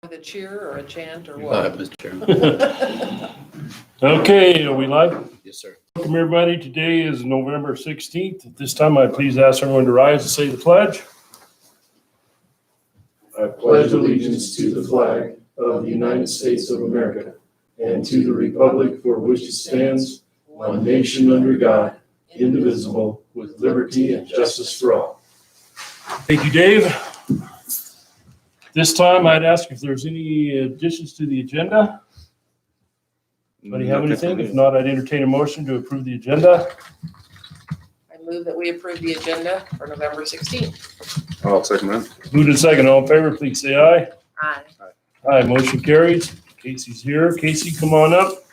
with a cheer or a chant or Go ahead, what? Mr. Chairman. Okay, are we live? Yes, sir. Welcome, everybody. Today is November 16th. At this time, I please ask everyone to rise and say the pledge. I pledge allegiance to the flag of the United States of America and to the republic for which it stands, one nation under God, indivisible, with liberty and justice for all. Thank you, Dave. This time, I'd ask if there's any additions to the agenda. Anybody have anything? If not, I'd entertain a motion to approve the agenda. I move that we approve the agenda for November 16th. I'll second that. Moved and second. All in favor, please say aye. Aye. Aye, motion carries. Casey's here. Casey, come on up.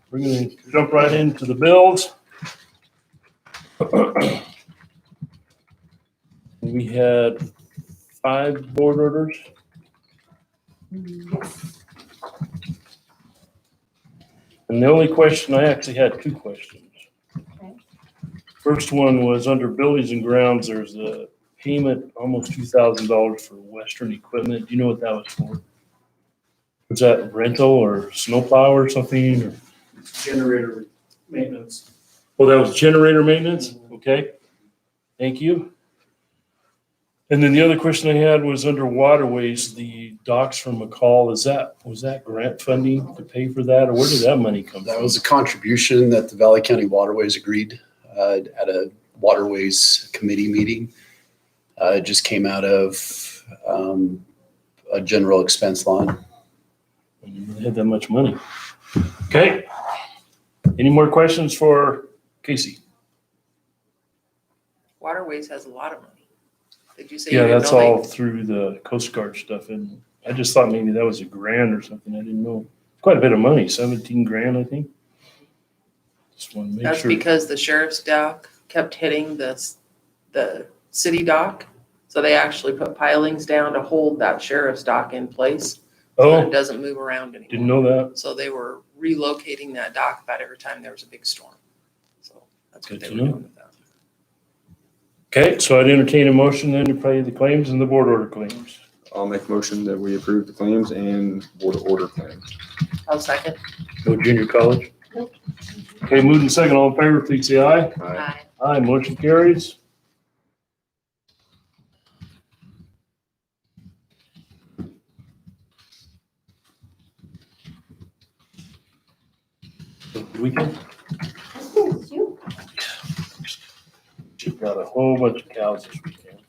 We're gonna jump right into the bills. We had 5 board orders. And the only question, I actually had 2 questions. Okay. First one was under buildings and grounds, there's a payment, almost $2,000 for Western equipment. Do you know what that was for? Was that rental or snowplow or something? Or- Generator maintenance. Well, that was generator maintenance? Okay. Thank you. And then the other question I had was under waterways, the docks from McCall, was that grant funding to pay for that, or where did that money come That from? was a contribution that the Valley County Waterways agreed at a Waterways Committee meeting. It just came out of a general expense line. I didn't know they had that much money. Okay. Any more questions for Casey? Waterways has a lot of money. Did you say? Yeah, you didn't that's know they- all through the Coast Guard stuff, and I just thought maybe that was a grant or something. I didn't know. Quite a bit of money, 17 grand, I think. Just want to make That's sure. because the sheriff's dock kept hitting the city dock. So they actually put pilings down to hold that sheriff's dock in place. So that Oh, it doesn't move around anymore. didn't know that. So they were relocating that dock about every time there was a big storm. So that's what Good they to were know. doing with that. Okay, so I'd entertain a motion then to pay the claims and the board order claims. I'll make a motion that we approve the claims and board order claims. I'll second. No junior college? Nope. Okay, moving second, all in favor, please say aye. Aye. Aye, motion carries. Weekend? You. She's got a whole bunch of cows this weekend.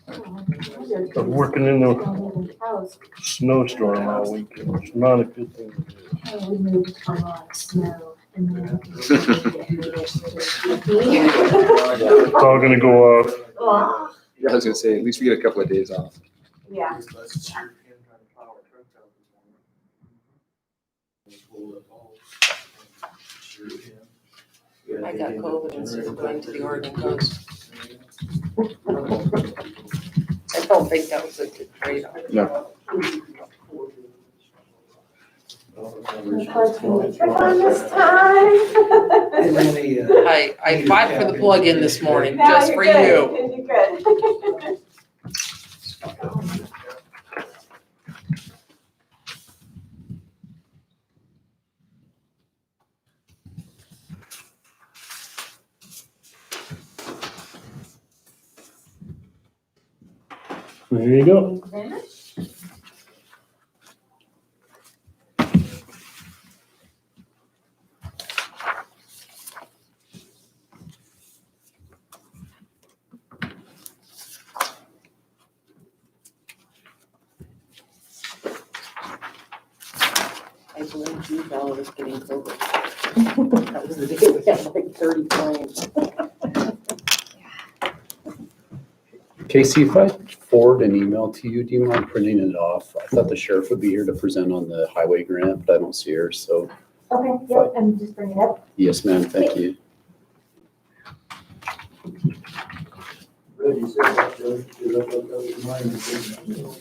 I'm working in the snowstorm all weekend, which is not a good thing to do. We moved a lot of snow and then. It's all gonna go off. Well, Yeah, I was gonna say, at least we get a couple of days off. yeah. I got COVID instead of going to the Oregon coast. I don't think that was a good trade-off. No. This time. I fought for the plug-in this morning, No, just you're for good. you. You're good. There you go. Thank you very much. I blame you for all of us getting COVID. That was the day we had like 30 claims. Casey, if I forward an email to you, do you mind printing it off? I thought the sheriff would be here to present on the highway grant, but I don't see her, so Okay, yep, and just bring it up. yes, ma'am, thank you.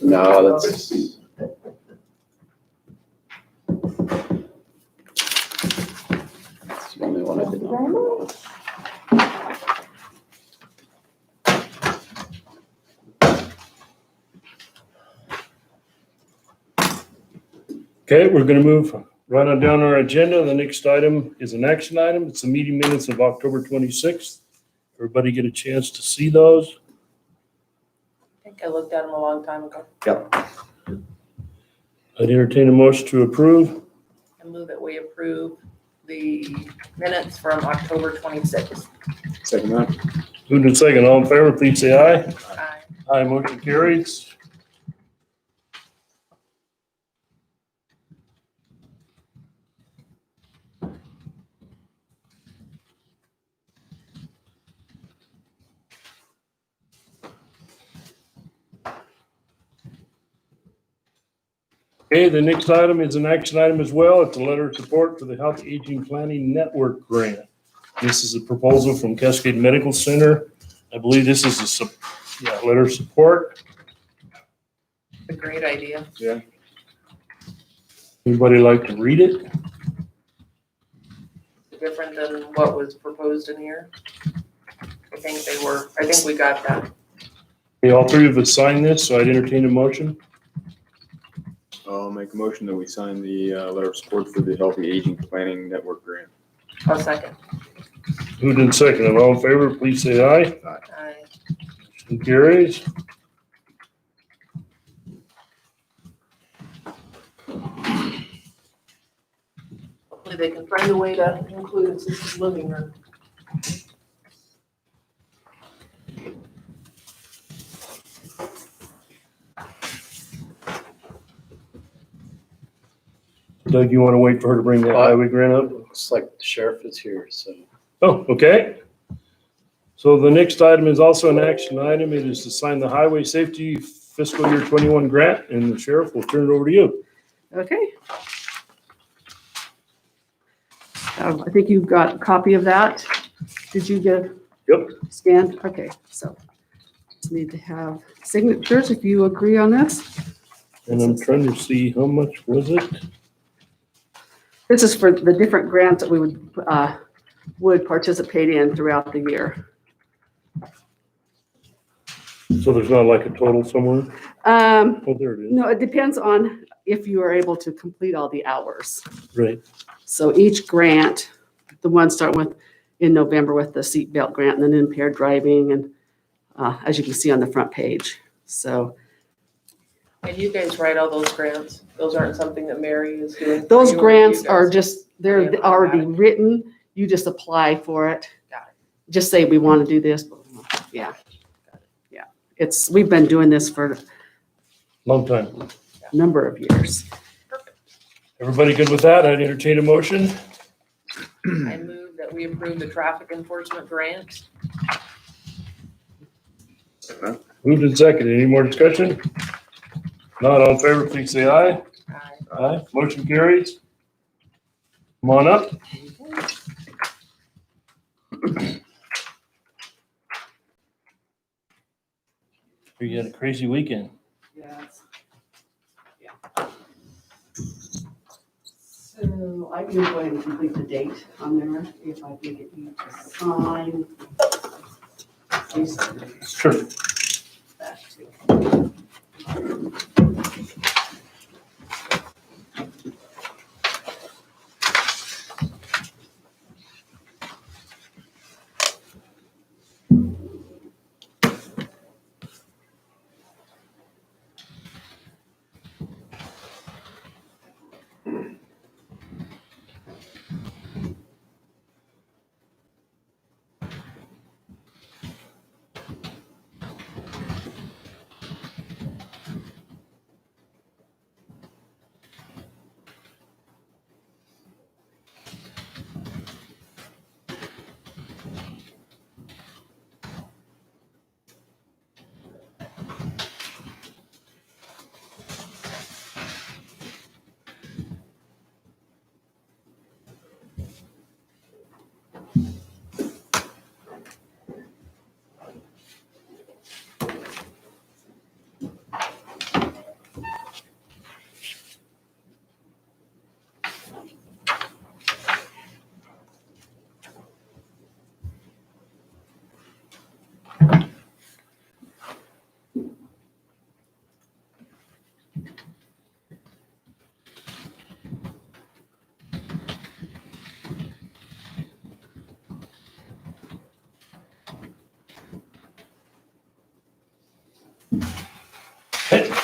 No, that's, that's the only one I did Thank you very not. much. Okay, we're gonna move right on down our agenda. The next item is an action item. It's the meeting minutes of October 26th. Everybody get a chance to see those? I think I looked at them a long time ago. I'd entertain a motion to approve. I move that we approve the minutes from October 26th. Second that. Moved and second, all in favor, please say aye. Aye. Aye, motion carries. Okay, the next item is an action item as well. It's a letter of support for the Health Aging Planning Network Grant. This is a proposal from Cascade Medical Center. I believe this is a letter of support. A great idea. Anybody like to read it? Different than what was proposed in here. I think we got that. Okay, all three of us signed this, so I'd entertain a motion. I'll make a motion that we sign the letter of support for the Healthy Aging Planning Network Grant. I'll second. Moved and seconded, all in favor, please say aye. Aye. Motion carries. Hopefully they can find a way to include assisted living room. Doug, you want to wait for her to bring that highway grant up? Looks like the sheriff is here, so. Oh, okay. So the next item is also an action item. It is to sign the highway safety fiscal year 21 grant, and the sheriff will turn it over to you. Okay. I think you've got a copy of that. Did you get? Yep. Scanned? Okay, so just need to have signatures if you agree on this. And I'm trying to see how much was it? This is for the different grants that we would participate in throughout the year. So there's not like a total somewhere? Oh, there it is. No, it depends on if you are able to complete all the hours. Right. So each grant, the ones start with in November with the seatbelt grant and then impaired driving and as you can see on the front page. So And you guys write all those grants? Those aren't something that Mary is doing? for those you, or grants you are guys? just, Yeah, they're got already it. written. You just apply for it. Got Just say we want to do this. Yeah. Yeah. We've been doing this for a Long time. number of years. Perfect. Everybody good with that? I'd entertain a motion. I move that we approve the traffic enforcement grant. Moved and seconded. Any more discussion? Not all in favor, please say aye. Aye. Aye. Motion carries. Come on up. You had a crazy weekend. Yes. Yeah. So I can go ahead and complete the date on there if I can get you to sign. Sure. That too.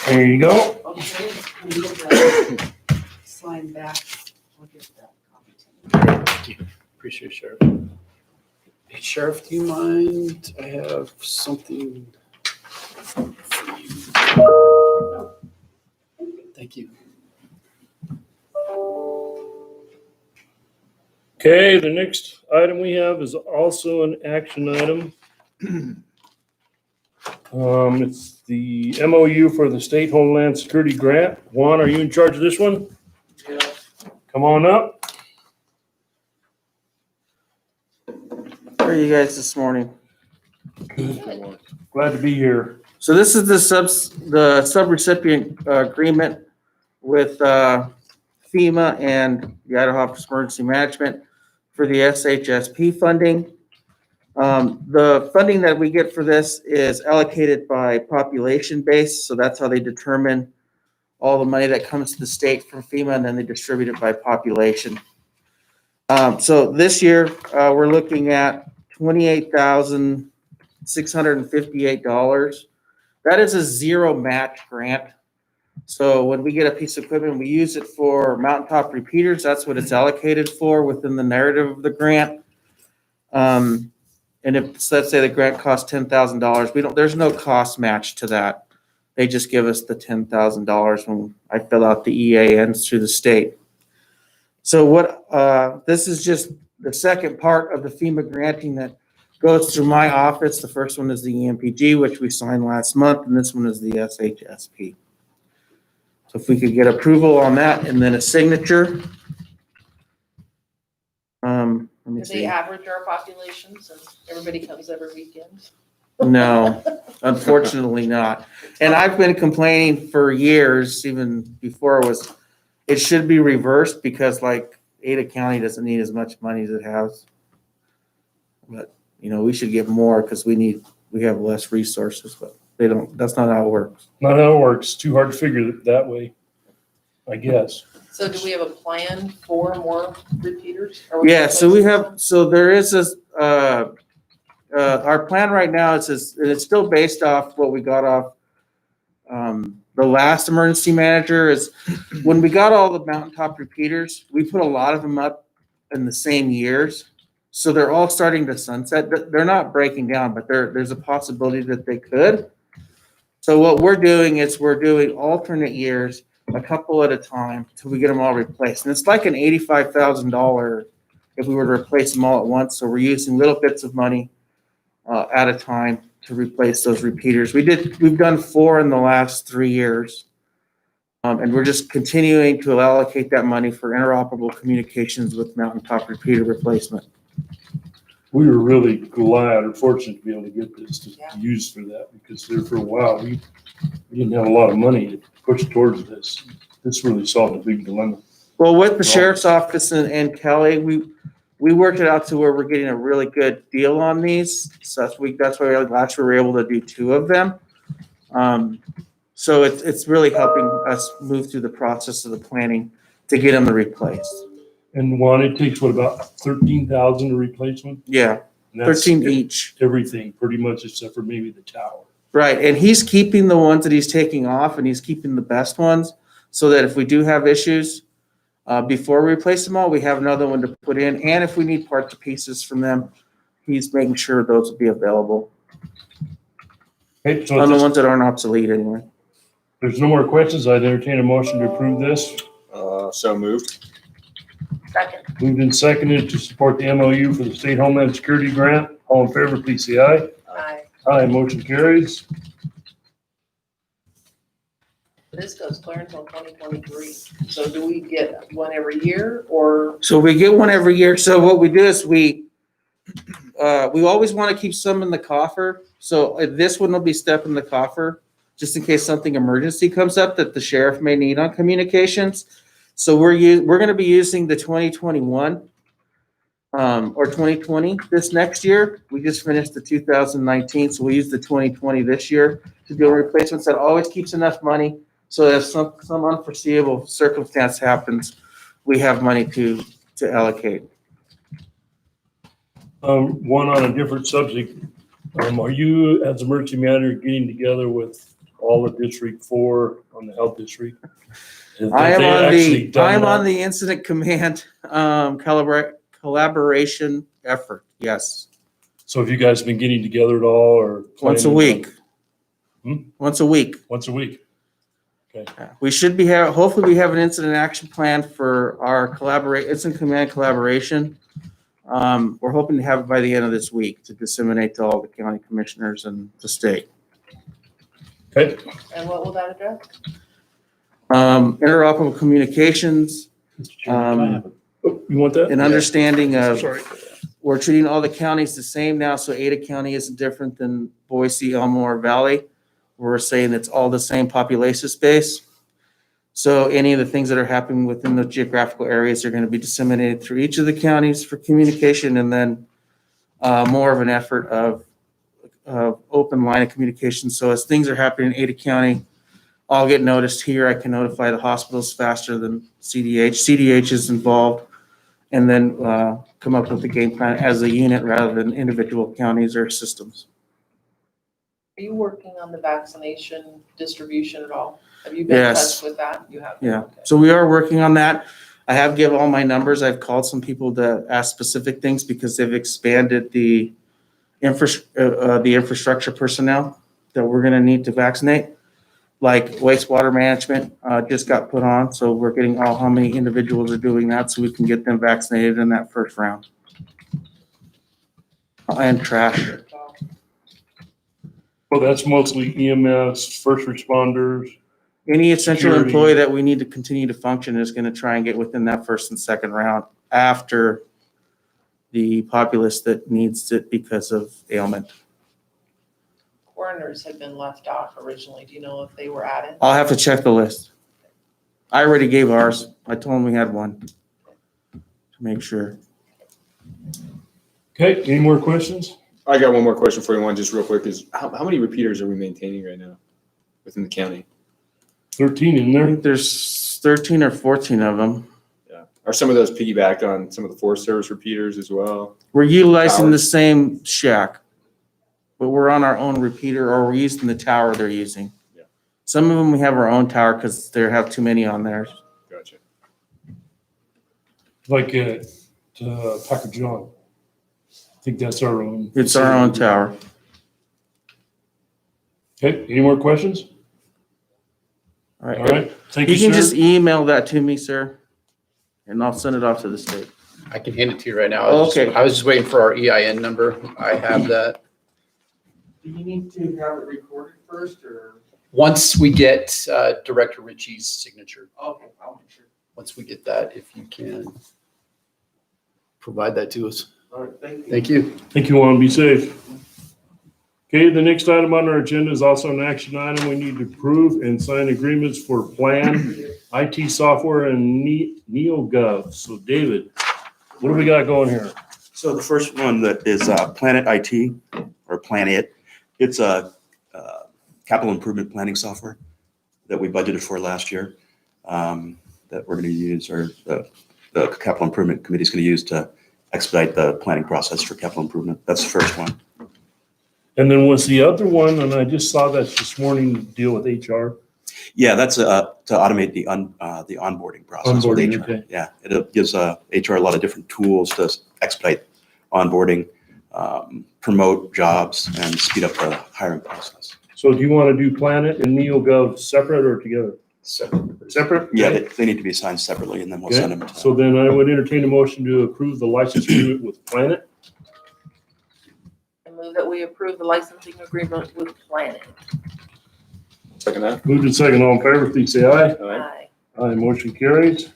There you go. Okay. I'm gonna get that Sign back. I'll get that copy to you. Appreciate it, Sheriff. Hey, Sheriff, do you mind? I have something for you. Thank you. Okay, the next item we have is also an action item. It's the MOU for the State Homeland Security Grant. Juan, are you in charge of this one? Yeah. Come on up. How are you guys this morning? Glad to be here. So this is the subrecipient agreement with FEMA and the Idaho Office of Emergency Management for the SHSP funding. The funding that we get for this is allocated by population base, so that's how they determine all the money that comes to the state from FEMA, and then they distribute it by population. So this year, we're looking at $28,658. That is a zero match grant. So when we get a piece of equipment, we use it for mountaintop repeaters. That's what it's allocated for within the narrative of the grant. And if, let's say the grant costs $10,000, there's no cost match to that. They just give us the $10,000 when I fill out the EANs through the state. So this is just the second part of the FEMA granting that goes through my office. The first one is the EMPG, which we signed last month, and this one is the SHSP. So if we could get approval on that and then a signature. Let me Do they see. average our population since everybody comes every weekend? No, unfortunately not. And I've been complaining for years, even before it should be reversed because like Ada County doesn't need as much money as it has. But, we should get more because we have less resources, but they don't, that's not how it works. Not how it works. Too hard to figure it that way, I guess. So do we have a plan for more repeaters? Are we Yeah, so replacing there is this, our plan right now is, and it's still based off what we got off the last emergency manager is when we got all the mountaintop repeaters, we put a lot of them up in the same years. So they're all starting to sunset. They're not breaking down, but there's a possibility that they could. So what we're doing is we're doing alternate years, a couple at a time, till we get them all replaced. And it's like an $85,000 if we were to replace them all at once. So we're using little bits of money at a time to replace those repeaters. We've done 4 in the last 3 years. And we're just continuing to allocate that money for interoperable communications with mountaintop repeater replacement. We were really glad or fortunate to be able to get this to Yeah. use for that because there for a while, we didn't have a lot of money to push towards this. This really solved a big dilemma. Well, with the sheriff's office and Kelly, we worked it out to where we're getting a really good deal on these. So that's why last year we were able to do 2 of them. So it's really helping us move through the process of the planning to get them replaced. And one, it takes what, about 13,000 to replacement? Yeah, And that's 13 each. everything, pretty much except for maybe the tower. Right, and he's keeping the ones that he's taking off, and he's keeping the best ones, so that if we do have issues, before we replace them all, we have another one to put in, and if we need parts or pieces from them, he's making sure those will be available. Okay, so On if the ones that aren't obsolete anyway. there's no more questions, I'd entertain a motion to approve this. So moved. Second. Moved and seconded to support the MOU for the State Homeland Security Grant. All in favor, please say aye. Aye. Aye, motion carries. This goes clear until 2023. So do we get one every year or? So we get one every year. So what we do is we always want to keep some in the coffer. So this one will be stuck in the coffer, just in case something emergency comes up that the sheriff may need on communications. So we're going to be using the 2021 or 2020 this next year. We just finished the 2019, so we'll use the 2020 this year to do replacements. That always keeps enough money. So if some unforeseeable circumstance happens, we have money to allocate. One on a different subject. Are you, as emergency manager, getting together with all of District 4 on the health district? Have I am they on actually the, done I'm on that? the incident command, collaboration effort, yes. So have you guys been getting together at all or? Once a planning on- week. Hmm? Once a week. Once a week? We should be, hopefully we have an incident action plan for our incident command collaboration. We're hoping to have it by the end of this week to disseminate to all the county commissioners and the state. Okay. And what will that address? Interoperable communications, Mr. Chairman, can I have oh, you want that? an understanding of, Sorry. we're treating all the counties the same now, so Ada County isn't different than Boise, Elmore Valley. We're saying it's all the same population space. So any of the things that are happening within the geographical areas are going to be disseminated through each of the counties for communication, and then more of an effort of open line of communication. So as things are happening in Ada County, I'll get noticed here. I can notify the hospitals faster than CDH. CDH is involved, and then come up with the game plan as a unit rather than individual counties or systems. Are you working on the vaccination distribution at all? Have you been in Yes. touch with that? You have? Yeah, Okay. so we are working on that. I have given all my numbers. I've called some people to ask specific things because they've expanded the infrastructure personnel that we're gonna need to vaccinate. Like wastewater management, just got put on, so we're getting all how many individuals are doing that so we can get them vaccinated in that first round. And trash. Well, that's mostly EMS, first responders. Any essential Security. employee that we need to continue to function is gonna try and get within that first and second round after the populace that needs it because of ailment. Coroners had been left off originally. Do you know if they were added? I'll have to check the list. I already gave ours. I told them we had one. To make sure. Okay, any more questions? I got one more question for you, one just real quick, is how many repeaters are we maintaining right now within the county? 13 in I there. think there's 13 or 14 of them. Yeah. Are some of those piggybacked on some of the Forest Service repeaters as well? We're utilizing the Towers. same shack, but we're on our own repeater or we're using the tower they're using. Yeah. Some of them we have our own tower because they have too many on theirs. Gotcha. Like at Packer John. I think that's our own. It's our own tower. Okay, any more questions? All right. All right, thank you, You can sir. just email that to me, sir, and I'll send it off to the state. I can hand it to you right now. Okay. I was just waiting for our EIN number. I have that. Do you need to have it recorded first or? Once we get Director Ritchie's signature, Okay, I'll make sure. once we get that, if you can provide that to us. All right, thank you. Thank you. Thank you, Juan. Be safe. Okay, the next item on our agenda is also an action item. We need to approve and sign agreements for Plan, IT software, and NeoGov. So David, what do we got going here? So the first one that is Planet IT or Planet, it's a capital improvement planning software that we budgeted for last year that we're going to use, or the capital improvement committee is going to use to expedite the planning process for capital improvement. That's the first one. And then was the other one, and I just saw that this morning, deal with HR. Yeah, that's to automate the onboarding process with Onboarding, HR. okay. Yeah, it gives HR a lot of different tools to expedite onboarding, promote jobs, and speed up the hiring process. So do you want to do Planet and NeoGov separate or together? Separate. Separate? Yeah, they need to be assigned separately, and then we'll send them Okay, to. so then I would entertain a motion to approve the license agreement with Planet. I move that we approve the licensing agreement with Planet. Second that? Moved and second, all in favor, please say aye. All right. Aye. Aye, motion carries.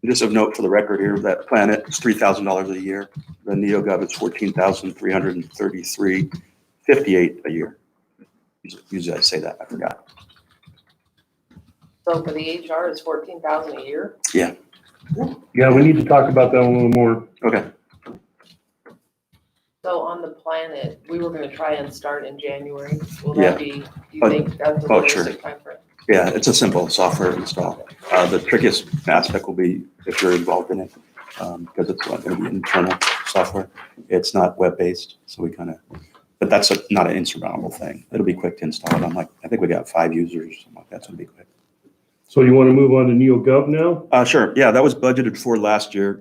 Just of note for the record here, that Planet is $3,000 a year. The NeoGov is $14,333.58 a year. Usually I say that, I forgot. So for the HR, it's 14,000 a year? Yeah, we need to talk about that a little more. Okay. So on the Planet, we were gonna try and start in January. Will Yeah. that be, do you think that's a Oh, sure. realistic timeframe? Yeah, it's a simple software install. The trickiest aspect will be if you're involved in it, because it's not going to be internal software. It's not web-based, so we kind of But that's not an insurmountable thing. It'll be quick to install. I think we got 5 users, something like that, so it'll be quick. So you want to move on to NeoGov now? Sure. Yeah, that was budgeted for last year.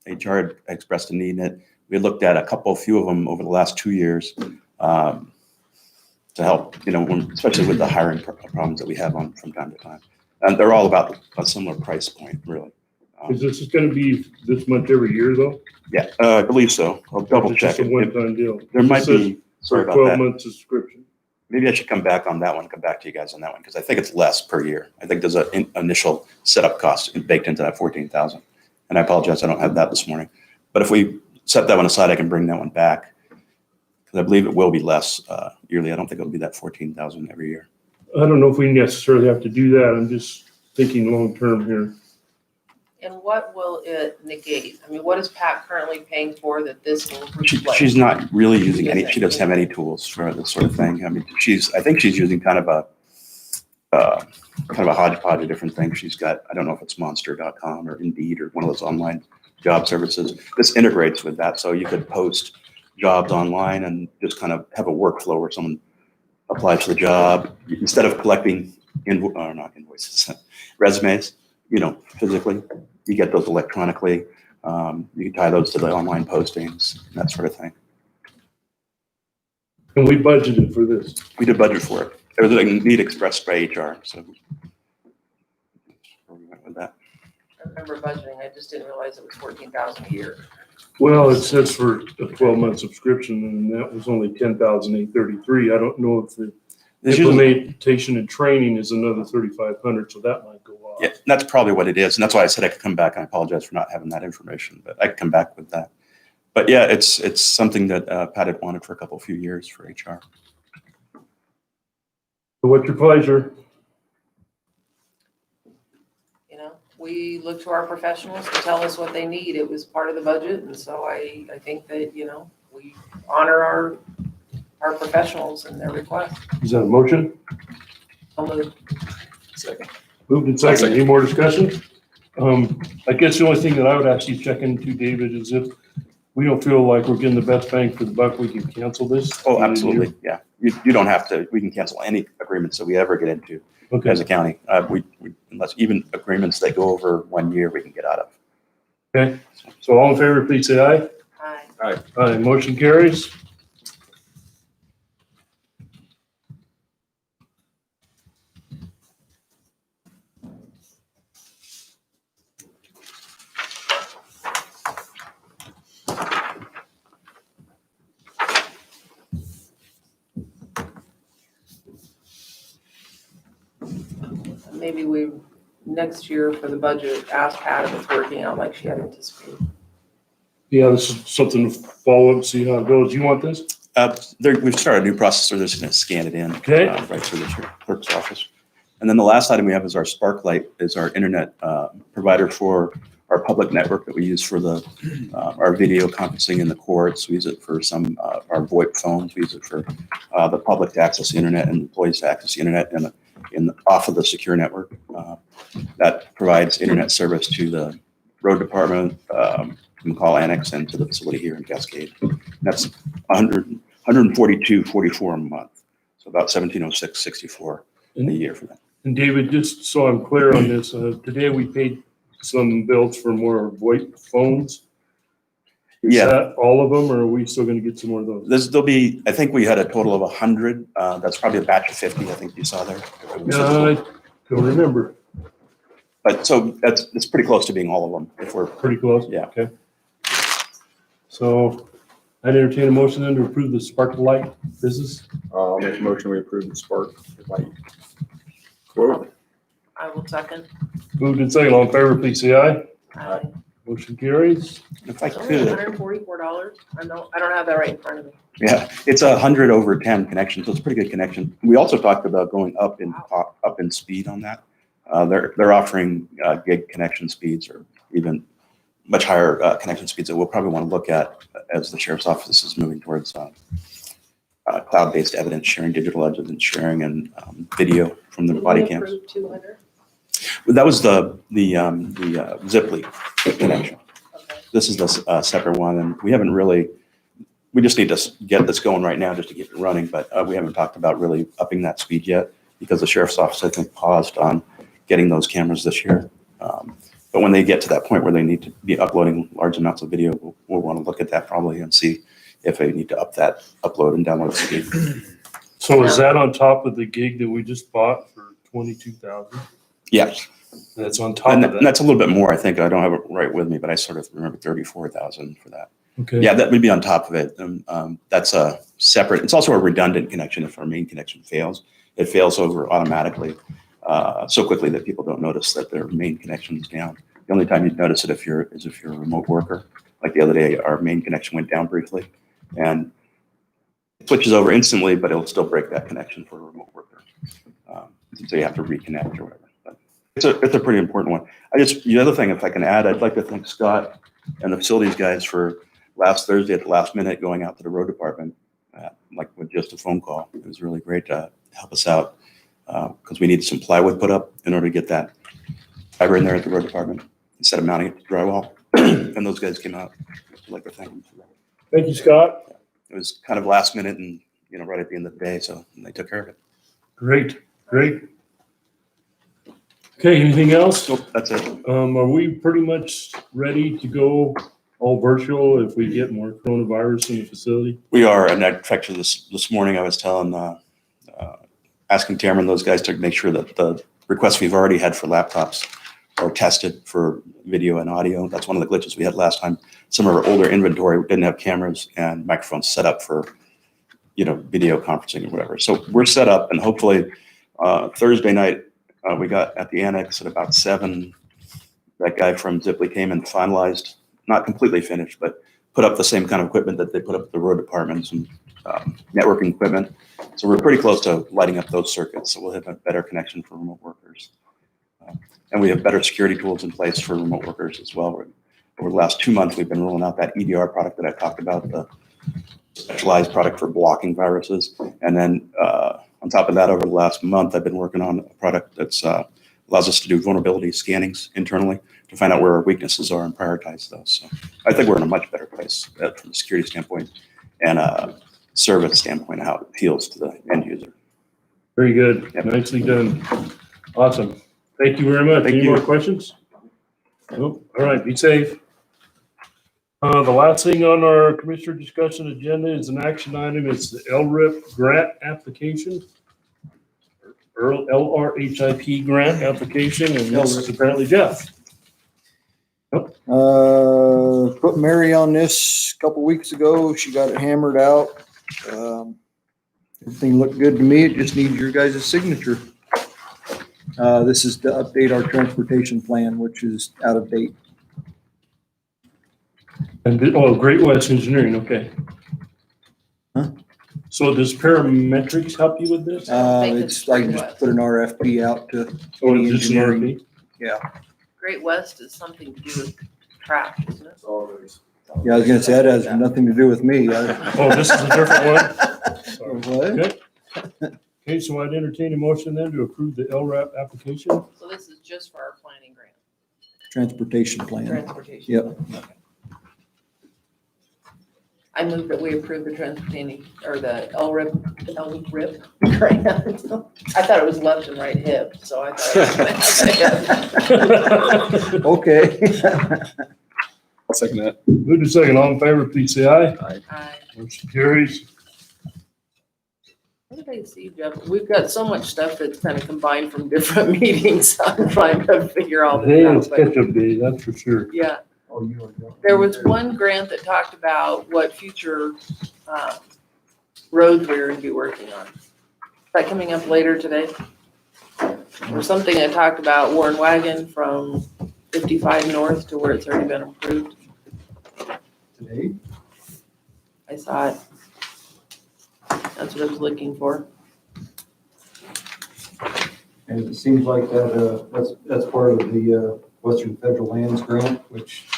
HR had expressed a need in it. We looked at a few of them over the last 2 years to help, especially with the hiring problems that we have on from time to time. And they're all about a similar price point, really. Is this going to be this much every year though? Yeah, I believe so. I'll double It's check just a it. one-time deal. There might It says be, sorry for about that. 12-month subscription. Maybe I should come back on that one, come back to you guys on that one, because I think it's less per year. I think there's an initial setup cost baked into that 14,000. And I apologize, I don't have that this morning. But if we set that one aside, I can bring that one back. Because I believe it will be less yearly. I don't think it'll be that 14,000 every year. I don't know if we necessarily have to do that. I'm just thinking long-term here. And what will it negate? I mean, what is Pat currently paying for that this will replace? She's not really using any, she doesn't have any tools for this sort of thing. I mean, I think she's using kind of a hodgepodge of different things. She's got, I don't know if it's monster.com or Indeed or one of those online job services. This integrates with that. So you could post jobs online and just kind of have a workflow where someone applies for the job. Instead of collecting not invoices, resumes, physically, you get those electronically. You can tie those to the online postings, that sort of thing. And we budgeted for this. We did budget for it. There was a need expressed by HR, so we went with that. I remember budgeting, I just didn't realize it was 14,000 a year. Well, it says for a 12-month subscription, and that was only 10,833. I don't know if the There's usually, implementation and training is another 3,500, so that might go up. yeah, that's probably what it is, and that's why I said I could come back. I apologize for not having that information, but I could come back with that. But yeah, it's something that Pat had wanted for a few years for HR. So what's your pleasure? We look to our professionals to tell us what they need. It was part of the budget, and so I think that, we honor our professionals and their requests. Is that a motion? I'll move. Second. Moved and second. Any more discussion? I guess the only thing that I would actually check into, David, is if we don't feel like we're getting the best bang for the buck, we can cancel this. Oh, absolutely, yeah. You don't have to. We can cancel any agreements that we ever get into Okay. as a county. We unless even agreements that go over 1 year, we can get out of. Okay. So all in favor, please say aye. Aye. Aye. Motion carries. Maybe we, next year for the budget, ask Pat if it's working out like she had anticipated. Yeah, this is something to follow up, see how it goes. You want this? We've started a new process, so they're just going to scan it in Okay. right through the clerk's office. And then the last item we have is our Sparklight, is our internet provider for our public network that we use for our video conferencing in the courts. We use it for some our VoIP phones. We use it for the public to access the internet and employees to access the internet off of the secure network. That provides internet service to the road department, McCall Annex, and to the facility here in Cascade. And that's $142.44 a month, so about $1,706.64 a year for that. And David, just so I'm clear on this, today we paid some bills for more VoIP phones. Is Yeah. that all of them, or are we still going to get some more of those? There'll be, I think we had a total of 100. That's probably a batch of 50, I think you saw there. No, I don't remember. But so it's pretty close to being all of them if we're, Pretty close? Yeah. Okay. So I'd entertain a motion then to approve the Sparklight business. I'll make a motion, we approve the Sparklight quote. I will second. Moved and second. All in favor, please say aye. Aye. Motion carries. if I It's only could, $144. I don't have that right in front of me. yeah, it's 100 over 10 connection, so it's a pretty good connection. We also talked about going up in speed on that. They're offering gig connection speeds or even much higher connection speeds that we'll probably want to look at as the sheriff's office is moving towards cloud-based evidence sharing, digital evidence sharing, and video from the body cams. Did we approve 200? That was the Ziply connection. Okay. This is the separate one, and we haven't really we just need to get this going right now just to get it running, but we haven't talked about really upping that speed yet because the sheriff's office, I think, paused on getting those cameras this year. But when they get to that point where they need to be uploading large amounts of video, we'll want to look at that probably and see if they need to up that upload and download speed. So is that on top of the gig that we just bought for 22,000? Yes. That's on top And of that? that's a little bit more, I think. I don't have it right with me, but I sort of remember 34,000 for that. Okay. Yeah, that would be on top of it. That's a separate, it's also a redundant connection if our main connection fails. It fails over automatically so quickly that people don't notice that their main connection is down. The only time you'd notice it is if you're a remote worker. Like the other day, our main connection went down briefly and it switches over instantly, but it'll still break that connection for a remote worker. So you have to reconnect or whatever. But it's a pretty important one. The other thing, if I can add, I'd like to thank Scott and the facilities guys for last Thursday at the last minute going out to the road department, like with just a phone call. It was really great to help us out because we needed some plywood put up in order to get that fiber in there at the road department instead of mounting it to drywall. And those guys came out. I'd like to thank them for that. Thank you, Scott. It was kind of last minute and, right at the end of the day. So they took care of it. Great. Okay, anything else? Nope, that's it. Are we pretty much ready to go all virtual if we get more coronavirus in the facility? We are, and in fact, this morning I was telling, asking Tamara and those guys to make sure that the requests we've already had for laptops are tested for video and audio. That's one of the glitches we had last time. Some of our older inventory didn't have cameras and microphones set up for, video conferencing or whatever. So we're set up, and hopefully Thursday night we got at the annex at about 7. That guy from Zipley came and finalized, not completely finished, but put up the same kind of equipment that they put up at the road departments and networking equipment. So we're pretty close to lighting up those circuits. So we'll have a better connection for remote workers. And we have better security tools in place for remote workers as well. Over the last 2 months, we've been rolling out that EDR product that I talked about, the specialized product for blocking viruses. And then on top of that, over the last month, I've been working on a product that allows us to do vulnerability scannings internally to find out where our weaknesses are and prioritize those. So I think we're in a much better place from a security standpoint and a service standpoint, how it appeals to the end user. Very good. Yep. Nicely done. Awesome. Thank you very much. Thank Any you. more questions? Nope. All right, be safe. The last thing on our commissioner discussion agenda is an action item. It's the LRIP grant application. LRHIP grant application, and this is apparently Jeff. Put Mary on this a couple weeks ago. She got it hammered out. Everything looked good to me. It just needs your guys' signature. This is to update our transportation plan, which is out of date. And, Great West Engineering, okay. Huh? So does parametrics help you with this? think It's it's like Great just West. put an RFP out to Or any just an engineering. RFP? Great West is something to do with track, isn't it? Yeah, I was gonna say that has nothing to do with me. Oh, this is a different one? Sorry. What? Okay. Okay, so I'd entertain a motion then to approve the LRAP application. So this is just for our planning grant, Transportation plan. transportation. Yep. I move that we approve the transportation, or the LRIP grant. I thought it was left and right hip, so I thought it was. Okay. I'll second that. Move to second, all in favor, please say aye. Aye. Motion carries. What did I see, Jeff? We've got so much stuff that's kind of combined from different meetings. I'm trying to figure all Hey, this it's out, but catch-up day, that's for sure. yeah. There was one grant that talked about what future roads we were going to be working on. Is that coming up later today? Or something that talked about Warren Wagon from 55 north to where it's already been approved. Today? I saw it. That's what I was looking for. And it seems like that's part of the Western Federal Lands Grant, which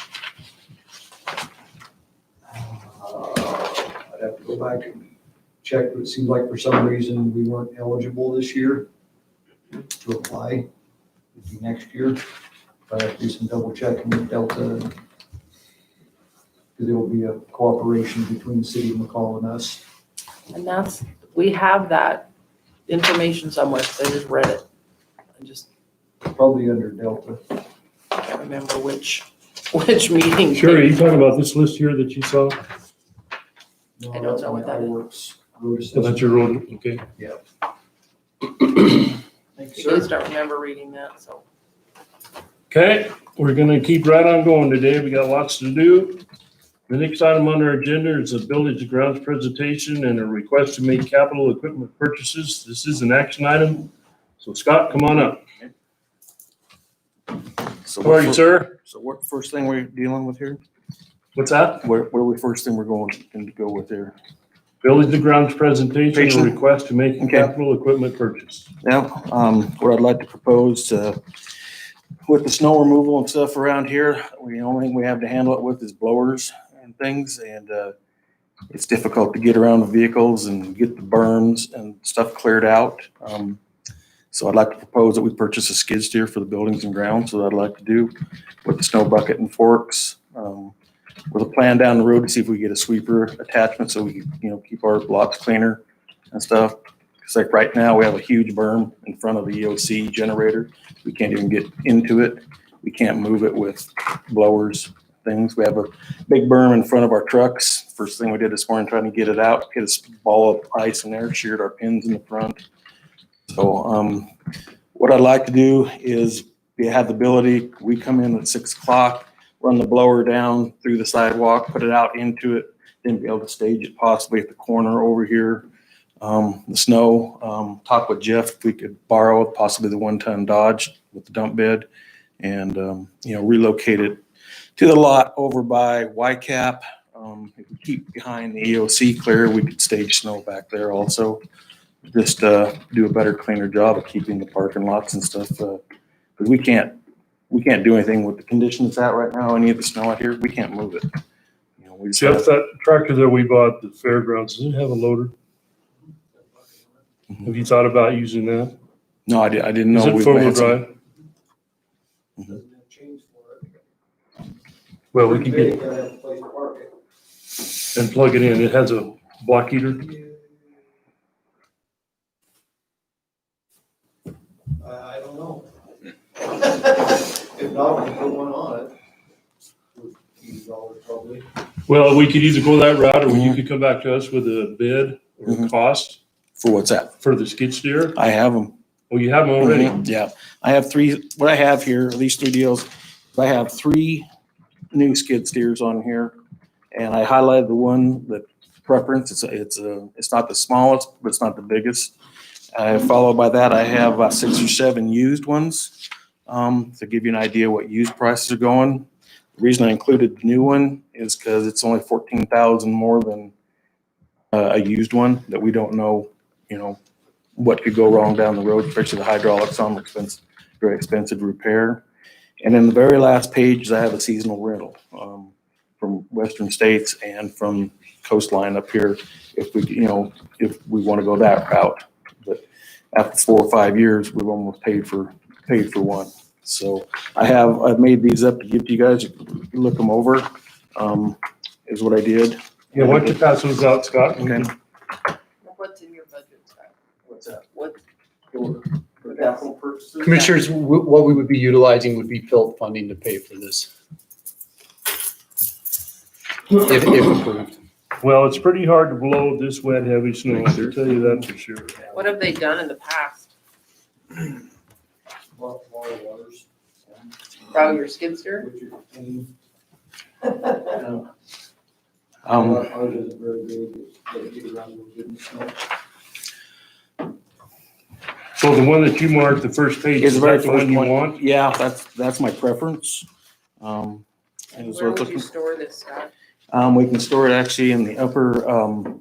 I'd have to go back and check, but it seems like for some reason we weren't eligible this year to apply. It'd be next year. But I have to do some double checking with Delta. there will be a cooperation between the city of McCall and us. And we have that information somewhere, so I just read it. I just Probably under Delta. can't remember which meeting. Sure, are you talking about this list here that you saw? No, I don't that's know what my that is. iWorks road Oh, that's your road, okay. Thank You you, guys sir. don't remember reading that, so. Okay, we're gonna keep right on going today. We got lots to do. The next item on our agenda is a buildings and grounds presentation and a request to make capital equipment purchases. This is an action item. So Scott, come on up. So How are you, sir? So what first thing we're dealing with here? What's that? Where we first thing we're going to go with here? Buildings and grounds presentation, Presentation. a request to make a Okay. capital equipment purchase. Now, what I'd like to propose, with the snow removal and stuff around here, the only thing we have to handle it with is blowers and things, and it's difficult to get around the vehicles and get the berms and stuff cleared out. So I'd like to propose that we purchase a skid steer for the buildings and grounds, so I'd like to do with the snow bucket and forks. With a plan down the road to see if we get a sweeper attachment so we can, keep our lots cleaner and stuff. It's like right now, we have a huge berm in front of the EOC generator. We can't even get into it. We can't move it with blowers, things. We have a big berm in front of our trucks. First thing we did this morning, trying to get it out, hit a ball of ice in there, sheared our pins in the front. So what I'd like to do is have the ability, we come in at 6 o'clock, run the blower down through the sidewalk, put it out into it, then be able to stage it possibly at the corner over here. The snow, talk with Jeff if we could borrow possibly the 1-ton Dodge with the dump bed and, relocate it to the lot over by YCAP. If we keep behind the EOC clear, we could stage snow back there also. Just do a better, cleaner job of keeping the parking lots and stuff. Because we can't do anything with the condition it's at right now. Any of the snow out here, we can't move it. We just Jeff, have- that tractor that we bought at the fairgrounds, does it have a loader? Have you thought about using that? No, I didn't know. Is it we four-wheel had some- drive? Well, we can get and plug it in. It has a block heater. I don't know. If not, we put one on it. $80 probably. Well, we could either go that route or you could come back to us with a bid or Mhm. cost For what's that? for the skid steer. I have them. Oh, you have them already? Yeah, I have 3, what I have here, these 3 deals, I have 3 new skid steers on here. And I highlighted the one that preference, it's not the smallest, but it's not the biggest. Followed by that, I have about 6 or 7 used ones, to give you an idea what used prices are going. The reason I included the new one is because it's only 14,000 more than a used one that we don't know, what could go wrong down the road, especially the hydraulics on them, very expensive to repair. And then the very last page, I have a seasonal rental from Western States and from Coastline up here, if we want to go that route. But after 4 or 5 years, we've almost paid for one. So I've made these up to give to you guys. You can look them over. Is what I did. Yeah, why don't you pass those out, Scott? Okay. What's in your budget, Scott? What's that? What, For capital purposes? Commissioners, what we would be utilizing would be PILT funding to pay for this. If approved. Well, it's pretty hard to blow this wet, heavy snow, I can tell you that for sure. what have they done in the past? Waters. Probably your skid steer? Which are clean. Ours isn't very big. They get around a little bit in the snow. So the one that you marked, the first page, Is is the very that the one first you one. want? Yeah, that's my preference. And is Where what would you looking- store this, Scott? We can store it actually in the upper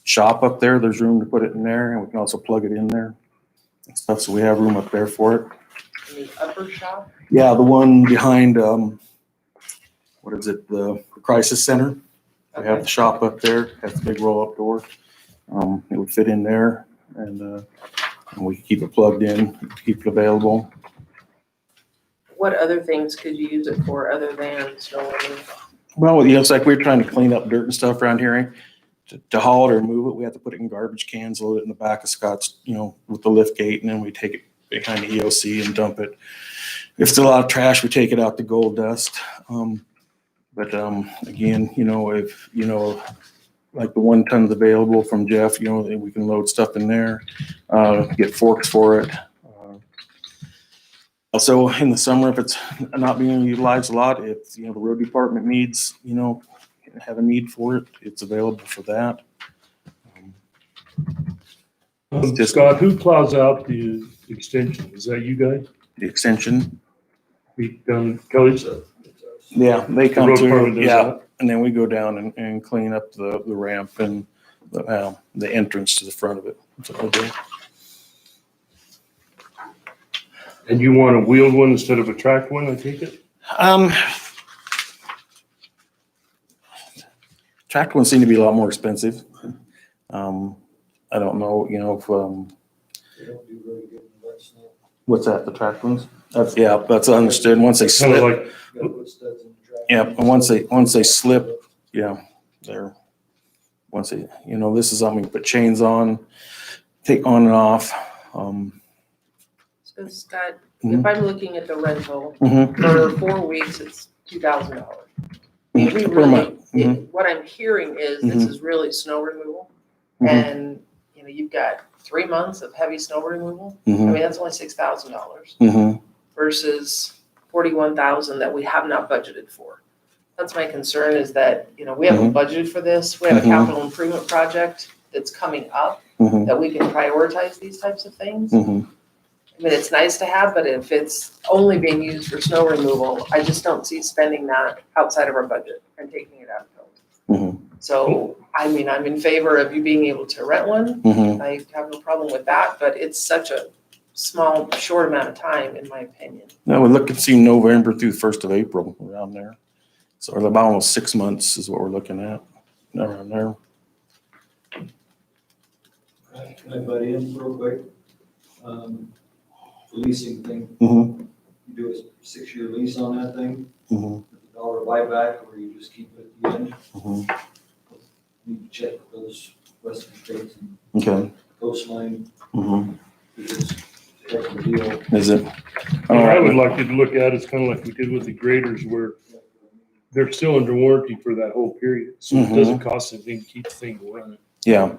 shop up there. There's room to put it in there, and we can also plug it in there and stuff. So we have room up there for it. In the upper shop? Yeah, the one behind, what is it, the Crisis Center? We have the shop up there, has the big roll-up door. It would fit in there, and we can keep it plugged in, keep it available. What other things could you use it for other than snow removal? Well, you know, it's like we're trying to clean up dirt and stuff around here. To haul it or move it, we have to put it in garbage cans, load it in the back of Scott's, you know, with the lift gate, and then we take it behind the EOC and dump it. If it's a lot of trash, we take it out to gold dust. But again, you know, if, you know, like the 1 ton's available from Jeff, you know, we can load stuff in there, get forks for it. Also in the summer, if it's not being utilized a lot, if, you know, the road department needs, you know, have a need for it, it's available for that. Just- Scott, who plows out the extension? Is that you guys? The extension, Down Kelly's? yeah, they The come road through, department does yeah, that? and then we go down and clean up the ramp and the entrance to the front of it. That's what we do. And you want a wheeled one instead of a tracked one, I take it? Tracked ones seem to be a lot more expensive. I don't know, you know, if, They don't do very good in wet snow. what's that, the tracked ones? That's understood. Once they Kind of slip, like, You gotta put studs in the track. yeah, and once they slip, yeah, they're, once they, you know, this is something you put chains on, take on and off. So Scott, if I'm looking at the rental, Mhm. for 4 weeks, it's $2,000. We Per really, month. Mhm. what I'm hearing is this is really snow removal. Mhm. And, you know, you've got 3 months of heavy snow removal. I Mhm. mean, that's only $6,000 Mhm. versus 41,000 that we have not budgeted for. That's my concern is that, you know, we haven't budgeted for this. We have a Mhm. capital improvement project that's coming up Mhm. that we can prioritize these types of things. Mhm. I mean, it's nice to have, but if it's only being used for snow removal, I just don't see spending that outside of our budget and taking it out of building. Mhm. So, I mean, I'm in favor of you being able to rent one. Mhm. I have no problem with that, but it's such a small, short amount of time, in my opinion. Now we're looking to see November through 1st of April around there. So about almost 6 months is what we're looking at around there. Can I butt in real quick? The leasing thing, Mhm. you do a 6-year lease on that thing, Mhm. with a $1 buyback, or you just keep it at the end. Mhm. Need to check with those western states and Okay. coastline, Mhm. because it's a heck of a deal. Is it? what I would like you to look at is kind of like we did with the graders where they're still under warranty for that whole period. So it doesn't cost anything to keep the thing running. Yeah.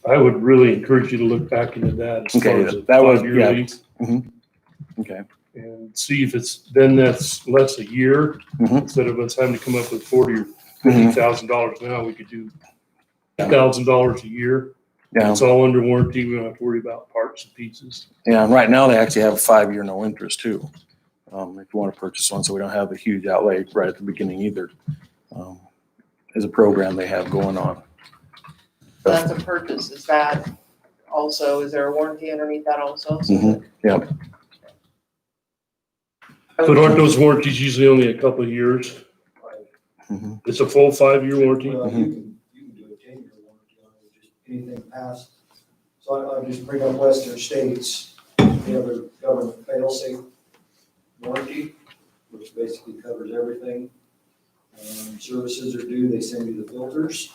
I would really encourage you to look back into that as far Okay, as a that was- 5-year yeah. lease Okay. and see if it's, then that's less a year. Mhm. Instead of us having to come up with $40,000 or Mhm. $50,000 now, we could do $1,000 a year. Yeah. It's all under warranty. We don't have to worry about parts and pieces. Yeah. And right now they actually have a 5-year no interest too. If you want to purchase one, so we don't have a huge outlay right at the beginning either. Is a program they have going on. So that's a purchase. Is that also, is there a warranty underneath that also? So Mhm. Yep. that- But aren't those warranties usually only a couple of years? Mhm. It's a full 5-year warranty? Well, you can do a 10-year warranty on it, just anything past. So I'll just bring up Western States, they have a government fail-safe warranty, which basically covers everything. Services are due, they send you the filters.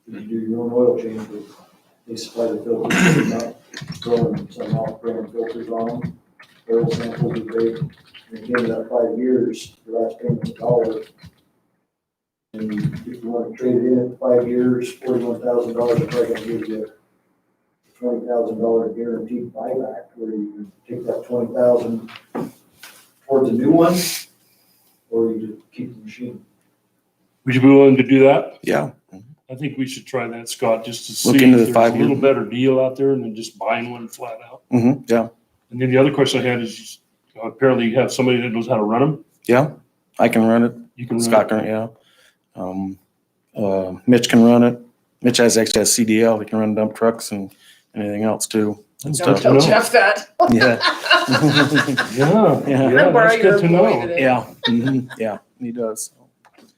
You do your own oil change, but they supply the filters, they're not throwing some off-brand filters on them. Oil samples are paid, and at the end of that 5 years, the last payment's $1. And if you want to trade it in at 5 years, $41,000, it's probably gonna give you a $20,000 guaranteed buyback, where you can take that 20,000 towards a new one, or you just keep the machine. Would you be willing to do that? Yeah. I think we should try that, Scott, just to Look see into if the there's a 5-year. little better deal out there than just buying one flat out. Mhm. Yeah. And then the other question I had is apparently you have somebody that knows how to run them. Yeah. I can run it. You can run Scott it. can, yeah. Mitch can run it. Mitch actually has CDL. He can run dump trucks and anything else too. And Don't stuff. tell know. Jeff that. Yeah. Yeah, Yeah. yeah, Borrow that's your good to employee know. today. Yeah. Mhm. Yeah. He does.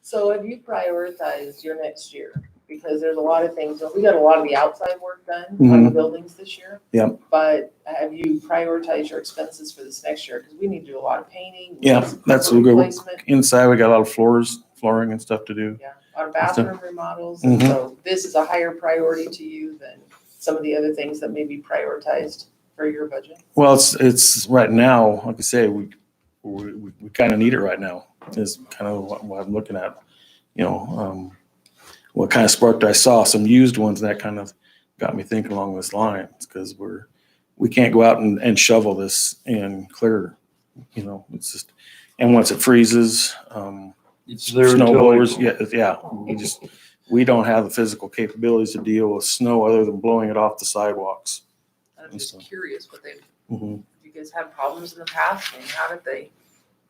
So have you prioritized your next year? because there's a lot of things, we got a lot of the outside work done on the buildings this year. Yep. But have you prioritized your expenses for this next year? Because we need to do a lot of painting. Yeah, some that's roof a good one. replacement, Inside, we got a lot of flooring and stuff to do. yeah, a lot of bathroom remodels, and so this is a higher priority to you than some of the other things that may be prioritized for your budget. Well, it's right now, like I say, we kind of need it right now is kind of what I'm looking at. You know, what kind of sparked, I saw some used ones that kind of got me thinking along this line because we can't go out and shovel this and clear, you know, it's just, and once it freezes, It's there snow until blowers, April. we don't have the physical capabilities to deal with snow other than blowing it off the sidewalks. I'm just curious what they, Mhm. you guys had problems in the past, and how did they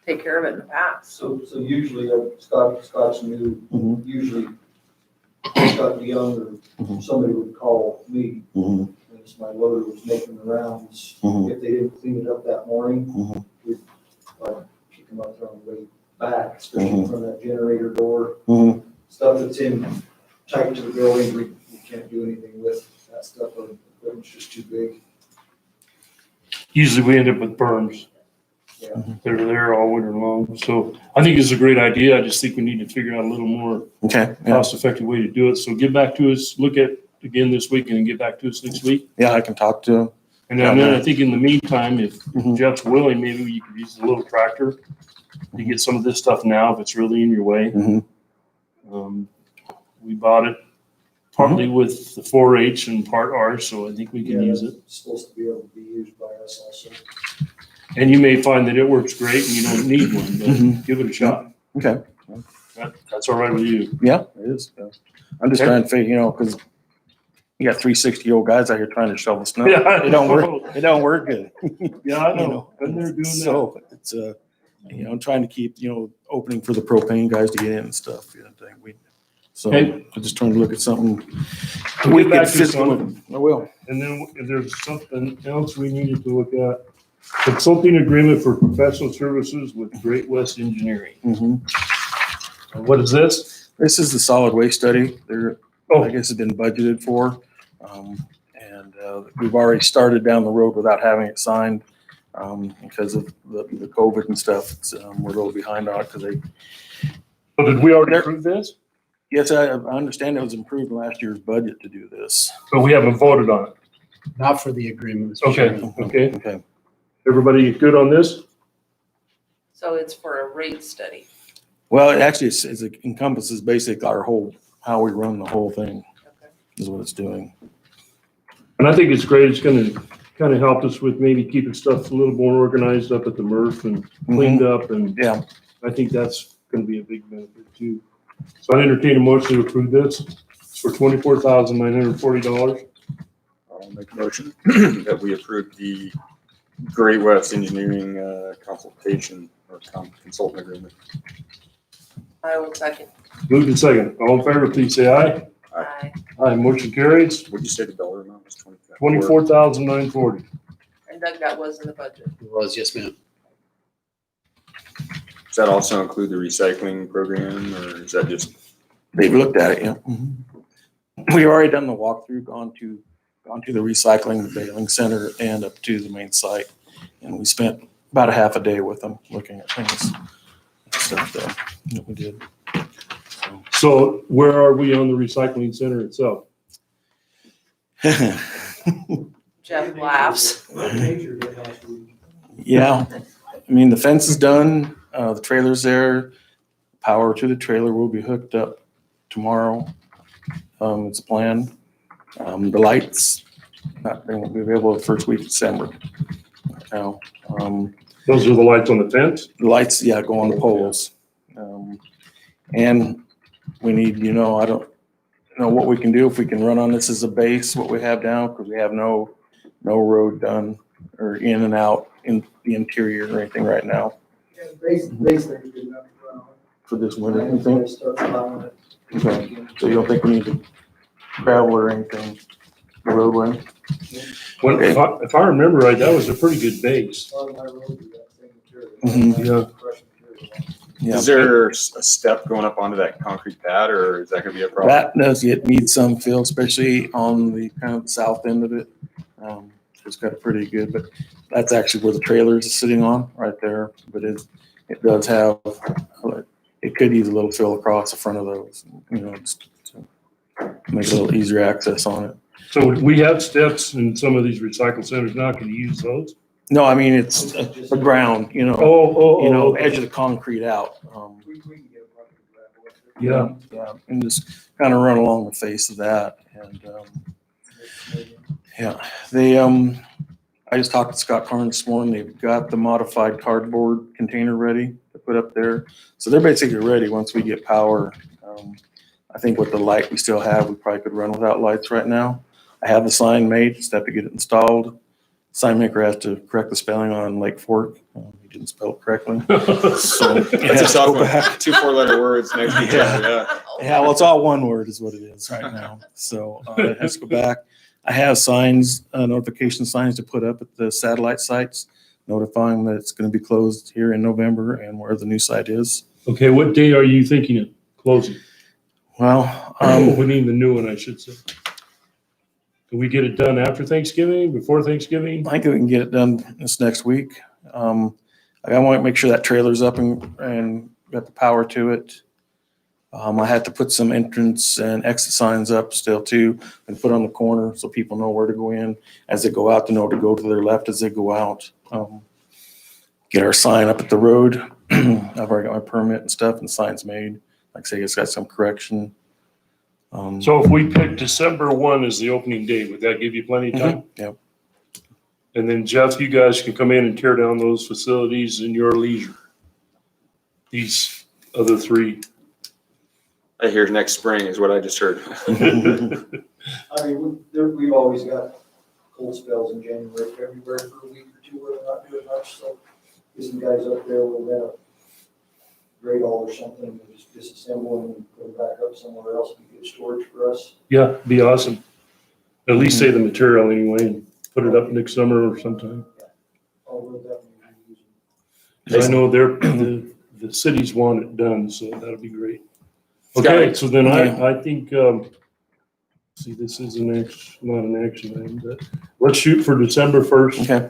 take care of it in the past? So usually, Scott's new, Mhm. usually Scott Young or Mhm. somebody would call me, Mhm. as my loader was making the rounds. Mhm. If they didn't clean it up that morning, Mhm. we'd kick them out there on the way back, especially from that generator door. Mhm. Stuff that's in tight to the building, we can't do anything with that stuff, or it's just too big. Usually we end up with berms. Yeah. They're there all winter long. So I think it's a great idea. I just think we need to figure out a little more Okay, yeah, cost-effective way to do it. So get back to us, look at again this week and then get back to us next week. yeah, I can talk to him. And then I think in the meantime, if Mhm. Jeff's willing, maybe you could use a little tractor to get some of this stuff now if it's really in your way. Mhm. We bought it partly with the 4-H and part ours, so I think we can use it. It's supposed to be able to be used by us also. And you may find that it works great and you don't need one, but Mhm. give it a shot. Okay, That's all right with you. yeah, it is. Yeah. I'm just Okay. trying to figure, you know, because you got 360-year-old guys out here trying to shovel snow. Yeah, I It don't work. know. It don't work good. Yeah, I You know. know, And they're doing that. So it's you know, I'm trying to keep, you know, opening for the propane guys to get in and stuff. You know, so Hey. I'm just trying to look at something. We'll We get can back to fit some- with. I will. And then if there's something else we needed to look at. Consulting agreement for professional services with Great West Engineering. Mhm. What is this? This is the solid waste study. I Oh, guess it's been budgeted for. And we've already started down the road without having it signed because of the COVID and stuff. We're a little behind on it because but did we already approve this? yes, I understand it was improved in last year's budget to do this. But we haven't voted on it. Not for the agreement. Mr. Okay, Chairman. okay. Okay. Everybody good on this? So it's for a rate study. Well, it actually it encompasses basically our whole, how we run the whole thing Okay. is what it's doing. And I think it's great. It's gonna kind of help us with maybe keeping stuff a little more organized up at the MRF and cleaned up. And Yeah. I think that's gonna be a big benefit too. So I entertain a motion to approve this. It's for $24,940. I'll make a motion that we approve the Great West Engineering consultation or consultant agreement. I will second. Moved and second. All in favor, please say aye. Aye. Aye, motion carries. Would you say the dollar amount was 24? $24,940. And Doug, that was in the budget. It was, yes, ma'am. Does that also include the recycling program or is that just? They've looked at it, yeah. We've already done the walkthrough, gone to the recycling, the bailing center and up to the main site. And we spent about a half a day with them looking at things and stuff that we did. So where are we on the recycling center itself? Jeff laughs. Major did last week. Yeah, I mean, the fence is done, the trailer's there, power to the trailer will be hooked up tomorrow. It's planned. The lights, they won't be available the first week of December. Now, Those are the lights on the fence? the lights, yeah, go on the poles. And we need, you know, I don't know what we can do, if we can run on this as a base, what we have now, because we have no road done or in and out in the interior or anything right now Yeah, things are good enough to run on. for this winter, you think? Start plowing it. Okay, so you don't think we need to travel or anything, the roadway? Well, if I remember right, that was a pretty good base. On my road, we got the same material. Mhm. Yeah. Crushed material. Yeah. Is there a step going up onto that concrete pad, or is that gonna be a problem? That does need some fill, especially on the kind of south end of it. It's got a pretty good, but that's actually where the trailer is sitting on, right there. But it does have, it could use a little fill across the front of those, just to make it a little easier access on it. So we have steps in some of these recycle centers now. Can you use those? No, I mean, it's the ground, edge of the concrete out. We can get a bucket of gravel up there. Yeah. Yeah, and just kind of run along the face of that. And I just talked to Scott Karn this morning. They've got the modified cardboard container ready to put up there. So they're basically ready once we get power. I think with the light we still have, we probably could run without lights right now. I have the sign made, just have to get it installed. Sign maker has to correct the spelling on Lake Fork. He didn't spell it correctly. So it That's has a to tough go one. back. 2 4-letter words next to each other, yeah. Yeah, well, it's all one word is what it is right now. So it has to go back. I have signs, notification signs to put up at the satellite sites, notifying that it's going to be closed here in November and where the new site is. Okay, what day are you thinking of closing? Well, We need the new one, I should say. Can we get it done after Thanksgiving, before Thanksgiving? I think we can get it done this next week. I want to make sure that trailer's up and got the power to it. I had to put some entrance and exit signs up still too, and put on the corner so people know where to go in as they go out, to know to go to their left as they go out. Get our sign up at the road. I've already got my permit and stuff and signs made. Like I say, it's got some correction. So if we pick December 1 as the opening date, would that give you plenty of time? Yep. And then Jeff, you guys can come in and tear down those facilities in your leisure. These other 3. I hear next spring is what I just heard. I mean, we've always got cold spells in January, February for a week or 2 where they're not doing much, so get some guys up there with a grade all or something, and just disassemble and put it back up somewhere else to get storage for us. Yeah, be awesome. At least save the material anyway and put it up next summer or sometime. Oh, we'll definitely use them. 'Cause I know the cities want it done, so that'll be great. Okay, so then I think, see, this is not an action item, but let's shoot for December 1st. Okay.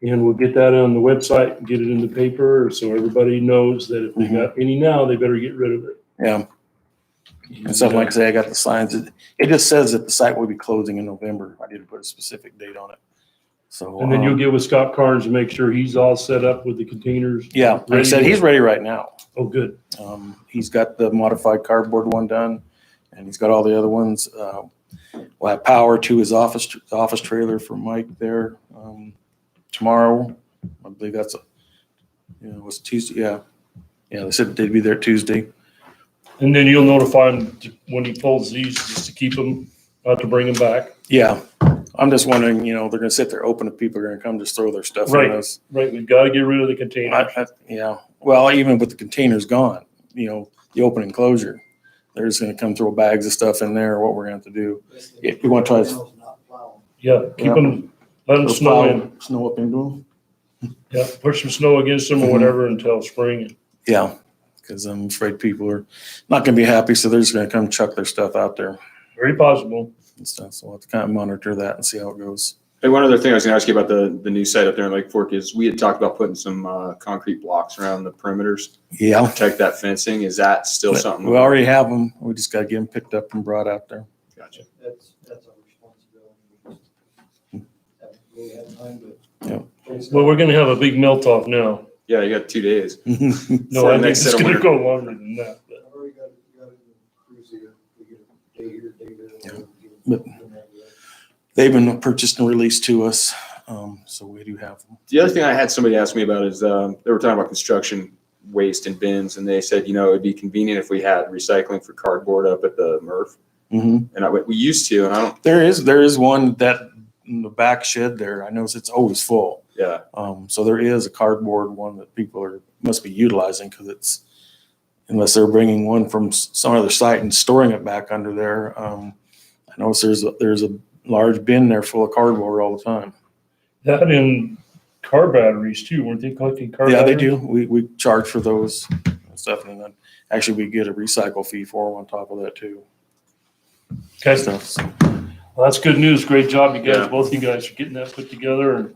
And we'll get that on the website and get it in the paper so everybody knows that if they got any now, they better get rid of it. Yeah. And something like I say, I got the signs. It just says that the site will be closing in November. I didn't put a specific date on it. So. And then you'll get with Scott Carnes and make sure he's all set up with the containers. Yeah, like I said, he's ready right now. Oh, good. He's got the modified cardboard one done, and he's got all the other ones. We'll have power to his office trailer for Mike there tomorrow. I believe that's was Tuesday. Yeah, they said they'd be there Tuesday. And then you'll notify him when he pulls these, just to keep them, not to bring them back. Yeah, I'm just wondering, they're going to sit there open if people are going to come just throw their stuff Right. on us. Right, we've got to get rid of the container. Yeah. Well, even with the containers gone, the open enclosure, they're just going to come throw bags of stuff in there. What we're going to have to do. Yeah, we want to try to- Not plowing. Yeah, keep them, let them snow in. Snow up into them. Yeah, push some snow against them or whatever until spring. Yeah, because I'm afraid people are not going to be happy, so they're just going to come chuck their stuff out there Very possible. and stuff. So we'll have to kind of monitor that and see how it goes. Hey, one other thing I was gonna ask you about the new site up there in Lake Fork is we had talked about putting some concrete blocks around the perimeters, Yeah, protect that fencing. Is that still something? we already have them. We just got to get them picked up and brought out there. Gotcha. That's our responsibility. We just haven't really had time, but. Yep. Well, we're gonna have a big melt off now. Yeah, you got 2 days. No, For I the think next it's set of gonna winter. go longer than that. But I've already got it in Cruise here. We get a day here, day there. But- They've been purchased and released to us, so we do have them. The other thing I had somebody ask me about is they were talking about construction waste and bins, and they said, it'd be convenient if we had recycling for cardboard up at the MRF. Mhm. And we used to, and I don't, There is one that in the back shed there. I notice it's always full. yeah. So there is a cardboard one that people must be utilizing because it's, unless they're bringing one from some other site and storing it back under there. I notice there's a large bin there full of cardboard all the time. that and car batteries too, weren't they collecting car Yeah, batteries? they do. We charge for those. and stuff. And then actually we get a recycle fee for them on top of that too. Okay, Stuff, so. well, that's good news. Great job, you guys. Yeah. Both you guys are getting that put together and we're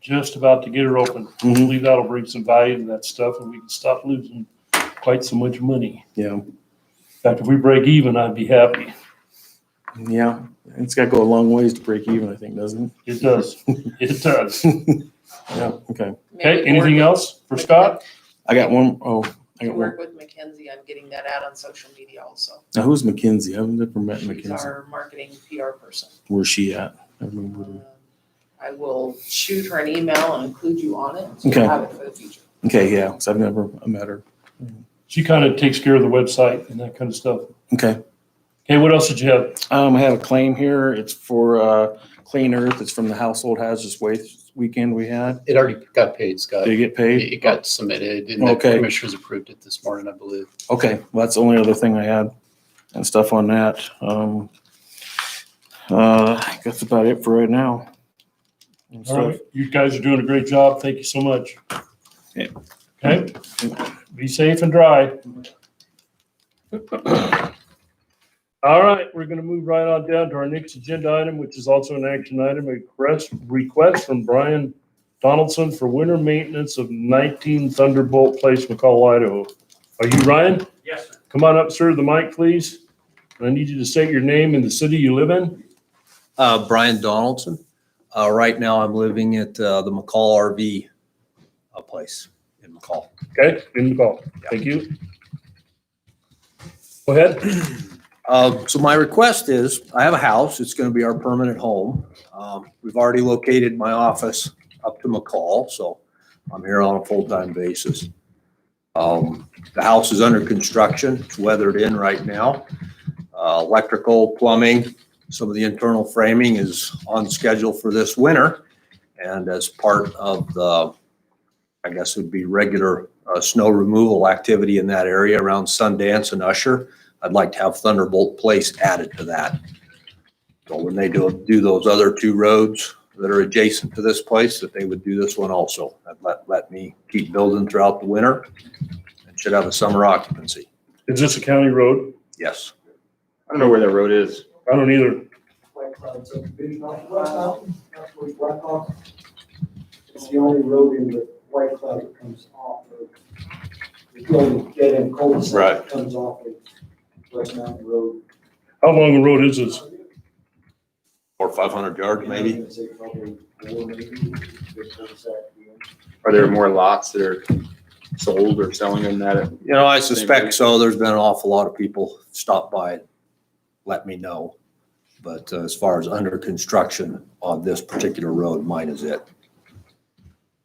just about to get her open. Mhm. Hopefully that'll bring some value to that stuff and we can stop losing quite so much money. Yeah. In fact, if we break even, I'd be happy. Yeah. It's got to go a long ways to break even, I think, doesn't It does. It does. it? Yeah. Okay. Okay, anything else for Scott? I got one. Oh, I got one. Work with Mackenzie on getting that out on social media also. Now, who's Mackenzie? I've never met She's Mackenzie. our marketing PR person. Where's she at? I remember. I will shoot her an email and include you on it, so Okay. you'll have it for the future. Okay. Yeah. Because I've never met her. She kind of takes care of the website and that kind of stuff. Okay. Okay, what else did you have? I have a claim here. It's for Clean Earth. It's from the Household Hazardous Waste weekend we had. It already got paid, Scott. Did it get paid? It got submitted and the Okay. commissioners approved it this morning, I believe. Okay, well, that's the only other thing I had and stuff on that. I guess that's about it for right now. And All stuff. right, you guys are doing a great job. Thank you so much. Yeah. Okay, be safe and dry. All right, we're gonna move right on down to our next agenda item, which is also an action item, a request from Brian Donaldson for winter maintenance of 19 Thunderbolt Place, McCall, Idaho. Are you Ryan? Yes, sir. Come on up, sir, to the mic, please. I need you to state your name and the city you live in. Brian Donaldson. Right now I'm living at the McCall RV place in McCall. Okay, in the call. Thank you. Go ahead. So my request is, I have a house. It's going to be our permanent home. We've already located my office up to McCall, so I'm here on a full-time basis. The house is under construction. It's weathered in right now. Electrical, plumbing, some of the internal framing is on schedule for this winter. And as part of the, I guess it would be regular snow removal activity in that area around Sundance and Usher, I'd like to have Thunderbolt Place added to that. So when they do those other two roads that are adjacent to this place, that they would do this one also. That'd let me keep building throughout the winter and should have a summer occupancy. Is this a county road? Yes. I don't know where that road is. I don't either. White Cloud subdivision off of West Mountain, that's where Black Hawk. It's the only road in the White Cloud that comes off of, the only dead end cul-de-sac Right. that comes off of West Mountain Road. How long a road is this? 400 or 500 yards I'm maybe. gonna say probably 4 maybe, big cul-de-sac at the end. Are there more lots that are sold or selling than that? You know, I suspect so. There's been an awful lot of people stop by and let me know. But as far as under construction on this particular road, mine is it.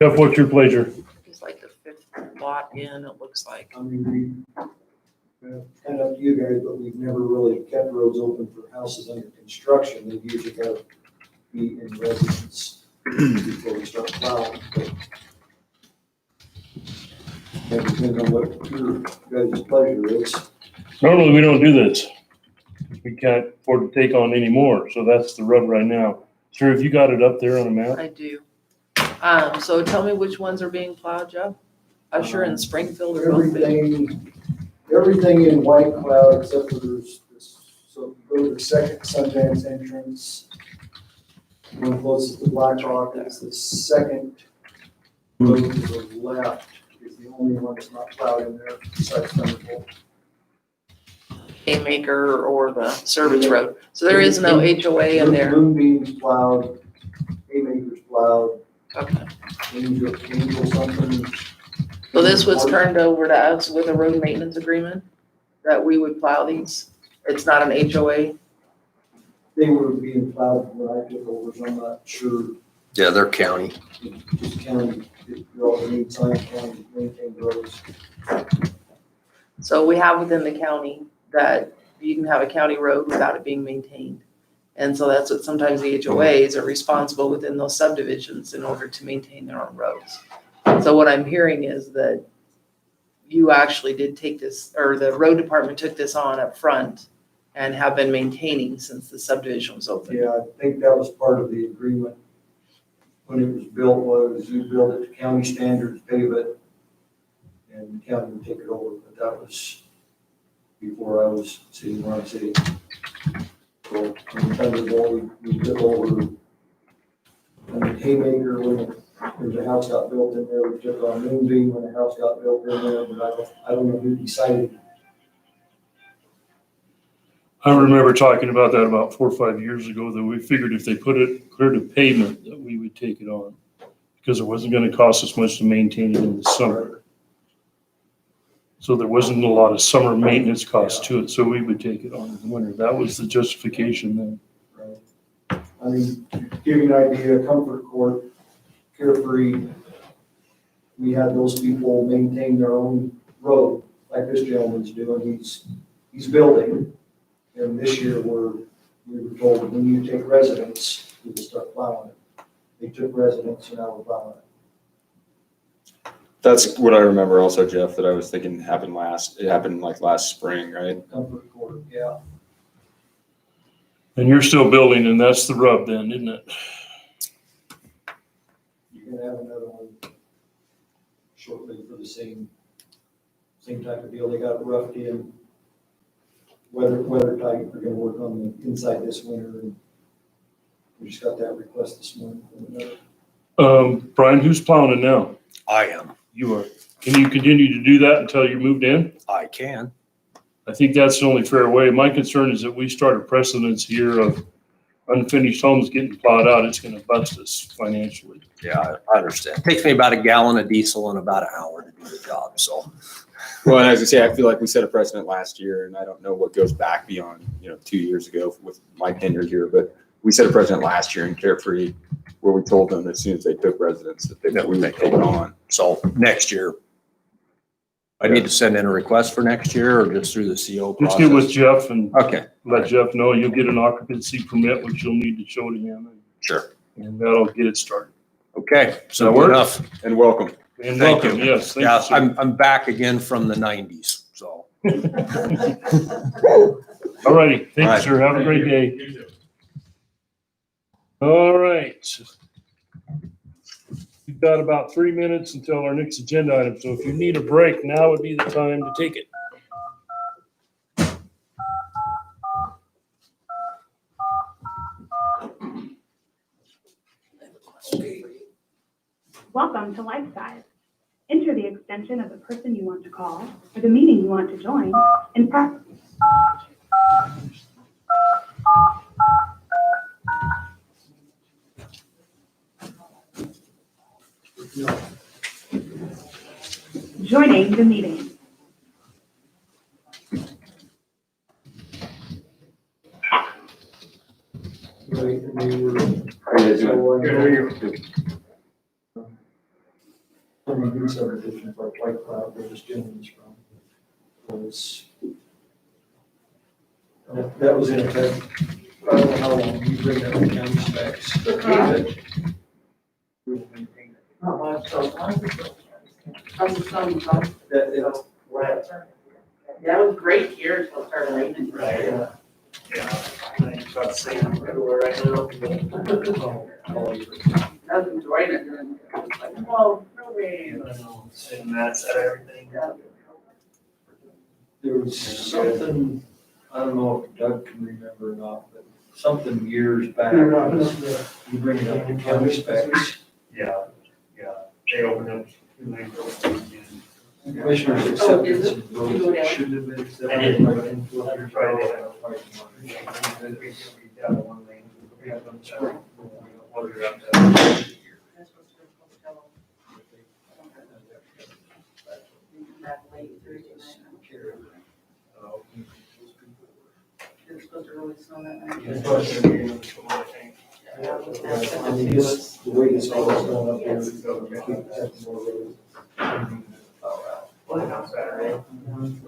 Jeff, what's your pleasure? It's like the fifth lot in, it looks like. I mean, kind of up to you guys, but we've never really kept roads open for houses under construction. They've usually got to be in residence before we start plowing. But it depends on what your guys' pleasure is. Normally, we don't do this. We can't afford to take on any more, so that's the rub right now. Sir, have you got it up there on a map? I do. So tell me which ones are being plowed, Joe? Usher and Springfield are both being. Everything in White Cloud except for there's this, so if you go to the second Sundance entrance, one closest to Black Hawk, it's the second road to the left is the only one that's not plowed in there besides Thunderbolt. Haymaker or the service road. So there is no HOA in there. Moonbeam's plowed, Haymaker's plowed, Okay. Angel something. So this was turned over to us with a road maintenance agreement that we would plow these. It's not an HOA. They were being plowed when I took over, so I'm not sure. Yeah, they're county. Just county, you all need time county to maintain roads. So we have within the county that you can have a county road without it being maintained. And so that's what sometimes the HOAs are responsible within those subdivisions in order to maintain their own roads. So what I'm hearing is that you actually did take this, or the road department took this on up front and have been maintaining since the subdivision was open. Yeah, I think that was part of the agreement when it was built, was you build it to county standards, pave it, and the county would take it over, but that was before I was sitting where I'm sitting. So, in Thunderbolt, we took over, Haymaker when there's a house got built in there, we took on Moonbeam when a house got built in there, but I don't know who decided. I remember talking about that about 4 or 5 years ago, that we figured if they cleared a pavement, that we would take it on. Because it wasn't gonna cost us much to maintain it in the summer. So there wasn't a lot of summer maintenance costs to it, so we would take it on in the winter. That was the justification then. Right. I mean, to give you an idea, Comfort Court, Carefree, we had those people maintain their own road, like this gentleman's doing, he's building. And this year we were told, when you take residents, we will start plowing it. They took residents and now we're plowing it. That's what I remember also, Jeff, that I was thinking it happened like last spring, right? Comfort Court, yeah. And you're still building, and that's the rub then, isn't it? You're gonna have another one shortly for the same type of deal. They got roughed in, weather tight. They're gonna work on the inside this winter, and we just got that request this morning from another. Brian, who's plowing it now? I am. You are. Can you continue to do that until you moved in? I can. I think that's the only fair way. My concern is that we start a precedence here of unfinished homes getting plowed out. It's gonna bust us financially. Yeah, I understand. It takes me about a gallon of diesel and about an hour to do the job, so. Well, and as I say, I feel like we set a precedent last year, and I don't know what goes back beyond, 2 years ago with my tenure here, but we set a precedent last year in Carefree where we told them as soon as they took residents that we would take it on. So next year, I need to send in a request for next year or just through the CO Just process? get with Jeff and Okay, let Jeff know. You'll get an occupancy permit, which you'll need to show to him, sure. and that'll get it started. Okay, so That good work? enough. And welcome. And Thank welcome, you. yes. Thank you, Yeah, sir. I'm back again from the 90s, so. All righty. Thank you, All right. sir. Have a great day. All right. We've got about 3 minutes until our next agenda item, so if you need a break, now would be the time to take it. Welcome to Lifesize. Enter the extension of the person you want to call or the meeting you want to join and press. Joining the meeting. Right, and they were. How you guys doing? Good, how are you? From a good subdivision for White Cloud, where this gentleman's from, was. That was in effect, I don't know how long you bring up the county specs. We will maintain it. That, Yeah, it was great here until it started raining. About the same everywhere right now. I was enjoying it, and it was like, whoa, no rain. And that's everything. There was something, I don't know if Doug can remember or not, but something years back. You bring it up to county specs. Yeah, they opened up. Commissioners Oh, is accepted it? some roads You go that down. shouldn't have been accepted. I didn't. but in 12 years ago, It's supposed to really snow that night. I mean, this, the way this all is going up there, we keep accepting more roads.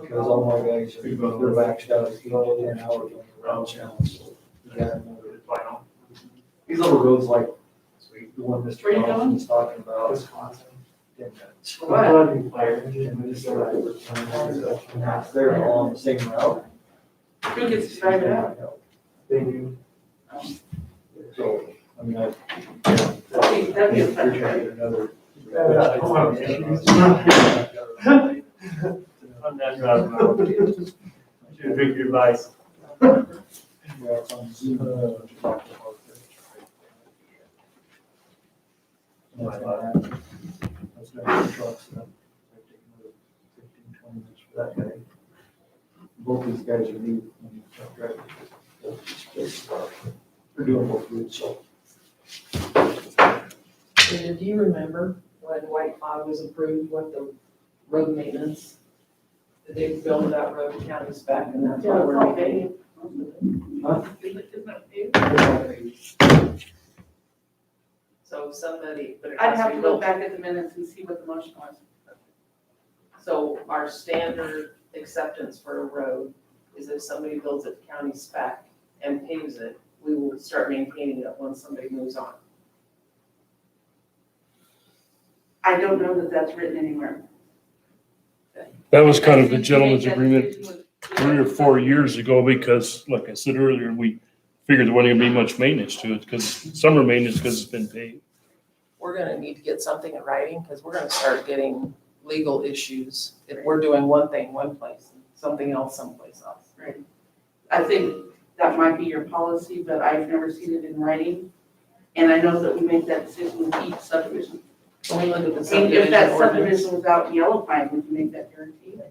Because all my guys, they're maxed out at 10 hours on the rounds now, so. yeah, These little roads like the one Mr. Where you Johnson was talking about. Wisconsin. 10 minutes. For what? And this they're all on the same route. Who gets to drive it out? They do. So, I mean, That'd be a fun you're trying to trip. get another. I'm not driving now. Should drink your advice. Both these guys are new. They're doing both good, so. And do you remember when White Cloud was approved, what the road maintenance? Did they build that road to county spec and that's why we're making? So if somebody, but it I'd has have to to be look built. back at the minutes and see what the motion was. So our standard acceptance for a road is if somebody builds it county spec and paves it, we will start maintaining it once somebody moves on. I don't know that that's written anywhere. That was kind of the I think gentleman's you make that agreement decision with- 3 or 4 years ago because, like I said earlier, we figured there wasn't gonna be much maintenance to it because summer maintenance because it's been paid. We're gonna need to get something in writing, because we're gonna start getting legal issues if we're doing one thing one place, and something else someplace else. Right. I think that might be your policy, but I've never seen it in writing. And I know that we make that decision with each subdivision. When we look at the And if subdivision that ordinance, subdivision was out in Yellow Pine, would you make that guarantee?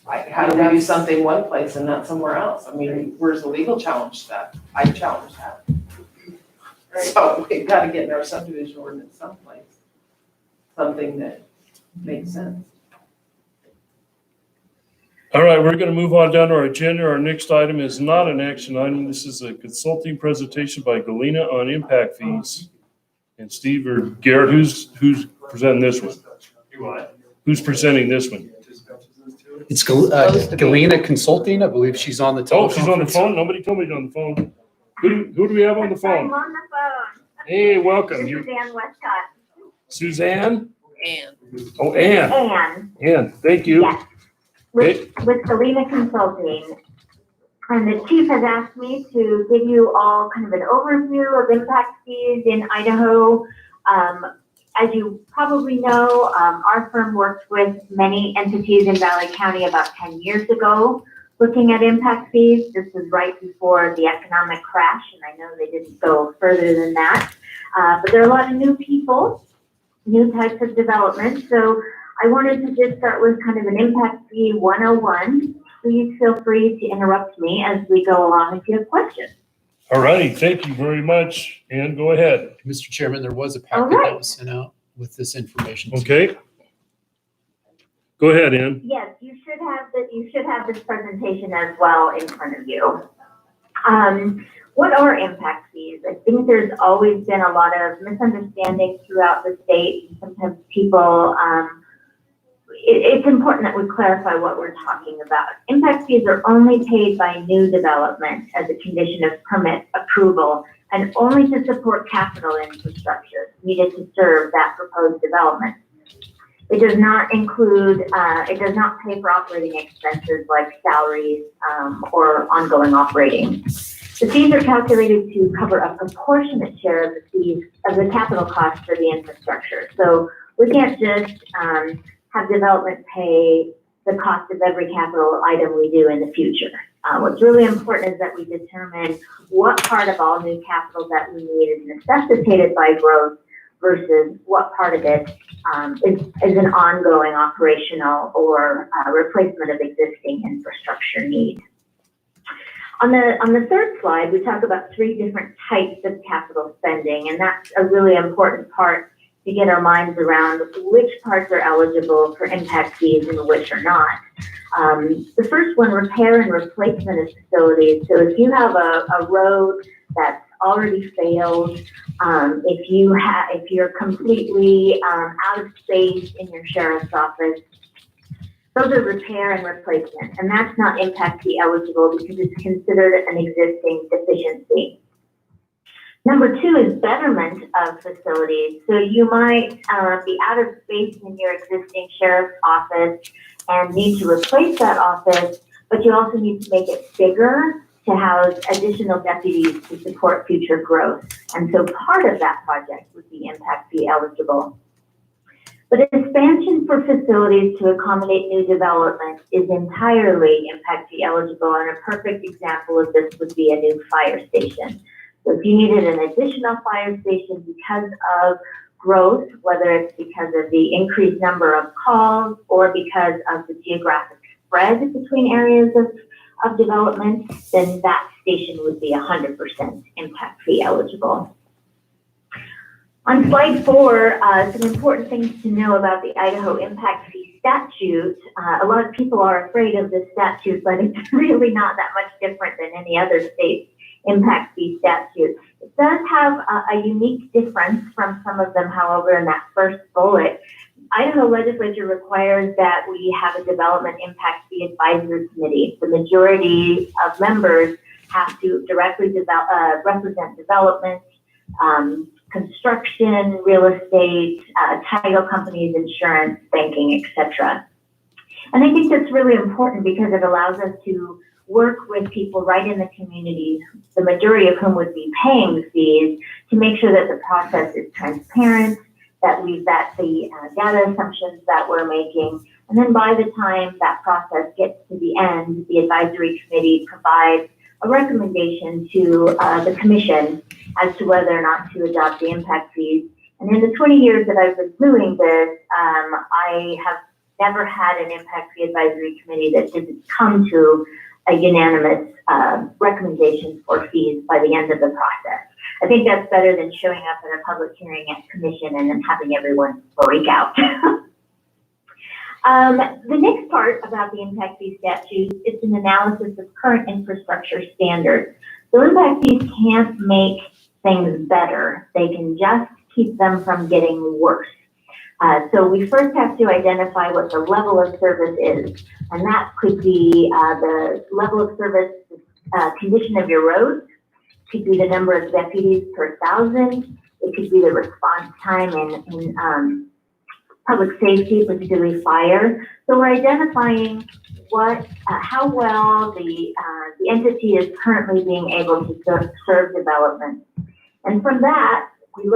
like, how do we do something one place and not somewhere else? I mean, where's the legal challenge to that? I challenge that. So we've gotta get in our subdivision ordinance someplace, something that makes sense. All right, we're gonna move on down to our agenda. Our next item is not an action item. This is a consulting presentation by Galena on impact fees. And Steve or Garrett, who's presenting this one? Who's presenting this one? It's Supposed to be. Galena Consulting. I believe she's on the Oh, she's on the teleconference. phone? Nobody told me she's on the phone. Who do we have on the I'm phone? on the phone. Hey, welcome. This You, is Ann Westcott. Suzanne? And Oh, Ann. Ann, Ann, thank you. yes, with Galena Consulting. And the chief has asked me to give you all kind of an overview of impact fees in Idaho. As you probably know, our firm worked with many entities in Valley County about 10 years ago, looking at impact fees. This was right before the economic crash, and I know they didn't go further than that. But there are a lot of new people, new types of development. So I wanted to just start with kind of an impact fee 101. Please feel free to interrupt me as we go along if you have questions. All righty, thank you very much. Ann, go ahead. Mr. Chairman, there was a All packet right. that was sent out with this information. Okay? Go ahead, Ann. Yes, you should have this presentation as well in front of you. What are impact fees? I think there's always been a lot of misunderstanding throughout the state. Sometimes people, it's important that we clarify what we're talking about. Impact fees are only paid by new development as a condition of permit approval and only to support capital infrastructure needed to serve that proposed development. It does not include, it does not pay for operating expenses like salaries or ongoing operating. The fees are calculated to cover a proportionate share of the fees of the capital costs for the infrastructure. So we can't just have development pay the cost of every capital item we do in the future. What's really important is that we determine what part of all new capital that we need is necessitated by growth versus what part of it is an ongoing operational or replacement of existing infrastructure need. On the third slide, we talk about 3 different types of capital spending, and that's a really important part to get our minds around which parts are eligible for impact fees and which are not. The first one, repair and replacement of facilities. So if you have a road that's already failed, if you're completely out of space in your sheriff's office, those are repair and replacement, and that's not impact fee eligible because it's considered an existing deficiency. Number 2 is betterment of facilities. So you might be out of space in your existing sheriff's office and need to replace that office, but you also need to make it bigger to house additional deputies to support future growth. And so part of that project would be impact fee eligible. But expansion for facilities to accommodate new development is entirely impact fee eligible, and a perfect example of this would be a new fire station. So if you needed an additional fire station because of growth, whether it's because of the increased number of calls or because of the geographic spread between areas of development, then that station would be 100% impact fee eligible. On slide 4, some important things to know about the Idaho impact fee statute. A lot of people are afraid of this statute, but it's really not that much different than any other state's impact fee statute. It does have a unique difference from some of them, however, in that first bullet. Idaho legislature requires that we have a development impact fee advisory committee. The majority of members have to directly represent development, construction, real estate, title companies, insurance, banking, etc. And I think that's really important because it allows us to work with people right in the communities, the majority of whom would be paying the fees, to make sure that the process is transparent, that we've vet the data assumptions that we're making. And then by the time that process gets to the end, the advisory committee provides a recommendation to the commission as to whether or not to adopt the impact fees. And in the 20 years that I've been doing this, I have never had an impact fee advisory committee that didn't come to a unanimous recommendation for fees by the end of the process. I think that's better than showing up at a public hearing at commission and then having everyone freak out. The next part about the impact fee statute is an analysis of current infrastructure standards. So impact fees can't make things better. They can just keep them from getting worse. So we first have to identify what the level of service is. And that could be the level of service condition of your roads. It could be the number of deputies per 1,000. It could be the response time in public safety, particularly fire. So we're identifying how well the entity is currently being able to serve development. And from that, we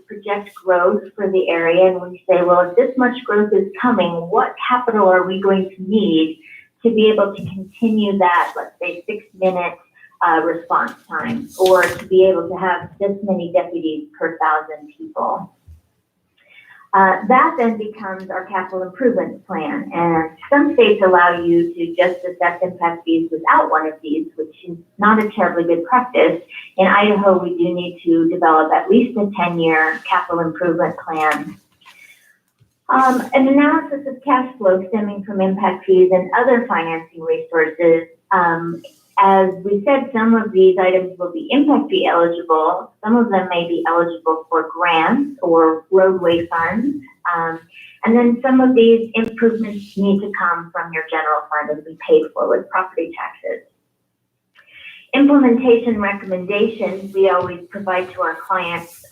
project growth for the area, and we say, well, if this much growth is coming, what capital are we going to need to be able to continue that, let's say, 6-minute response time, or to be able to have this many deputies per 1,000 people? That then becomes our capital improvement plan. And some states allow you to just assess impact fees without one of these, which is not a terribly good practice. In Idaho, we do need to develop at least a 10-year capital improvement plan. An analysis of cash flow stemming from impact fees and other financing resources. As we said, some of these items will be impact fee eligible. Some of them may be eligible for grants or roadway funds. And then some of these improvements need to come from your general fund and be paid for with property taxes. Implementation recommendations, we always provide to our clients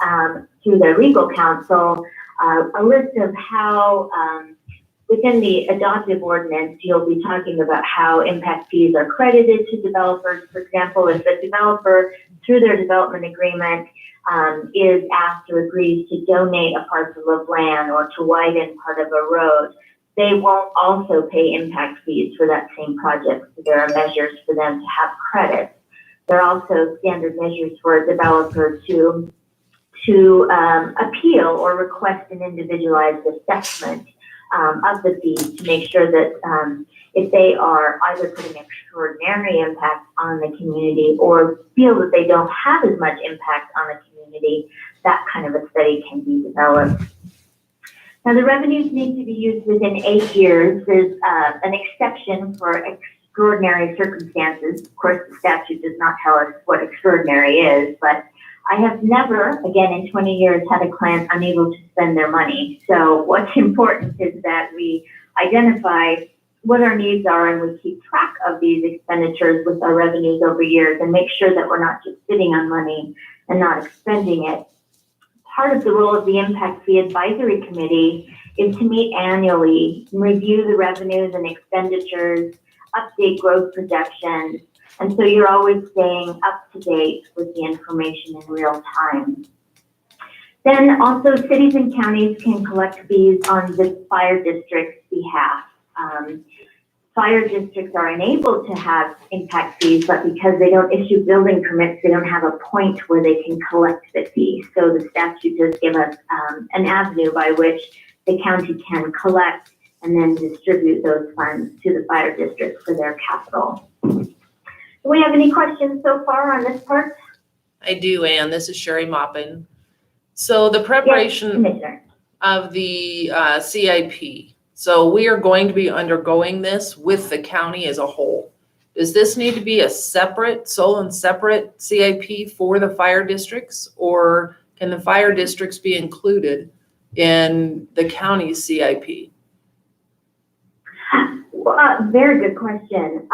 through their legal counsel, a list of how within the adoptive ordinance, you'll be talking about how impact fees are credited to developers. For example, if a developer, through their development agreement, is asked or agrees to donate a parcel of land or to widen part of a road, they won't also pay impact fees for that same project. So there are measures for them to have credits. There are also standard measures for a developer to appeal or request an individualized assessment of the fees to make sure that if they are either putting extraordinary impact on the community or feel that they don't have as much impact on the community, that kind of a study can be developed. Now, the revenues need to be used within 8 years. There's an exception for extraordinary circumstances. Of course, the statute does not tell us what extraordinary is, but I have never, again, in 20 years, had a client unable to spend their money. So what's important is that we identify what our needs are and we keep track of these expenditures with our revenues over years and make sure that we're not just sitting on money and not expending it. Part of the role of the Impact Fee Advisory Committee is to meet annually, review the revenues and expenditures, update growth projections, and so you're always staying up to date with the information in real time. Then also cities and counties can collect fees on the fire district's behalf. Fire districts are enabled to have impact fees, but because they don't issue building permits, they don't have a point where they can collect the fee. So the statute does give us an avenue by which the county can collect and then distribute those funds to the fire district for their capital. Do we have any questions so far on this part? I do, Ann. This is Sherry Moppin. So the preparation Commissioner. of the CIP. So we are going to be undergoing this with the county as a whole. Does this need to be a separate, sole and separate CIP for the fire districts? Or can the fire districts be included in the county's CIP? Well, very good question.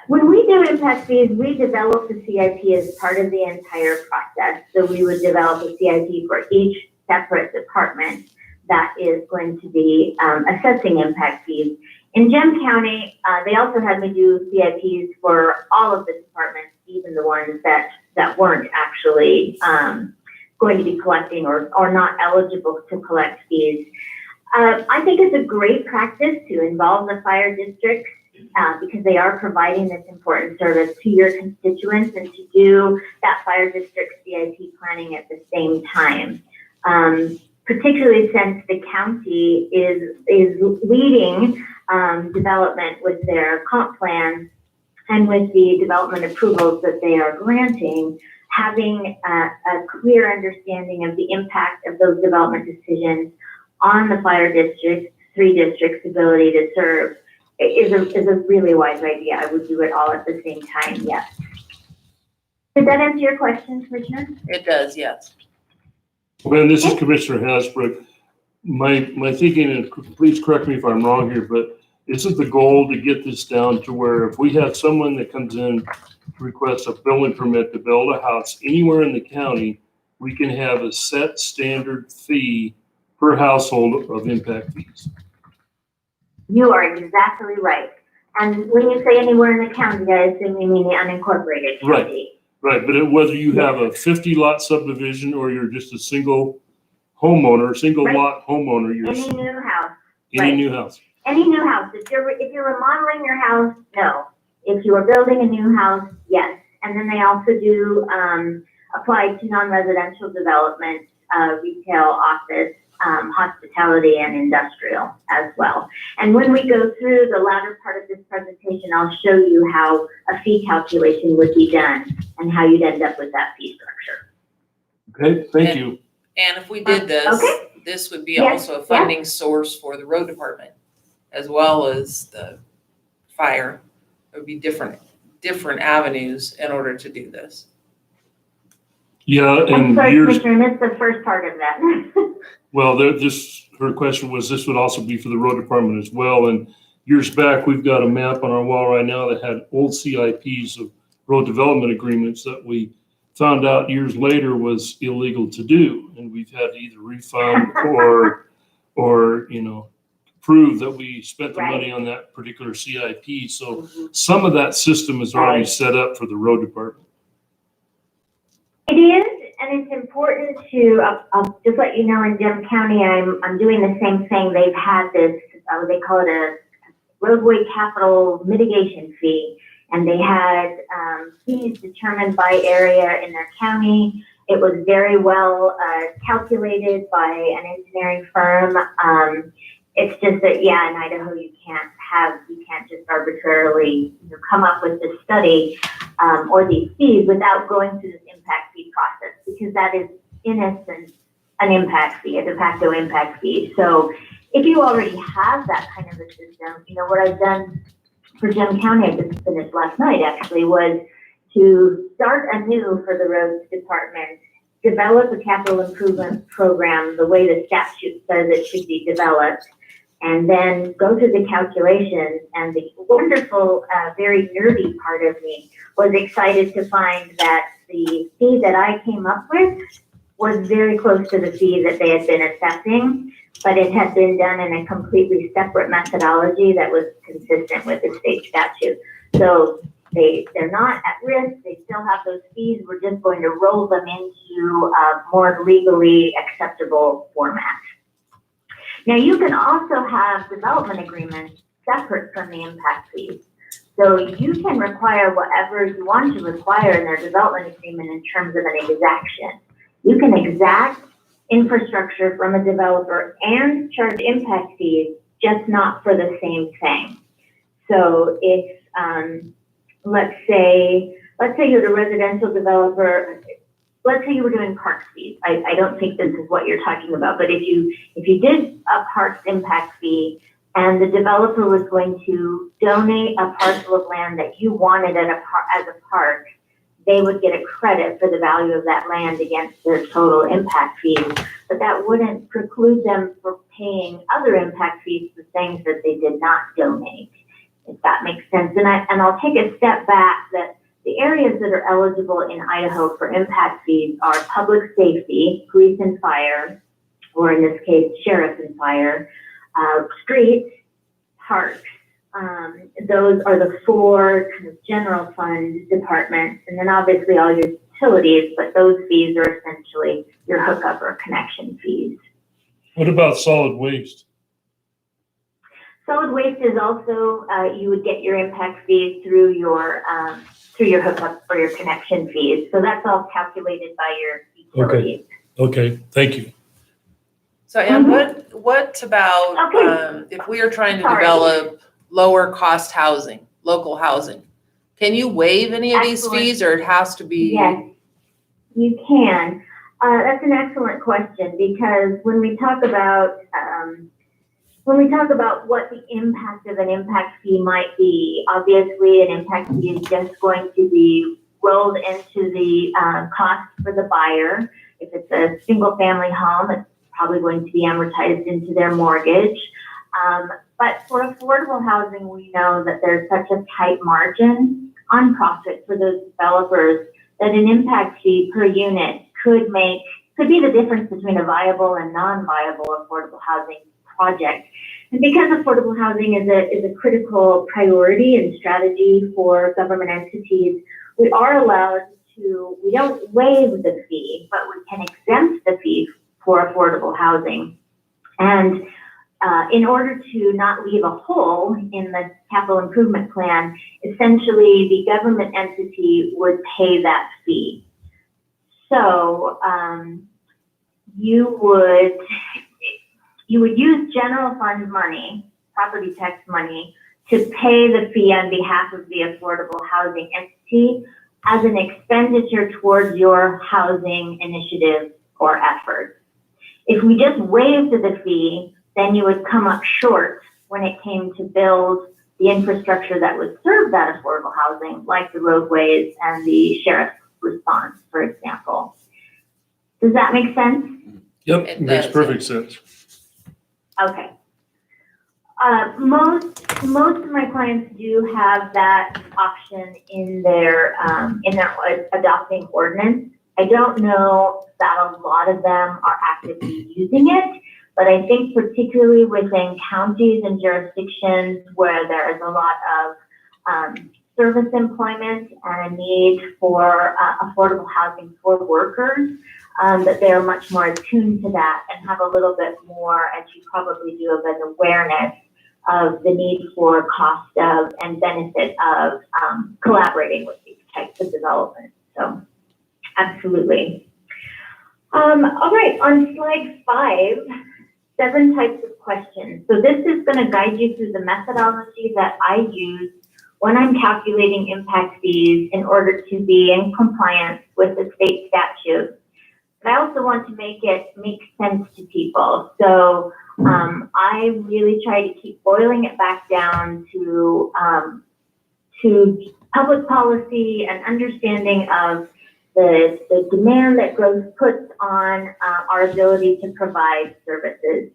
When we do impact fees, we develop the CIP as part of the entire process. So we would develop a CIP for each separate department that is going to be assessing impact fees. In Gem County, they also had me do CIPs for all of the departments, even the ones that weren't actually going to be collecting or not eligible to collect fees. I think it's a great practice to involve the fire districts because they are providing this important service to your constituents and to do that fire district CIP planning at the same time. Particularly since the county is leading development with their comp plans and with the development approvals that they are granting, having a clear understanding of the impact of those development decisions on the fire district, 3 districts' ability to serve is a really wise idea. I would do it all at the same time, yes. Did that answer your question, Commissioner? It does, yes. Well, this is Commissioner Hasbrook. My thinking, and please correct me if I'm wrong here, but isn't the goal to get this down to where if we have someone that comes in, requests a building permit to build a house anywhere in the county, we can have a set standard fee per household of impact fees? You are exactly right. And when you say anywhere in the county, I assume you mean the unincorporated county. Right, but whether you have a 50-lot subdivision or you're just a single homeowner, lot homeowner, you're Any new house. any right. new house. Any new house. If you're remodeling your house, no. If you are building a new house, yes. And then they also do apply to non-residential development, retail, office, hospitality, and industrial as well. And when we go through the latter part of this presentation, I'll show you how a fee calculation would be done and how you'd end up with that fee structure. Okay, thank you. And if we did this, Okay. this would be Yes, also a funding source for the road department as well as the fire. It would be different avenues in order to do this. Yeah, I'm and sorry, years, Commissioner, I missed the first part of that. well, her question was, this would also be for the road department as well. And years back, we've got a map on our wall right now that had old CIPs of road development agreements that we found out years later was illegal to do. And we've had to either refund or, prove that we spent the money on that particular CIP. So some of that system is already set up for the road department. It is, and it's important to, I'll just let you know, in Gem County, I'm doing the same thing. They've had this, they call it a roadway capital mitigation fee. And they had fees determined by area in their county. It was very well calculated by an engineering firm. It's just that, in Idaho, you can't just arbitrarily come up with this study or these fees without going through this impact fee process, because that is, in essence, an impact fee, a de facto impact fee. So if you already have that kind of a system, what I've done for Gem County, I just finished last night actually, was to start anew for the roads department, develop a capital improvement program the way the statute says it should be developed, and then go through the calculations. And the wonderful, very nerdy part of me was excited to find that the fee that I came up with was very close to the fee that they had been assessing, but it had been done in a completely separate methodology that was consistent with the state statute. So They're not at risk, they still have those fees, we're just going to roll them into a more legally acceptable format. Now, you can also have development agreements separate from the impact fees. So you can require whatever you want to require in their development agreement in terms of an exaction. You can exact infrastructure from a developer and charge impact fees, just not for the same thing. So if, let's say you're the residential developer, let's say you were doing parks fees. I don't think this is what you're talking about, but if you did a parks impact fee and the developer was going to donate a parcel of land that you wanted as a park, they would get a credit for the value of that land against their total impact fees. But that wouldn't preclude them from paying other impact fees for things that they did not donate, if that makes sense. And I'll take a step back that the areas that are eligible in Idaho for impact fees are public safety, police and fire, or in this case, sheriff and fire, streets, parks. Those are the four kind of general fund departments, and then obviously all your utilities, but those fees are essentially your hookup or connection fees. What about solid waste? Solid waste is also, you would get your impact fees through your hookup or your connection fees. So that's all calculated by your utilities. Okay, thank you. So Ann, what about, Okay. if we are trying to Sorry. develop lower cost housing, local housing? Can you waive any of these Excellent. fees, or it has to be? Yes, you can. That's an excellent question, because when we talk about what the impact of an impact fee might be, obviously an impact fee is just going to be rolled into the cost for the buyer. If it's a single family home, it's probably going to be amortized into their mortgage. But for affordable housing, we know that there's such a tight margin on profit for those developers that an impact fee per unit could be the difference between a viable and non-viable affordable housing project. And because affordable housing is a critical priority and strategy for government entities, we are allowed to, we don't waive the fee, but we can exempt the fee for affordable housing. And in order to not leave a hole in the capital improvement plan, essentially the government entity would pay that fee. So you would use general fund money, property tax money, to pay the fee on behalf of the affordable housing entity as an expenditure towards your housing initiative or effort. If we just waived the fee, then you would come up short when it came to build the infrastructure that would serve that affordable housing, like the roadways and the sheriff's response, for example. Does that make sense? Yep, It makes does, perfect sense. Okay. Most of my clients do have that option in their adopting ordinance. I don't know that a lot of them are actively using it, but I think particularly within counties and jurisdictions where there is a lot of service employment and a need for affordable housing for workers, that they're much more attuned to that and have a little bit more, as you probably do, of an awareness of the need for cost of and benefit of collaborating with these types of development. So absolutely. All right, on slide 5, 7 types of questions. So this is going to guide you through the methodology that I use when I'm calculating impact fees in order to be in compliance with the state statute. But I also want to make it make sense to people. So I really try to keep boiling it back down to public policy and understanding of the demand that growth puts on our ability to provide services.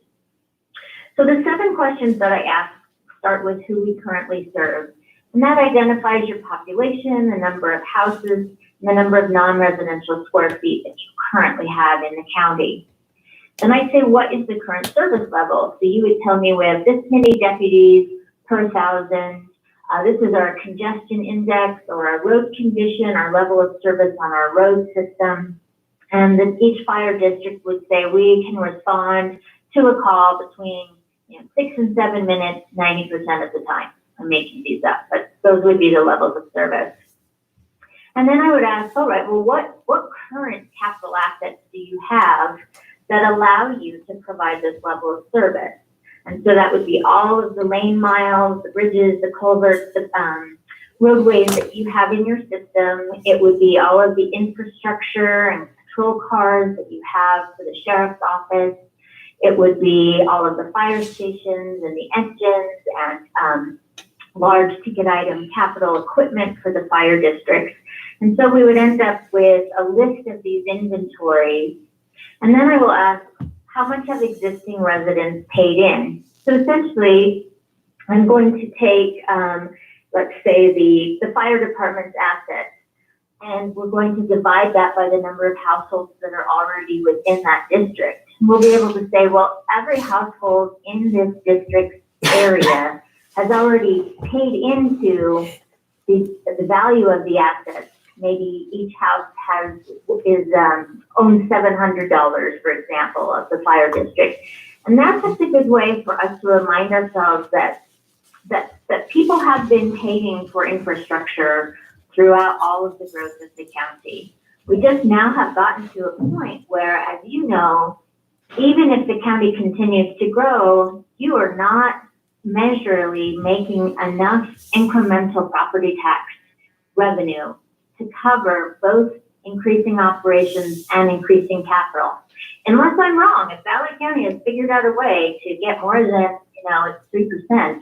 So the 7 questions that I ask start with who we currently serve. And that identifies your population, the number of houses, and the number of non-residential square feet that you currently have in the county. Then I'd say, what is the current service level? So you would tell me we have this many deputies per 1,000. This is our congestion index or our road condition, our level of service on our road system. And then each fire district would say we can respond to a call between 6 and 7 minutes, 90% of the time. I'm making these up, but those would be the levels of service. And then I would ask, all right, well, what current capital assets do you have that allow you to provide this level of service? And so that would be all of the lane miles, the bridges, the culverts, the roadways that you have in your system. It would be all of the infrastructure and patrol cars that you have for the sheriff's office. It would be all of the fire stations and the engines and large ticket item capital equipment for the fire districts. And so we would end up with a list of these inventories. And then I will ask, how much have existing residents paid in? So essentially, I'm going to take, let's say, the fire department's assets, and we're going to divide that by the number of households that are already within that district. And we'll be able to say, well, every household in this district area has already paid into the value of the assets. Maybe each house owns $700, for example, of the fire district. And that's just a good way for us to remind ourselves that people have been paying for infrastructure throughout all of the growth of the county. We just now have gotten to a point where, as you know, even if the county continues to grow, you are not measurably making enough incremental property tax revenue to cover both increasing operations and increasing capital. Unless I'm wrong, if Valley County has figured out a way to get more than, it's 3%,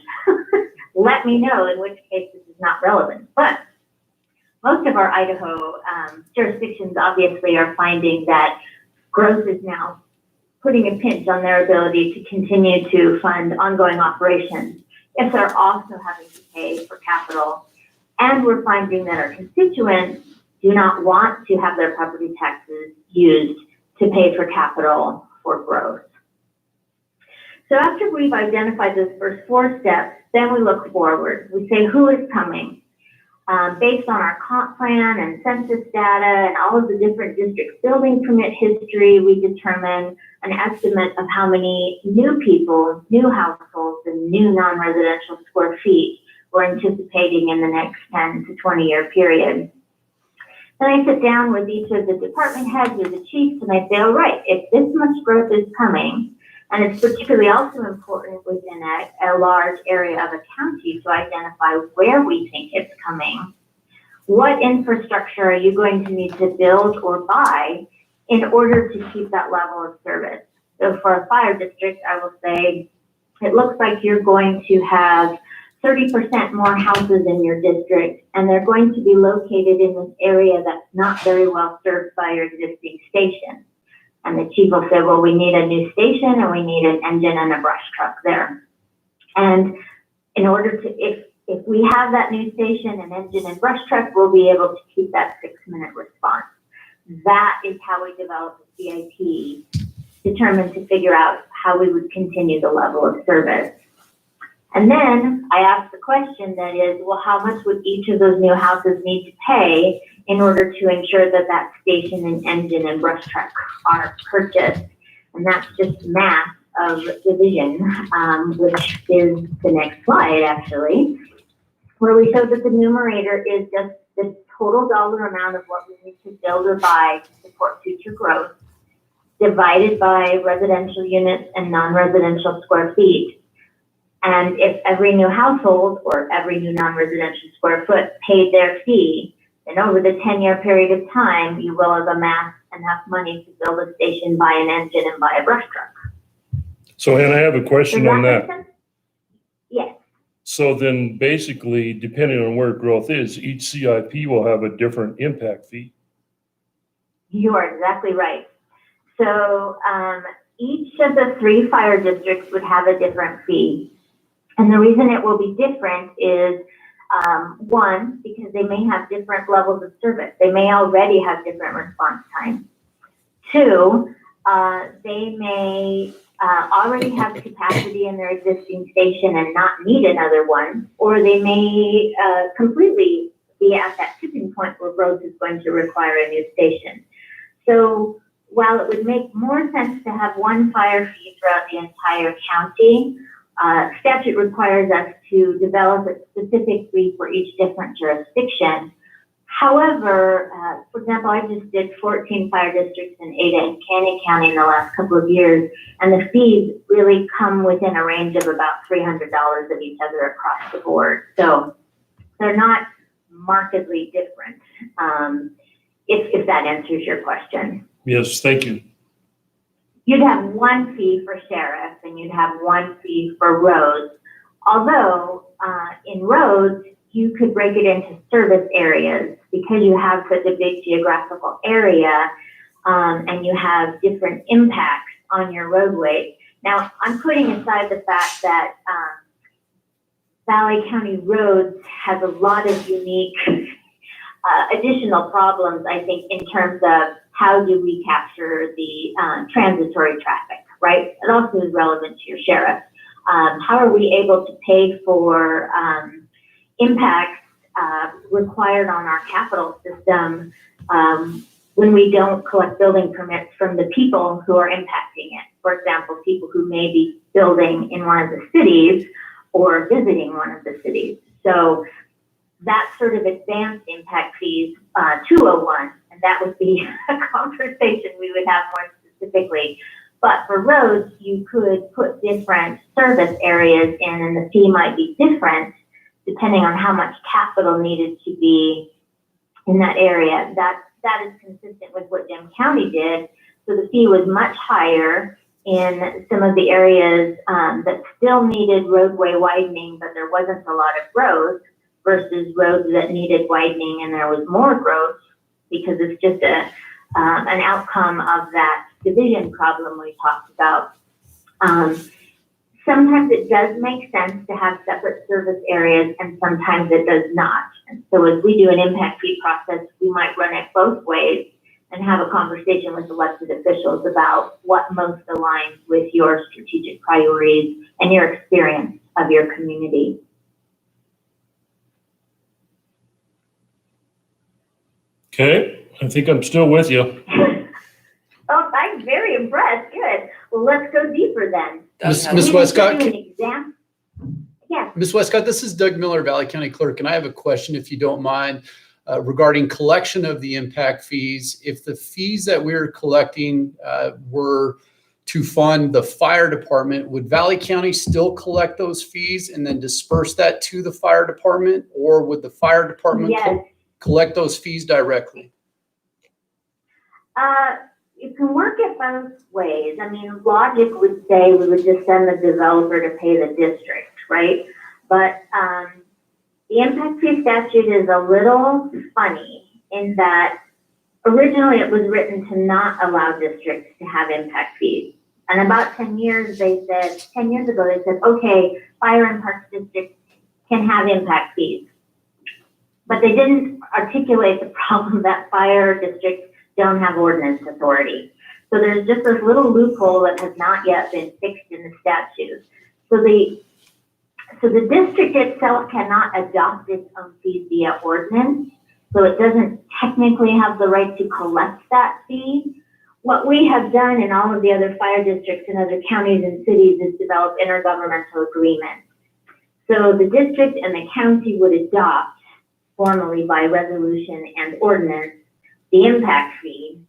let me know, in which case this is not relevant. But most of our Idaho jurisdictions obviously are finding that growth is now putting a pinch on their ability to continue to fund ongoing operations if they're also having to pay for capital. And we're finding that our constituents do not want to have their property taxes used to pay for capital for growth. So after we've identified those first 4 steps, then we look forward. We say, who is coming? Based on our comp plan and census data and all of the different districts' building permit history, we determine an estimate of how many new people, new households, and new non-residential square feet we're anticipating in the next 10 to 20 year period. Then I sit down with each of the department heads or the chiefs and I say, all right, if this much growth is coming, and it's particularly also important within a large area of a county to identify where we think it's coming, what infrastructure are you going to need to build or buy in order to keep that level of service? So for a fire district, I will say, it looks like you're going to have 30% more houses in your district, and they're going to be located in this area that's not very well served by your existing station. And the chief will say, well, we need a new station and we need an engine and a brush truck there. And in order to, if we have that new station, an engine and brush truck, we'll be able to keep that 6-minute response. That is how we develop a CIP, determined to figure out how we would continue the level of service. And then I ask the question that is, well, how much would each of those new houses need to pay in order to ensure that that station and engine and brush truck are purchased? And that's just math of division, which is the next slide, actually, where we show that the numerator is just the total dollar amount of what we need to build or buy to support future growth, divided by residential units and non-residential square feet. And if every new household or every new non-residential square foot paid their fee, then over the 10-year period of time, you will have amassed enough money to build a station, buy an engine, and buy a brush truck. So Ann, I have a question on Does that make that. sense? Yes. So then basically, depending on where growth is, each CIP will have a different impact fee. You are exactly right. So each of the 3 fire districts would have a different fee. And the reason it will be different is, 1, because they may have different levels of service. They may already have different response times. 2, they may already have capacity in their existing station and not need another one, or they may completely be at that tipping point where Rhodes is going to require a new station. So while it would make more sense to have one fire fee throughout the entire county, statute requires us to develop a specific fee for each different jurisdiction. However, for example, I just did 14 fire districts in Ada and Canyon County in the last couple of years, and the fees really come within a range of about $300 of each other across the board. So they're not markedly different, if that answers your question. Yes, thank you. You'd have one fee for sheriff and you'd have one fee for roads. Although in roads, you could break it into service areas because you have such a big geographical area and you have different impacts on your roadway. Now, I'm putting aside the fact that Valley County Roads has a lot of unique additional problems, I think, in terms of how do we capture the transitory traffic, right? It also is relevant to your sheriff. How are we able to pay for impacts required on our capital system when we don't collect building permits from the people who are impacting it? For example, people who may be building in one of the cities or visiting one of the cities. So that sort of advanced impact fees, 201, and that would be a conversation we would have more specifically. But for roads, you could put different service areas in, and the fee might be different depending on how much capital needed to be in that area. That is consistent with what Jim County did. So the fee was much higher in some of the areas that still needed roadway widening, but there wasn't a lot of growth, versus roads that needed widening and there was more growth, because it's just an outcome of that division problem we talked about. Sometimes it does make sense to have separate service areas and sometimes it does not. And so as we do an impact fee process, we might run it both ways and have a conversation with elected officials about what most aligns with your strategic priorities and your experience of your community. Okay, I think I'm still with you. Oh, I'm very impressed. Good. Well, let's go deeper then. Ms. Westcott, Yes. Ms. Westcott, this is Doug Miller, Valley County Clerk, and I have a question, if you don't mind, regarding collection of the impact fees. If the fees that we're collecting were to fund the fire department, would Valley County still collect those fees and then disperse that to the fire department, or would the fire department collect those fees directly? You can work it both ways. I mean, logic would say we would just send the developer to pay the district, right? But the impact fee statute is a little funny in that originally it was written to not allow districts to have impact fees. And about 10 years ago, they said, okay, fire and parks districts can have impact fees. But they didn't articulate the problem that fire districts don't have ordinance authority. So there's just this little loophole that has not yet been fixed in the statute. So the district itself cannot adopt its own fees via ordinance. So it doesn't technically have the right to collect that fee. What we have done in all of the other fire districts and other counties and cities is develop intergovernmental agreements. So the district and the county would adopt formally by resolution and ordinance the impact fee.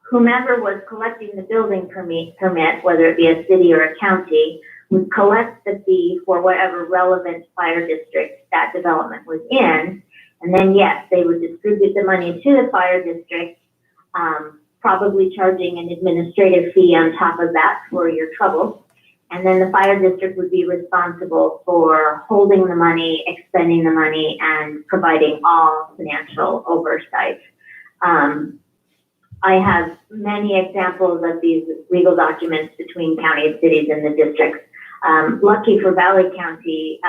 Whomever was collecting the building permit, whether it be a city or a county, would collect the fee for whatever relevant fire district that development was in. And then, yes, they would distribute the money to the fire district, probably charging an administrative fee on top of that for your trouble. And then the fire district would be responsible for holding the money, expending the money, and providing all financial oversight. I have many examples of these legal documents between counties, cities, and the districts. Lucky for Valley County,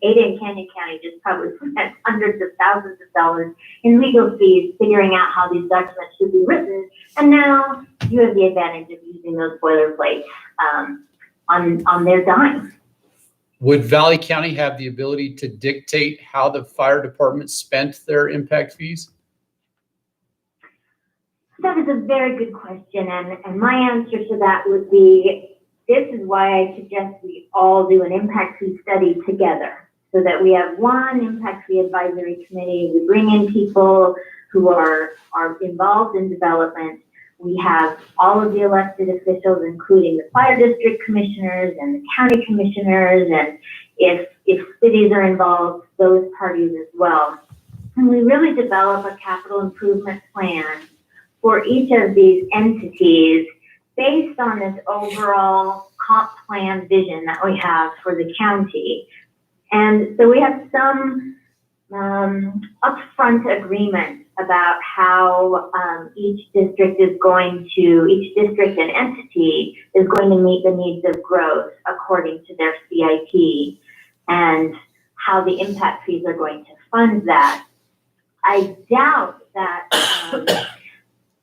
Ada and Canyon County just probably spent hundreds of thousands of dollars in legal fees figuring out how these documents should be written. And now you have the advantage of using those boilerplates on their dime. Would Valley County have the ability to dictate how the fire department spent their impact fees? That is a very good question, and my answer to that would be, this is why I suggest we all do an impact fee study together, so that we have one impact fee advisory committee. We bring in people who are involved in development. We have all of the elected officials, including the fire district commissioners and the county commissioners, and if cities are involved, those parties as well. And we really develop a capital improvement plan for each of these entities based on this overall comp plan vision that we have for the county. And so we have some upfront agreement about how each district and entity is going to meet the needs of growth according to their CIP, and how the impact fees are going to fund that. I doubt that,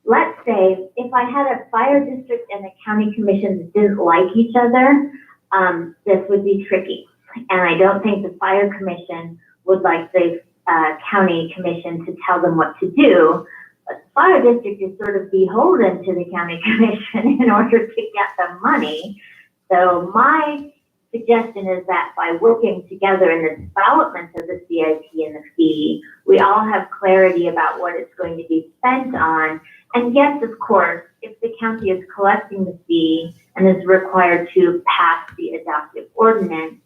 let's say, if I had a fire district and a county commission that didn't like each other, this would be tricky. And I don't think the fire commission would like the county commission to tell them what to do. But the fire district is sort of beholden to the county commission in order to get the money. So my suggestion is that by working together in the development of the CIP and the fee, we all have clarity about what it's going to be spent on. And yes, of course, if the county is collecting the fee and is required to pass the adoptive ordinance,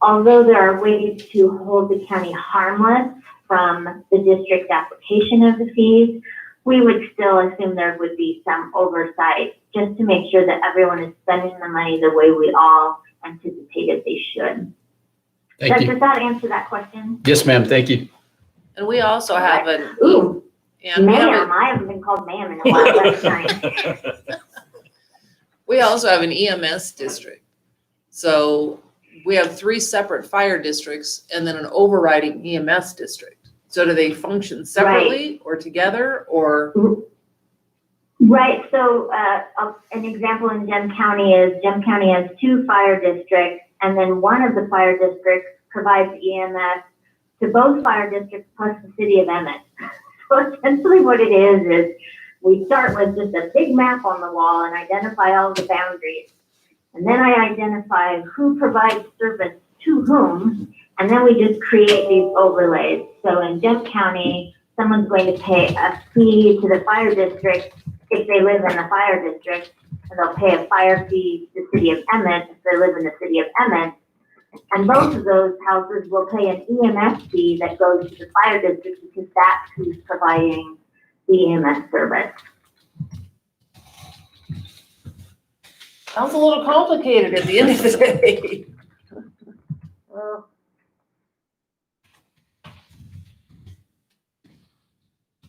although there are ways to hold the county harmless from the district application of the fees, we would still assume there would be some oversight just to make sure that everyone is spending the money the way we all anticipated they should. Thank you. Does that answer that question? Yes, ma'am. Thank you. And we also have an. Ooh, And we have ma'am, I haven't been called ma'am in a while, that's nice. We also have an EMS district. So we have 3 separate fire districts and then an overriding EMS district. So do they function separately or together or? Right, so an example in Gem County is Gem County has 2 fire districts, and then one of the fire districts provides EMS to both fire districts plus the city of Emmett. So essentially what it is we start with just a big map on the wall and identify all the boundaries. And then I identify who provides service to whom, and then we just create these overlays. So in Gem County, someone's going to pay a fee to the fire district if they live in the fire district, and they'll pay a fire fee to the city of Emmett if they live in the city of Emmett. And both of those houses will pay an EMS fee that goes to the fire district because that's who's providing the EMS service. Sounds a little complicated at the end of the day.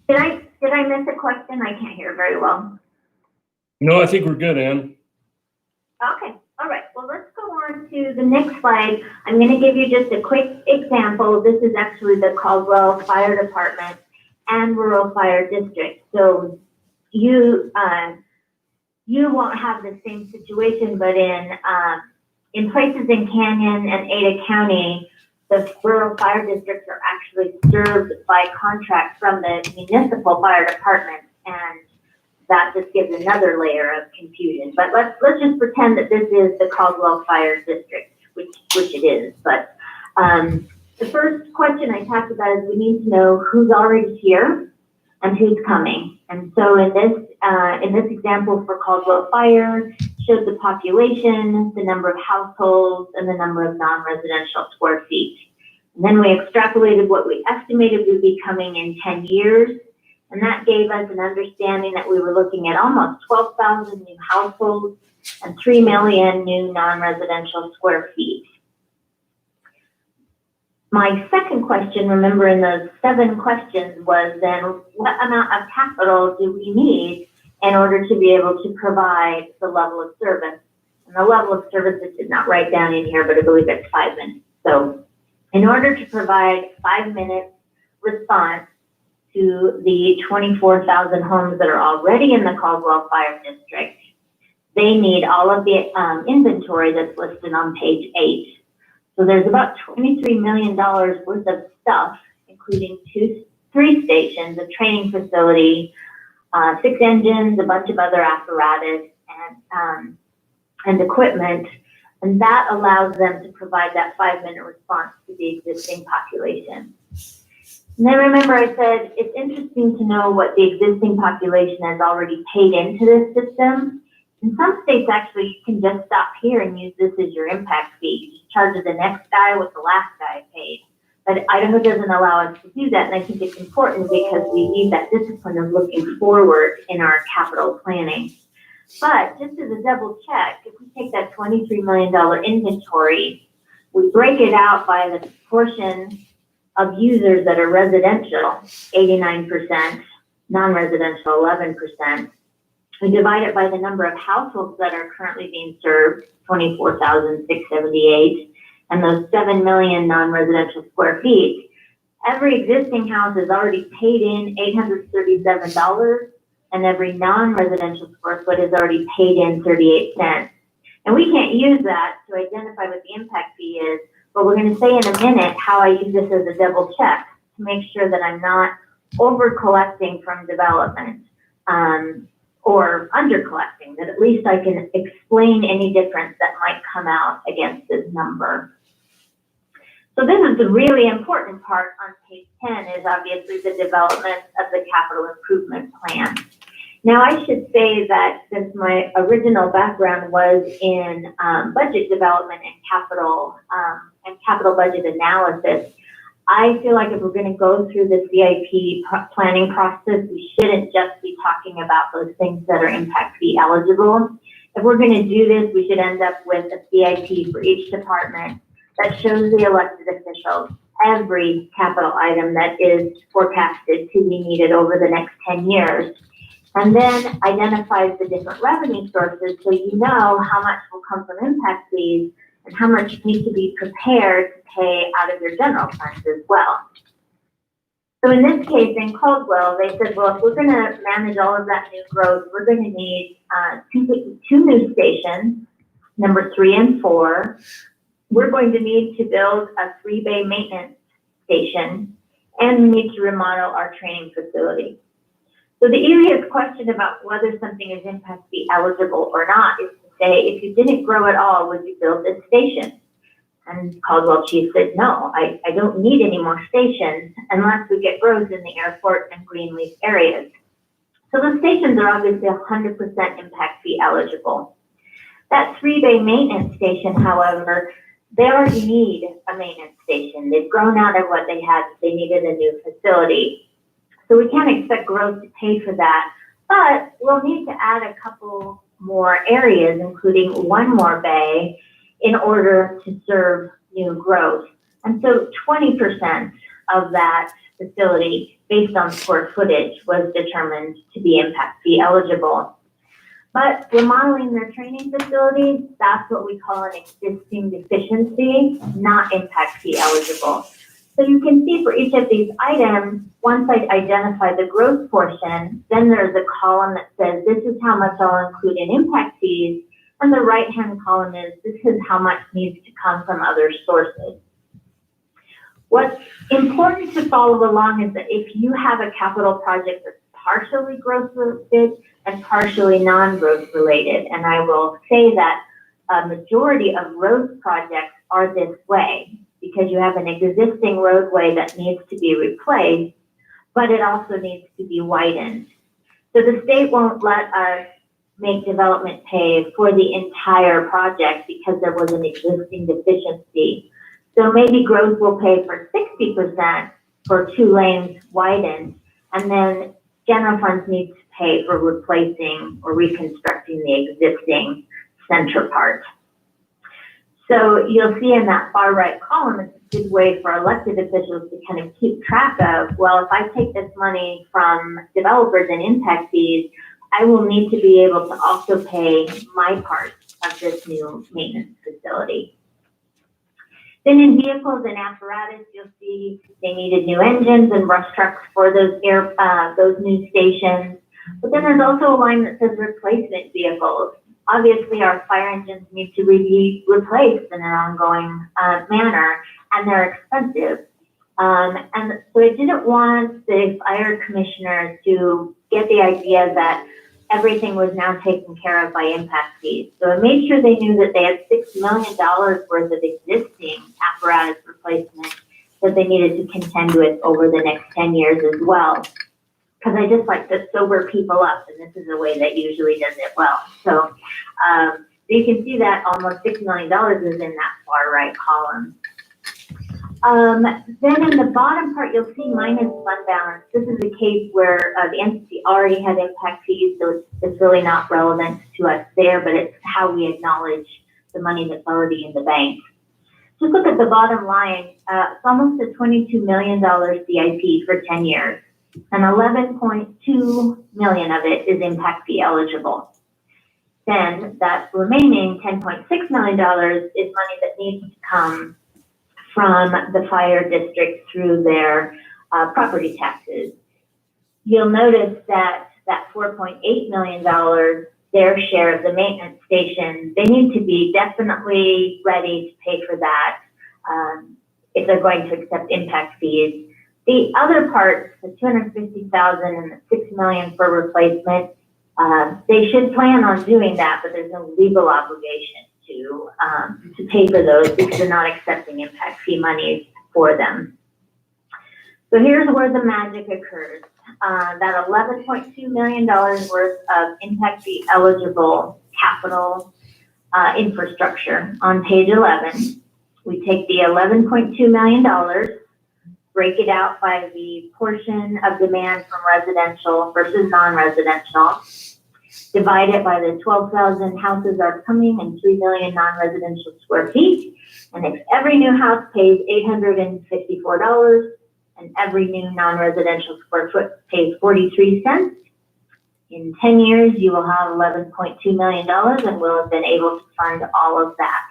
Did I miss a question? I can't hear very well. No, I think we're good, Ann. Okay, all right. Well, let's go on to the next slide. I'm going to give you just a quick example. This is actually the Caldwell Fire Department and Rural Fire District. So you won't have the same situation, but in places in Canyon and Ada County, the rural fire districts are actually served by contract from the municipal fire department, and that just gives another layer of confusion. But let's just pretend that this is the Caldwell Fire District, which it is. But the first question I talked about is we need to know who's already here and who's coming. And so in this example for Caldwell Fire, showed the population, the number of households, and the number of non-residential square feet. And then we extrapolated what we estimated would be coming in 10 years. And that gave us an understanding that we were looking at almost 12,000 new households and 3 million new non-residential square feet. My second question, remember in those 7 questions, was then what amount of capital do we need in order to be able to provide the level of service? And the level of services did not write down in here, but I believe it's 5 minutes. So in order to provide 5 minutes response to the 24,000 homes that are already in the Caldwell Fire District, they need all of the inventory that's listed on page 8. So there's about $23 million worth of stuff, including 3 stations, a training facility, 6 engines, a bunch of other apparatus, and equipment. And that allows them to provide that 5-minute response to the existing population. And then remember I said, it's interesting to know what the existing population has already paid into this system. In some states, actually, you can just stop here and use this as your impact fee. You just charge the next guy what the last guy paid. But Idaho doesn't allow us to do that, and I think it's important because we need that discipline of looking forward in our capital planning. But just as a double check, if we take that $23 million inventory, we break it out by the proportion of users that are residential, 89%, non-residential, 11%. We divide it by the number of households that are currently being served, 24,678, and those 7 million non-residential square feet. Every existing house has already paid in $837, and every non-residential square foot has already paid in 38 cents. And we can't use that to identify what the impact fee is, but we're going to say in a minute how I use this as a double check to make sure that I'm not over collecting from development. Or under collecting, that at least I can explain any difference that might come out against this number. So this is the really important part on page 10 is obviously the development of the capital improvement plan. Now I should say that since my original background was in budget development and capital budget analysis, I feel like if we're going to go through the CIP planning process, we shouldn't just be talking about those things that are impact fee eligible. If we're going to do this, we should end up with a CIP for each department that shows the elected officials every capital item that is forecasted to be needed over the next 10 years. And then identifies the different revenue sources so you know how much will come from impact fees and how much you need to be prepared to pay out of your general funds as well. So in this case, in Caldwell, they said, well, if we're going to manage all of that new growth, we're going to need two new stations, number 3 and 4. We're going to need to build a 3-bay maintenance station, and we need to remodel our training facility. So the easiest question about whether something is impact fee eligible or not is to say, if you didn't grow at all, would you build this station? And Caldwell Chief said, no, I don't need any more stations unless we get growth in the airport and Greenleaf areas. So the stations are obviously 100% impact fee eligible. That 3-bay maintenance station, however, they already need a maintenance station. They've grown out of what they had. They needed a new facility. So we can't expect growth to pay for that, but we'll need to add a couple more areas, including 1 more bay, in order to serve new growth. And so 20% of that facility, based on square footage, was determined to be impact fee eligible. But remodeling their training facilities, that's what we call an existing deficiency, not impact fee eligible. So you can see for each of these items, once I identify the growth portion, then there's a column that says this is how much I'll include in impact fees, and the right-hand column is this is how much needs to come from other sources. What's important to follow along is that if you have a capital project that's partially growth-related and partially non-growth related, and I will say that a majority of road projects are this way, because you have an existing roadway that needs to be replaced, but it also needs to be widened. So the state won't let us make development pay for the entire project because there was an existing deficiency. So maybe growth will pay for 60% for 2 lanes widened, and then general funds need to pay for replacing or reconstructing the existing center part. So you'll see in that far right column, it's a good way for elected officials to kind of keep track of, well, if I take this money from developers and impact fees, I will need to be able to also pay my part of this new maintenance facility. Then in vehicles and apparatus, you'll see they needed new engines and brush trucks for those new stations. But then there's also a line that says replacement vehicles. Obviously, our fire engines need to be replaced in an ongoing manner, and they're expensive. And so I didn't want the fire commissioner to get the idea that everything was now taken care of by impact fees. So I made sure they knew that they had $6 million worth of existing apparatus replacement that they needed to contend with over the next 10 years as well. Because I just like to sober people up, and this is a way that usually does it well. So you can see that almost $6 million is in that far right column. Then in the bottom part, you'll see minus fund balance. This is a case where the entity already had impact fees, so it's really not relevant to us there, but it's how we acknowledge the money that's already in the bank. Just look at the bottom line. It's almost a $22 million CIP for 10 years, and 11.2 million of it is impact fee eligible. Then that remaining $10.6 million is money that needs to come from the fire district through their property taxes. You'll notice that $4.8 million, their share of the maintenance station, they need to be definitely ready to pay for that if they're going to accept impact fees. The other parts, the $250,000 and the $6 million for replacement, they should plan on doing that, but there's no legal obligation to pay for those because they're not accepting impact fee monies for them. So here's where the magic occurs. That $11.2 million worth of impact fee eligible capital infrastructure on page 11. We take the $11.2 million, break it out by the portion of demand from residential versus non-residential, divide it by the 12,000 houses are coming and 3 million non-residential square feet. And if every new house pays $854 and every new non-residential square foot pays 43 cents, in 10 years, you will have $11.2 million and we'll have been able to fund all of that.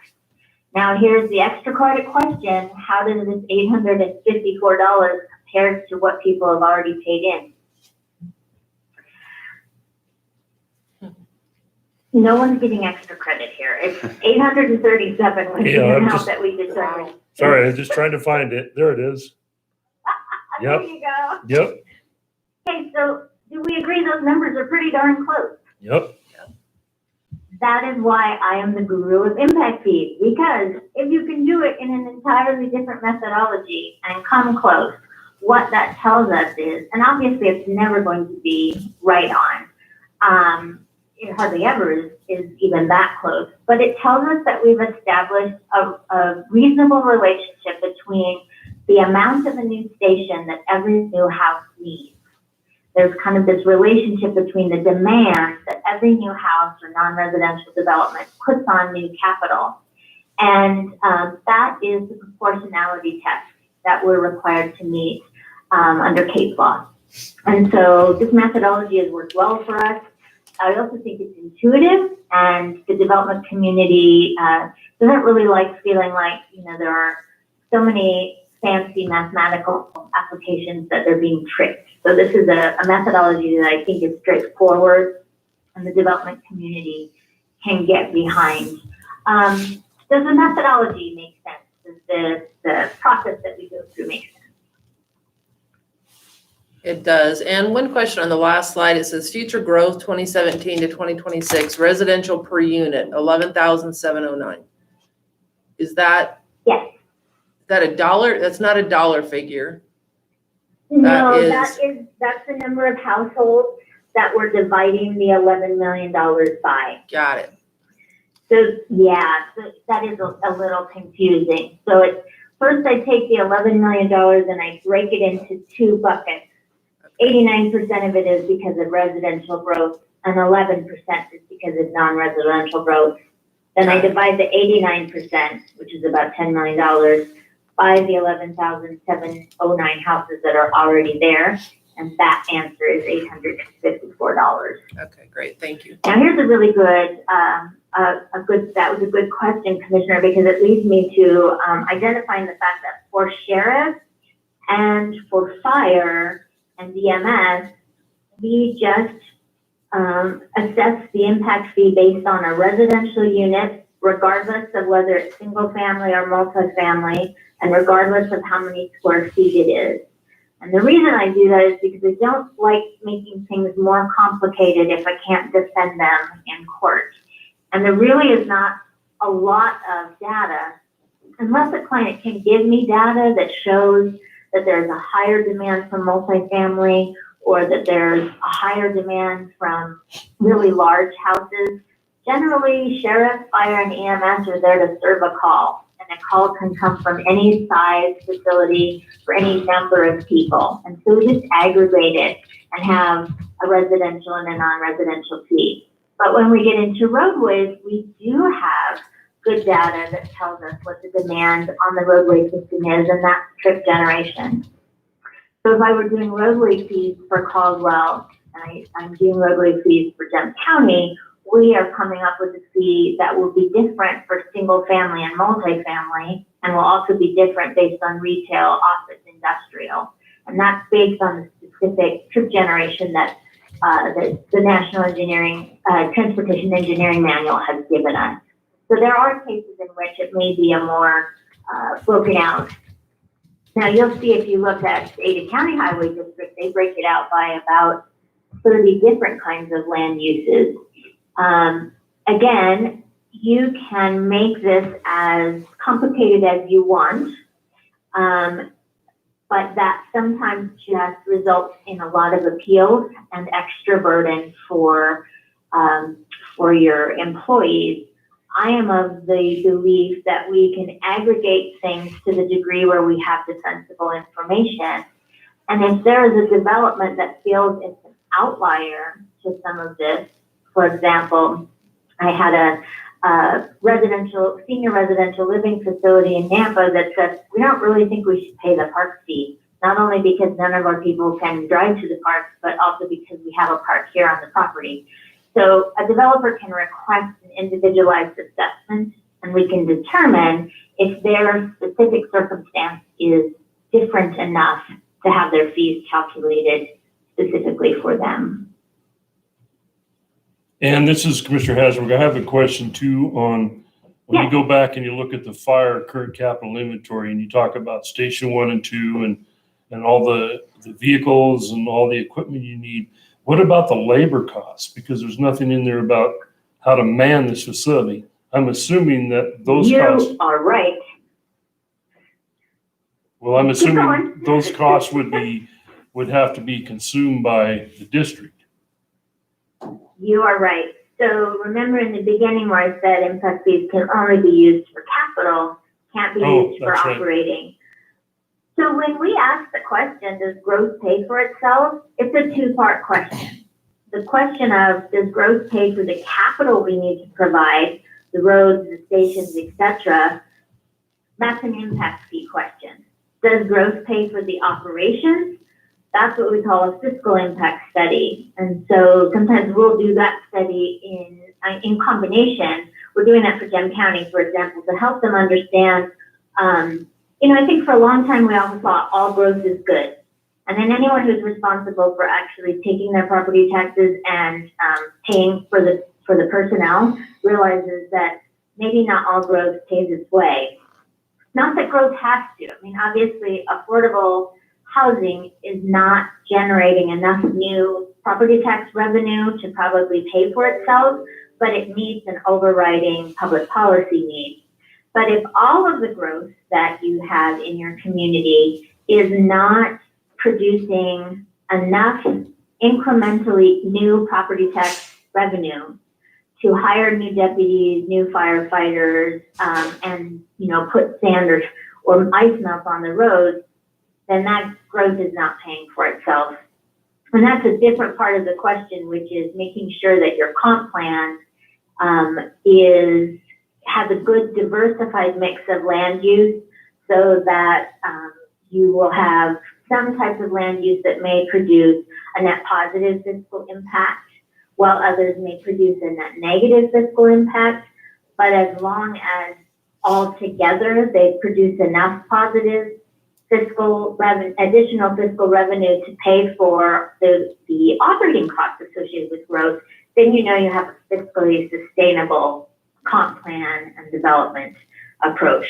Now here's the extra credit question. How does this $854 compare to what people have already paid in? No one's getting extra credit here. It's 837 was the amount that we determined. Sorry, I'm just trying to find it. There it is. There Yep. you go. Yep, Okay, so do we agree those numbers are pretty darn close? yep. That is why I am the guru of impact fees, because if you can do it in an entirely different methodology and come close, what that tells us is, and obviously it's never going to be right on, it hardly ever is even that close, but it tells us that we've established a reasonable relationship between the amount of a new station that every new house needs. There's kind of this relationship between the demand that every new house or non-residential development puts on new capital. And that is the proportionality test that we're required to meet under case law. And so this methodology has worked well for us. I also think it's intuitive, and the development community doesn't really like feeling like, there are so many fancy mathematical applications that they're being tricked. So this is a methodology that I think is straightforward and the development community can get behind. Does the methodology make sense? Does the process that we go through make sense? It does. And one question on the last slide, it says future growth 2017 to 2026, residential per unit, 11,709. Is that? Yes. Is that a dollar? That's not a dollar figure. No, that's the number of households that we're dividing the $11 million by. Got it. So yeah, so that is a little confusing. So it's, first I take the $11 million and I break it into two buckets. 89% of it is because of residential growth and 11% is because of non-residential growth. Then I divide the 89%, which is about $10 million, by the 11,709 houses that are already there. And that answer is $854. Okay, great. Thank you. Now here's a really good that was a good question, Commissioner, because it leads me to identifying the fact that for sheriff and for fire and EMS, we just assess the impact fee based on a residential unit, regardless of whether it's single family or multifamily, and regardless of how many square feet it is. And the reason I do that is because I don't like making things more complicated if I can't defend them in court. And there really is not a lot of data, unless a client can give me data that shows that there's a higher demand for multifamily or that there's a higher demand from really large houses. Generally, sheriff, fire, and EMS are there to serve a call. And a call can come from any size facility for any number of people. And so we just aggregate it and have a residential and a non-residential fee. But when we get into roadways, we do have good data that tells us what the demand on the roadway system is, and that's trip generation. So if I were doing roadway fees for Caldwell, and I'm doing roadway fees for Dем County, we are coming up with a fee that will be different for single family and multifamily, and will also be different based on retail, office, industrial. And that's based on the specific trip generation that the National Transportation Engineering Manual has given us. So there are cases in which it may be a more broken out. Now you'll see if you look at Ada County Highway District, they break it out by about 30 different kinds of land uses. Again, you can make this as complicated as you want, but that sometimes just results in a lot of appeals and extra burden for your employees. I am of the belief that we can aggregate things to the degree where we have defensible information. And if there is a development that feels it's an outlier to some of this, for example, I had a senior residential living facility in Nampa that said, we don't really think we should pay the park fee, not only because none of our people can drive to the park, but also because we have a park here on the property. So a developer can request an individualized assessment, and we can determine if their specific circumstance is different enough to have their fees calculated specifically for them. And this is Commissioner Hasbrook. I have a question too on, when you go back and you look at the fire current capital inventory and you talk about station 1 and 2 and all the vehicles and all the equipment you need. What about the labor costs? Because there's nothing in there about how to man this facility. I'm assuming that those costs. You are right. Well, I'm Keep assuming going. those costs would have to be consumed by the district. You are right. So remember in the beginning where I said impact fees can only be used for capital, can't be used for that's right. operating. So when we ask the question, does growth pay for itself? It's a two-part question. The question of, does growth pay for the capital we need to provide, the roads, the stations, etc.? That's an impact fee question. Does growth pay for the operations? That's what we call a fiscal impact study. And so sometimes we'll do that study in combination. We're doing that for Gem County, for example, to help them understand. I think for a long time we always thought all growth is good. And then anyone who's responsible for actually taking their property taxes and paying for the personnel realizes that maybe not all growth pays its way. Not that growth has to. I mean, obviously, affordable housing is not generating enough new property tax revenue to probably pay for itself, but it meets an overriding public policy need. But if all of the growth that you have in your community is not producing enough incrementally new property tax revenue to hire new deputies, new firefighters, and put sand or ice melt on the roads, then that growth is not paying for itself. And that's a different part of the question, which is making sure that your comp plan has a good diversified mix of land use so that you will have some types of land use that may produce a net positive fiscal impact, while others may produce a net negative fiscal impact. But as long as altogether they produce enough positive additional fiscal revenue to pay for the operating costs associated with growth, then you know you have a fiscally sustainable comp plan and development approach.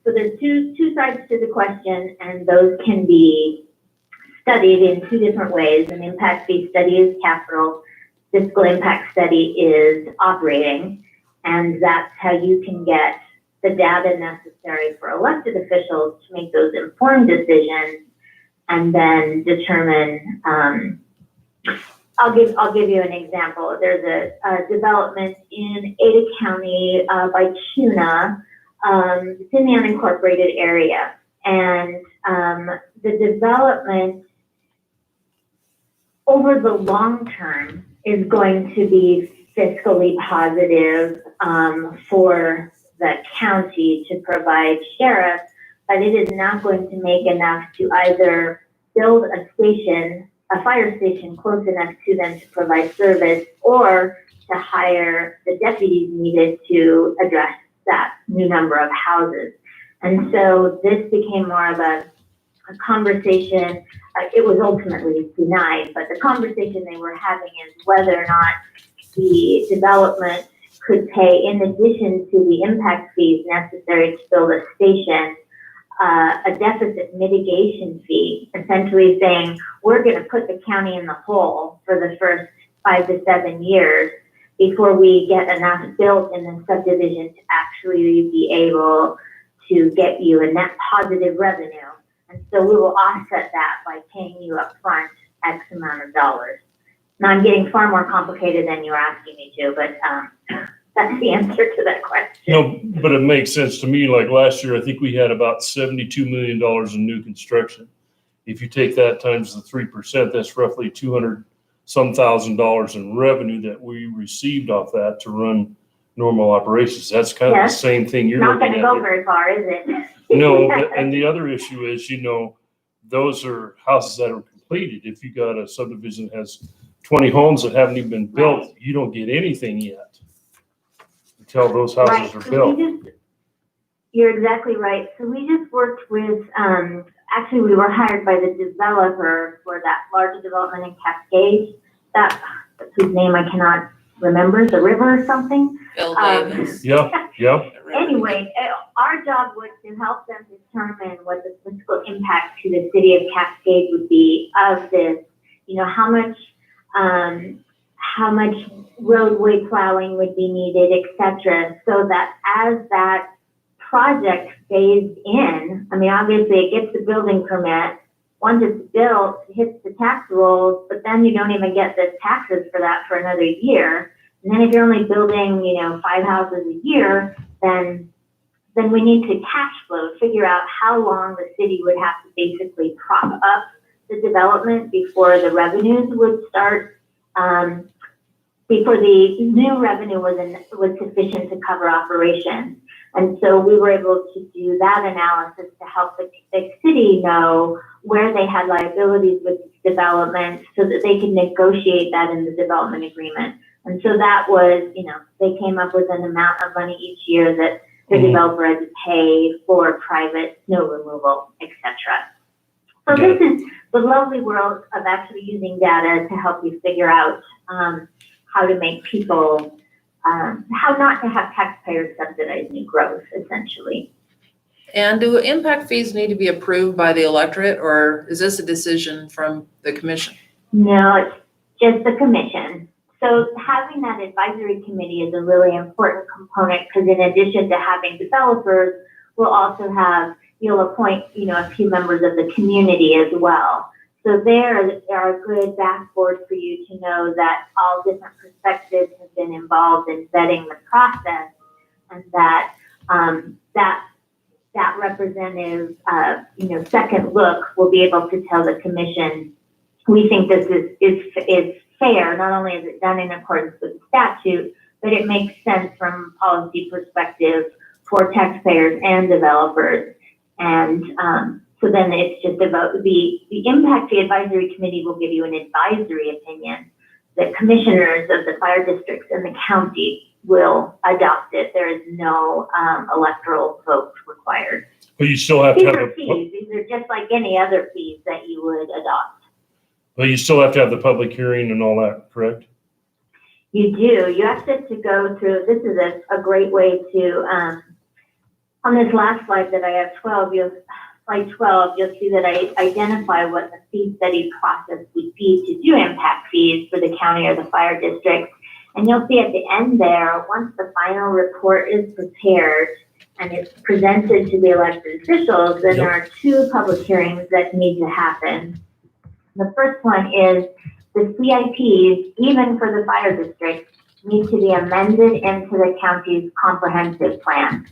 So there's two sides to the question, and those can be studied in two different ways. An impact fee study is capital, fiscal impact study is operating, and that's how you can get the data necessary for elected officials to make those informed decisions and then determine, I'll give you an example. There's a development in Ada County by Kuna. It's in the unincorporated area, and the development over the long term is going to be fiscally positive for the county to provide sheriff, but it is not going to make enough to either build a fire station close enough to them to provide service, or to hire the deputies needed to address that new number of houses. And so this became more of a conversation. It was ultimately denied, but the conversation they were having is whether or not the development could pay, in addition to the impact fees necessary to build a station, a deficit mitigation fee, essentially saying, we're going to put the county in the hole for the first 5 to 7 years before we get enough built in the subdivision to actually be able to get you a net positive revenue. And so we will offset that by paying you up front X amount of dollars. Now I'm getting far more complicated than you were asking me to, but that's the answer to that question. No, but it makes sense to me. Like last year, I think we had about $72 million in new construction. If you take that times the 3%, that's roughly $200-some thousand in revenue that we received off that to run normal operations. That's kind of the same thing you're Not looking going at. to go very far, is it? No, and the other issue is, those are houses that are completed. If you got a subdivision that has 20 homes that haven't even been built, you don't get anything yet until those houses are built. You're exactly right. So we just worked with, actually we were hired by the developer for that large development in Cascade, whose name I cannot remember, the river or something. Phil Davis. Yep. Anyway, our job was to help them determine what the fiscal impact to the city of Cascade would be of this, how much roadway plowing would be needed, et cetera, so that as that project phased in, obviously it gets the building permit. Once it's built, it hits the tax rolls, but then you don't even get the taxes for that for another year. And then if you're only building, 5 houses a year, then we need to cash flow, figure out how long the city would have to basically prop up the development before the revenues would start, before the new revenue was sufficient to cover operations. And so we were able to do that analysis to help the city know where they had liabilities with development so that they could negotiate that in the development agreement. And so that was, they came up with an amount of money each year that the developer had to pay for private snow removal, et cetera. So this is the lovely world of actually using data to help you figure out how to make people, how not to have taxpayers subsidize new growth, essentially. And do impact fees need to be approved by the electorate, or is this a decision from the commission? No, it's just the commission. So having that advisory committee is a really important component, because in addition to having developers, we'll also have, you'll appoint, a few members of the community as well. So there are a good backboard for you to know that all different perspectives have been involved in vetting the process, and that that representative, second look will be able to tell the commission, we think this is fair. Not only is it done in accordance with the statute, but it makes sense from a policy perspective for taxpayers and developers. And so then it's just about the impact. The advisory committee will give you an advisory opinion. the commissioners of the fire districts in the county will adopt it. There is no electoral vote required. But you still have to These have are fees. These are just like any other fees that you would adopt. but you still have to have the public hearing and all that, correct? You do. You have to go through, this is a great way to, on this last slide that I have 12, slide 12, you'll see that I identify what the fee study process would be to do impact fees for the county or the fire district. And you'll see at the end there, once the final report is prepared and it's presented to the elected officials, then there are 2 public hearings that need to happen. The first one is the CIPs, even for the fire district, need to be amended into the county's comprehensive plan.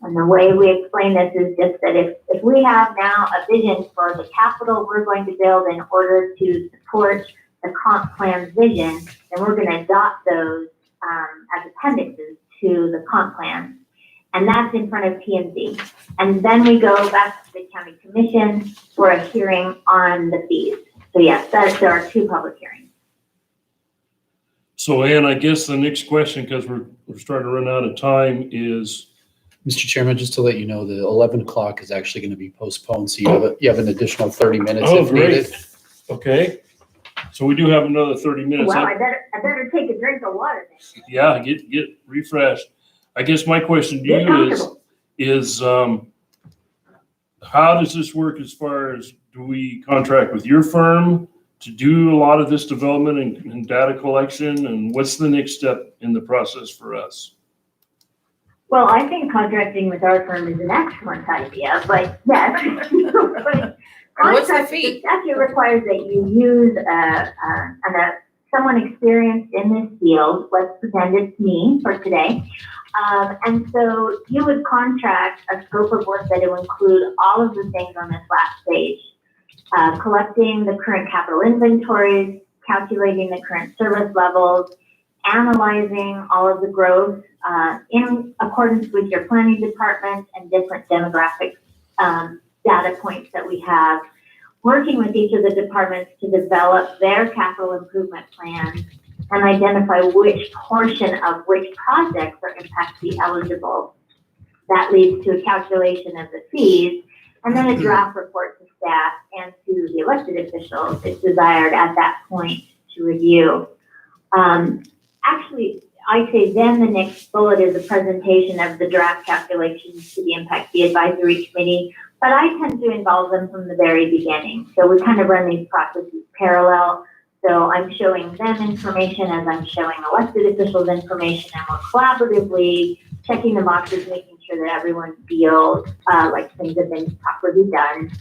And the way we explain this is just that if we have now a vision for the capital we're going to build in order to support the comp plan's vision, then we're going to adopt those as appendixes to the comp plan. And that's in front of P&Z. And then we go back to the county commission for a hearing on the fees. So yes, there are 2 public hearings. So Ann, I guess the next question, because we're starting to run out of time, is Mr. Chairman, just to let you know, the 11 o'clock is actually going to be postponed, so you have an additional 30 minutes oh, if needed. great. Okay. So we do have another 30 minutes. Wow, I better take a drink of water then. Yeah, get refreshed. I guess my question to Get you comfortable. is how does this work as far as, do we contract with your firm to do a lot of this development and data collection? And what's the next step in the process for us? Well, I think contracting with our firm is an excellent idea, but yes. But What's the contract, fee? the statute requires that you use someone experienced in this field. Let's pretend it's me for today. And so you would contract a scope of work that will include all of the things on this last page. Collecting the current capital inventories, calculating the current service levels, analyzing all of the growth in accordance with your planning department and different demographic data points that we have, working with each of the departments to develop their capital improvement plans and identify which portion of which projects are impact fee eligible. That leads to a calculation of the fees and then a draft report to staff and to the elected officials if desired at that point to review. Actually, I say then the next bullet is a presentation of the draft calculations to the impact fee advisory committee, but I tend to involve them from the very beginning. So we kind of run these processes parallel. So I'm showing them information as I'm showing elected officials information, and we're collaboratively checking the boxes, making sure that everyone feels like things have been properly done.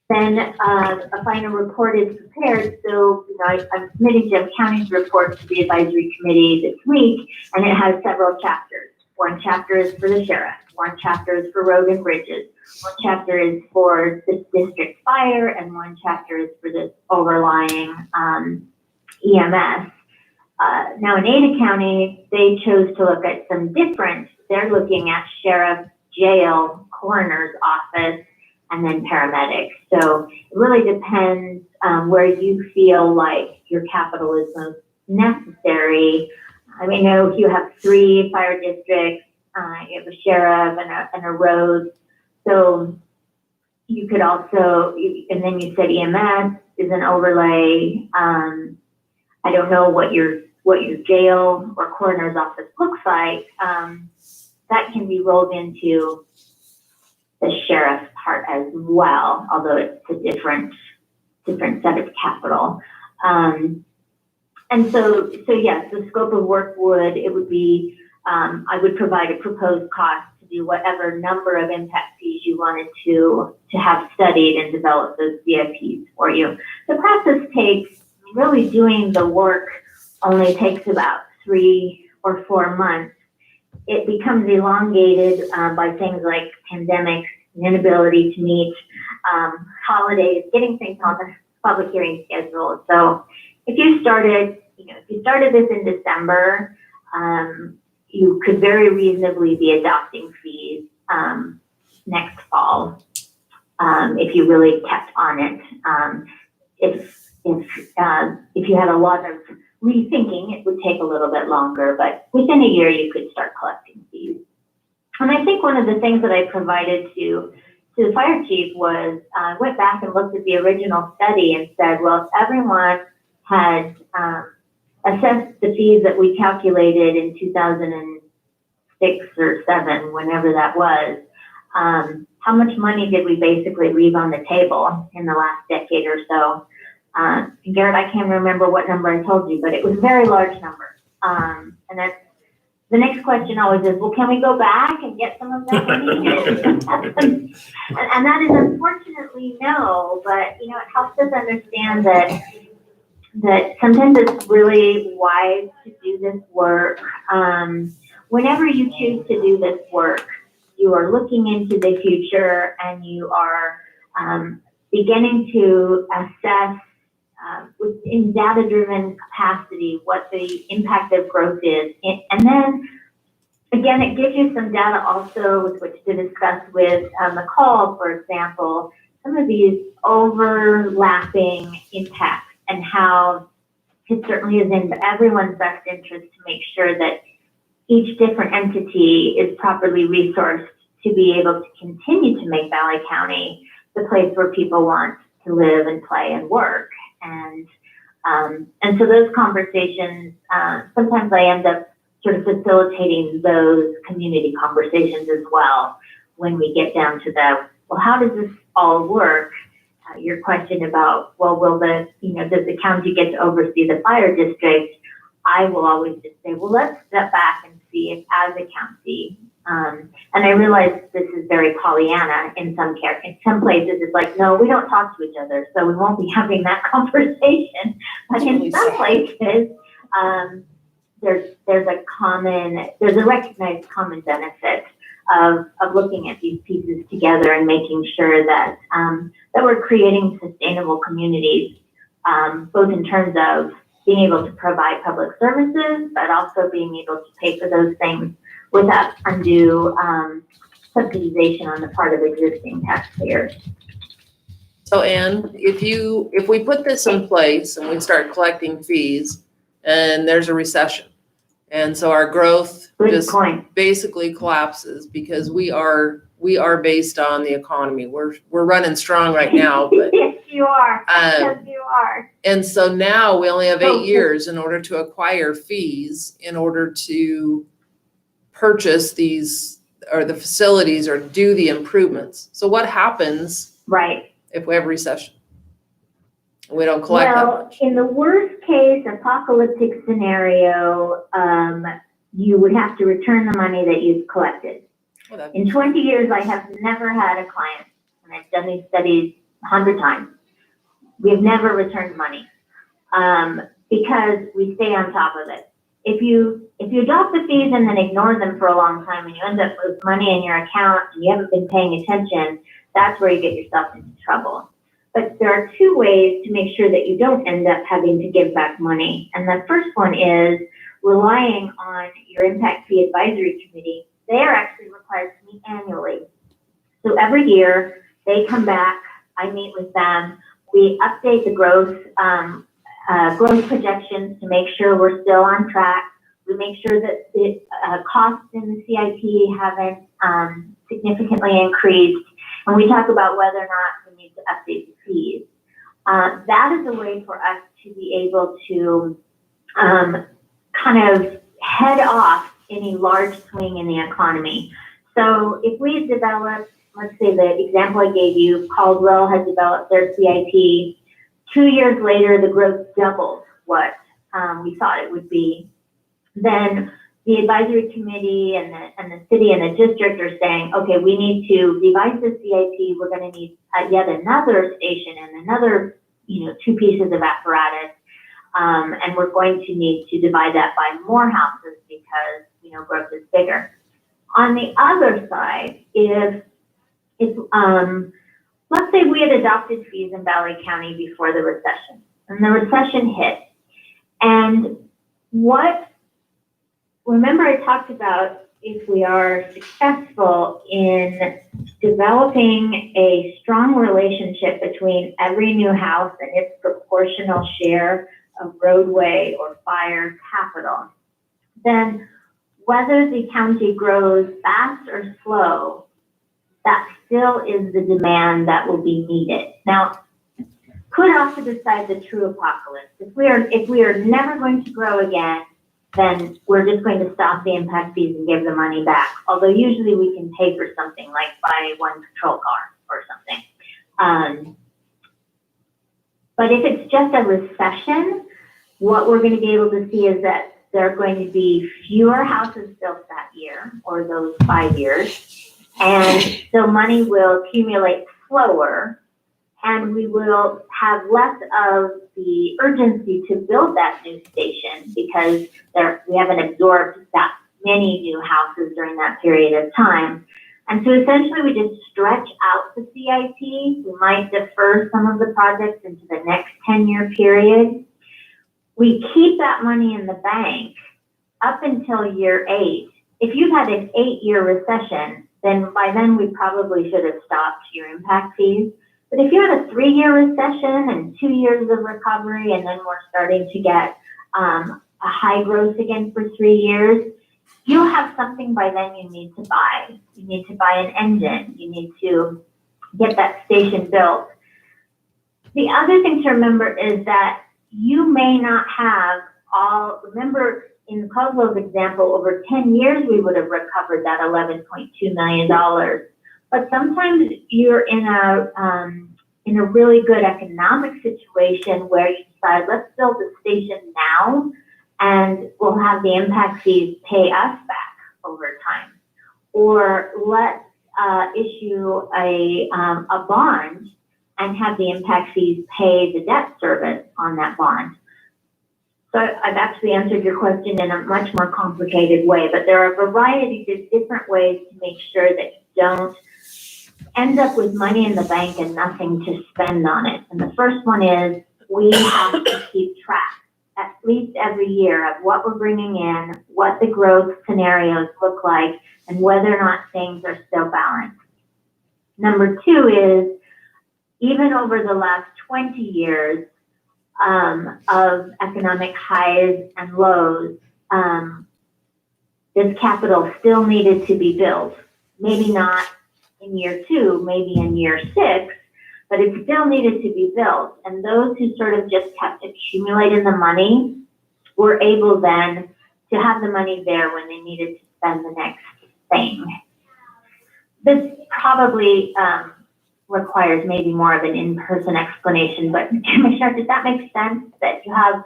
Then a final report is prepared. So I'm submitting Jim County's report to the advisory committee this week, and it has several chapters. One chapter is for the sheriff. One chapter is for road and bridges. One chapter is for the district fire, and one chapter is for the overlying EMS. Now in Ada County, they chose to look at some different, they're looking at sheriff, jail, coroner's office, and then paramedics. So it really depends where you feel like your capital is most necessary. I mean, if you have 3 fire districts, you have a sheriff and a road. So you could also, and then you said EMS is an overlay. I don't know what your jail or coroner's office looks like. That can be rolled into the sheriff's part as well, although it's a different set of capital. And so yes, the scope of work would be, I would provide a proposed cost to do whatever number of impact fees you wanted to have studied and develop those CFPs for you. The process takes, really doing the work only takes about 3 or 4 months. It becomes elongated by things like pandemics, inability to meet, holidays, getting things on the public hearing schedule. So if you started this in December, you could very reasonably be adopting fees next fall if you really kept on it. If you had a lot of rethinking, it would take a little bit longer, but within a year, you could start collecting fees. And I think one of the things that I provided to the fire chief was, went back and looked at the original study and said, well, if everyone had assessed the fees that we calculated in 2006 or 7, whenever that was, how much money did we basically leave on the table in the last decade or so? Garrett, I can't remember what number I told you, but it was a very large number. And that's, the next question always is, well, can we go back and get some of that money? and that is unfortunately no, but you know, it helps us understand that sometimes it's really wise to do this work. Whenever you choose to do this work, you are looking into the future and you are beginning to assess in data-driven capacity what the impact of growth is. And then, again, it gives you some data also with which to discuss with McCall, for example, some of these overlapping impacts and how it certainly is in everyone's best interest to make sure that each different entity is properly resourced to be able to continue to make Valley County the place where people want to live and play and work. And so those conversations, sometimes I end up sort of facilitating those community conversations as well when we get down to the, well, how does this all work? Your question about, well, will the, you know, does the county get to oversee the fire district? I will always just say, well, let's step back and see if as a county, and I realize this is very Pollyanna in some places. It's like, no, we don't talk to each other, so we won't be having that conversation. But in some places, there's a recognized common benefit of looking at these pieces together and making sure that that we're creating sustainable communities, both in terms of being able to provide public services, but also being able to pay for those things without undue subsidization on the part of existing taxpayers. So Ann, if we put this in place and we start collecting fees and there's a recession, and so our growth just basically collapses because we are based on the economy. We're running strong right now, but yes, you are. Yes, you are. And so now we only have 8 years in order to acquire fees in order to purchase these or the facilities or do the improvements. So what happens if we have a recession? We don't collect that much. In the worst case apocalyptic scenario, you would have to return the money that you've collected. In 20 years, I have never had a client, and I've done these studies 100 times. We have never returned money because we stay on top of it. If you adopt the fees and then ignore them for a long time and you end up with money in your account and you haven't been paying attention, that's where you get yourself into trouble. But there are 2 ways to make sure that you don't end up having to give back money. And the first one is relying on your Impact Fee Advisory Committee. They are actually required to meet annually. So every year they come back, I meet with them, we update the growth projections to make sure we're still on track. We make sure that the costs in the CIP haven't significantly increased. And we talk about whether or not we need to update the fees. That is a way for us to be able to kind of head off any large swing in the economy. So if we develop, let's say the example I gave you, Caldwell has developed their CIP. 2 years later, the growth doubled what we thought it would be. Then the advisory committee and the city and the district are saying, okay, we need to revise the CIP. We're going to need yet another station and another, 2 pieces of apparatus. And we're going to need to divide that by more houses because, growth is bigger. On the other side, if let's say we had adopted fees in Valley County before the recession, and the recession hit. And remember I talked about if we are successful in developing a strong relationship between every new house and its proportional share of roadway or fire capital, then whether the county grows fast or slow, that still is the demand that will be needed. Now, could also decide the true apocalypse. If we are never going to grow again, then we're just going to stop the impact fees and give the money back. Although usually we can pay for something like buy one patrol car or something. But if it's just a recession, what we're going to be able to see is that there are going to be fewer houses built that year or those 5 years. And so money will accumulate slower, and we will have less of the urgency to build that new station because we haven't absorbed that many new houses during that period of time. And so essentially we just stretch out the CIP. We might defer some of the projects into the next 10-year period. We keep that money in the bank up until year 8. If you've had an 8-year recession, then by then we probably should have stopped your impact fees. But if you had a 3-year recession and 2 years of recovery, and then we're starting to get a high growth again for 3 years, you'll have something by then you need to buy. You need to buy an engine. You need to get that station built. The other thing to remember is that you may not have remember in the Cosgrove example, over 10 years we would have recovered that $11.2 million. But sometimes you're in a really good economic situation where you decide, let's build a station now, and we'll have the impact fees pay us back over time. Or let's issue a bond and have the impact fees pay the debt service on that bond. So I've actually answered your question in a much more complicated way, but there are a variety of different ways to make sure that you don't end up with money in the bank and nothing to spend on it. And the first one is we have to keep track at least every year of what we're bringing in, what the growth scenarios look like, and whether or not things are still balanced. Number 2 is even over the last 20 years of economic highs and lows, this capital still needed to be built. Maybe not in year 2, maybe in year 6, but it still needed to be built. And those who sort of just kept accumulating the money were able then to have the money there when they needed to spend the next thing. This probably requires maybe more of an in-person explanation, but Commissioner, does that make sense that you have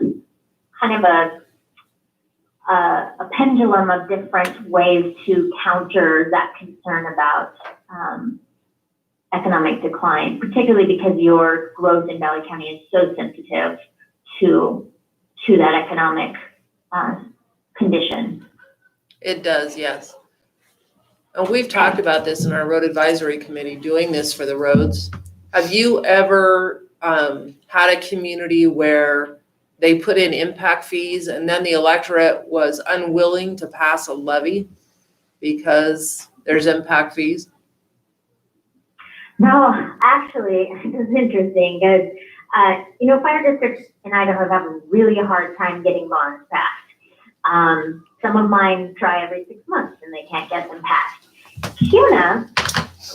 kind of a pendulum of different ways to counter that concern about economic decline, particularly because your growth in Valley County is so sensitive to that economic condition? It does, yes. And we've talked about this in our road advisory committee, doing this for the roads. Have you ever had a community where they put in impact fees and then the electorate was unwilling to pass a levy because there's impact fees? No, actually, it's interesting because, fire districts in Idaho have a really hard time getting bonds passed. Some of mine try every 6 months and they can't get them passed. CUNA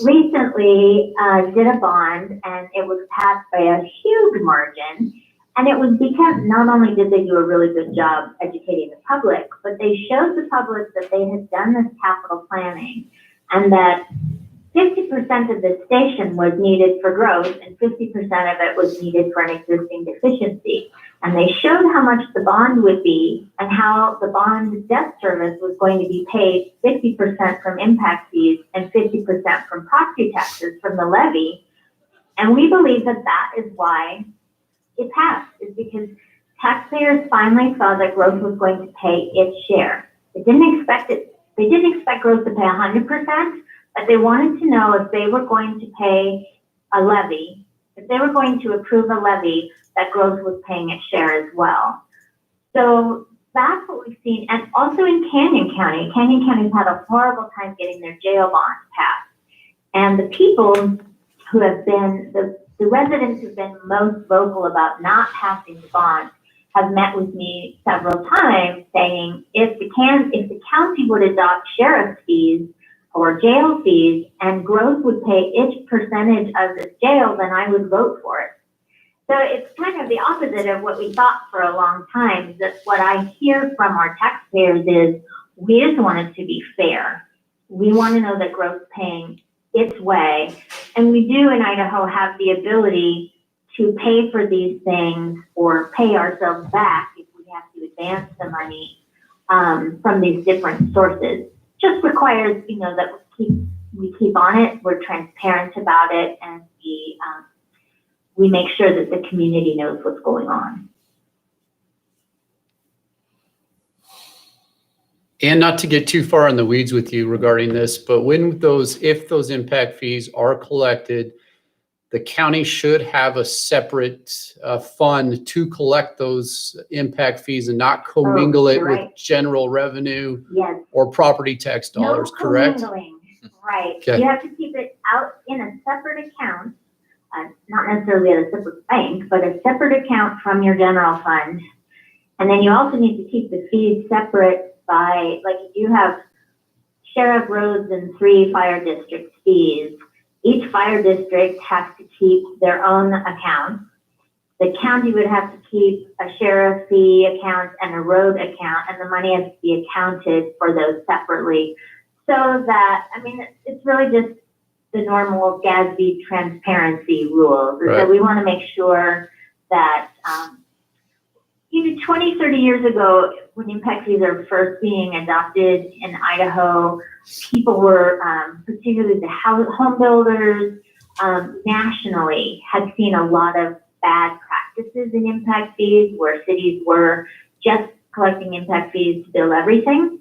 recently did a bond and it was passed by a huge margin. And it was because not only did they do a really good job educating the public, but they showed the public that they had done this capital planning and that 50% of the station was needed for growth and 50% of it was needed for an existing deficiency. And they showed how much the bond would be and how the bond debt service was going to be paid 50% from impact fees and 50% from property taxes from the levy. And we believe that that is why it passed, is because taxpayers finally saw that growth was going to pay its share. They didn't expect growth to pay 100%, but they wanted to know if they were going to pay a levy, if they were going to approve a levy, that growth was paying its share as well. So that's what we've seen. And also in Canyon County has had a horrible time getting their jail bonds passed. And the people who have been, the residents who've been most vocal about not passing the bond have met with me several times saying, if the county would adopt sheriff's fees or jail fees and Growth would pay its percentage of this jail, then I would vote for it. So it's kind of the opposite of what we thought for a long time. That what I hear from our taxpayers is, we just want it to be fair. We want to know that Growth's paying its way. And we do in Idaho have the ability to pay for these things or pay ourselves back if we have to advance the money from these different sources. Just requires, that we keep on it, we're transparent about it, and we make sure that the community knows what's going on. And not to get too far in the weeds with you regarding this, but if those impact fees are collected, the county should have a separate fund to collect those impact fees and not commingle it you're with right. general revenue Yes. or property tax dollars, No correct? commingling. Right. Okay. You have to keep it out in a separate account, not necessarily at a separate bank, but a separate account from your general fund. And then you also need to keep the fees separate by, like, if you have sheriff, roads, and 3 fire district fees, each fire district has to keep their own account. The county would have to keep a sheriff fee account and a road account, and the money has to be accounted for those separately. So that, it's really just the normal GASB transparency rules. Right. So we want to make sure that, 20, 30 years ago, when impact fees are first being adopted in Idaho, people were, particularly the home builders, nationally had seen a lot of bad practices in impact fees where cities were just collecting impact fees to build everything.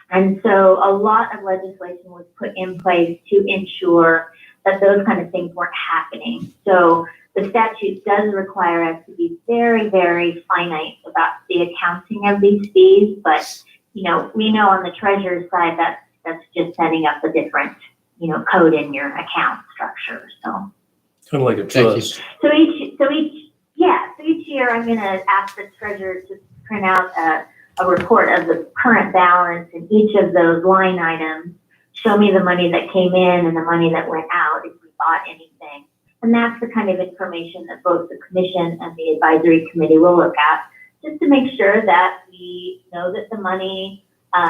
And so a lot of legislation was put in place to ensure that those kind of things weren't happening. So the statute does require us to be very, very finite about the accounting of these fees, but we know on the treasurer's side that that's just setting up a different, code in your account structure. So Kind of like a Thank you. trust. so each year I'm going to ask the treasurer to print out a report of the current balance in each of those line items, show me the money that came in and the money that went out if we bought anything. And that's the kind of information that both the commission and the advisory committee will look at, just to make sure that we know that the money,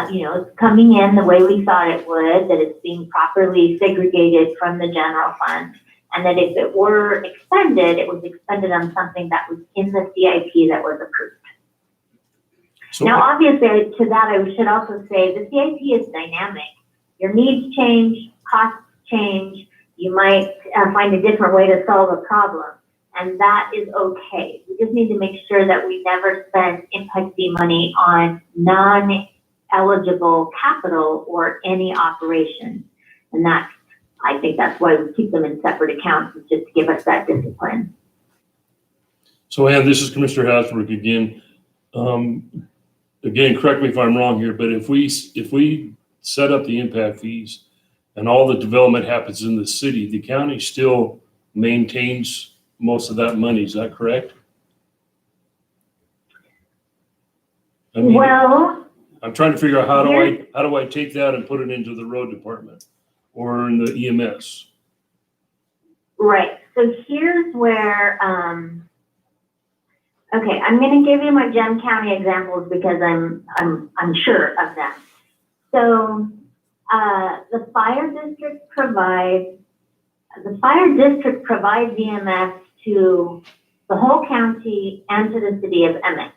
is coming in the way we thought it would, that it's being properly segregated from the general fund, and that if it were expended, it was expended on something that was in the CIP that was approved. So Now, obviously, to that, I should also say the CIP is dynamic. Your needs change, costs change. You might find a different way to solve a problem, and that is okay. We just need to make sure that we never spend impact fee money on non-eligible capital or any operation. And I think that's why we keep them in separate accounts, is just to give us that discipline. So Ann, this is Commissioner Hasbrook again. Again, correct me if I'm wrong here, but if we set up the impact fees and all the development happens in the city, the county still maintains most of that money. Is that correct? Well, I'm trying to figure out how do I take that and put it into the road department or in the EMS? right. So here's where, okay, I'm going to give you my Gem County examples because I'm sure of them. So the fire district provides EMS to the whole county and to the city of Emmett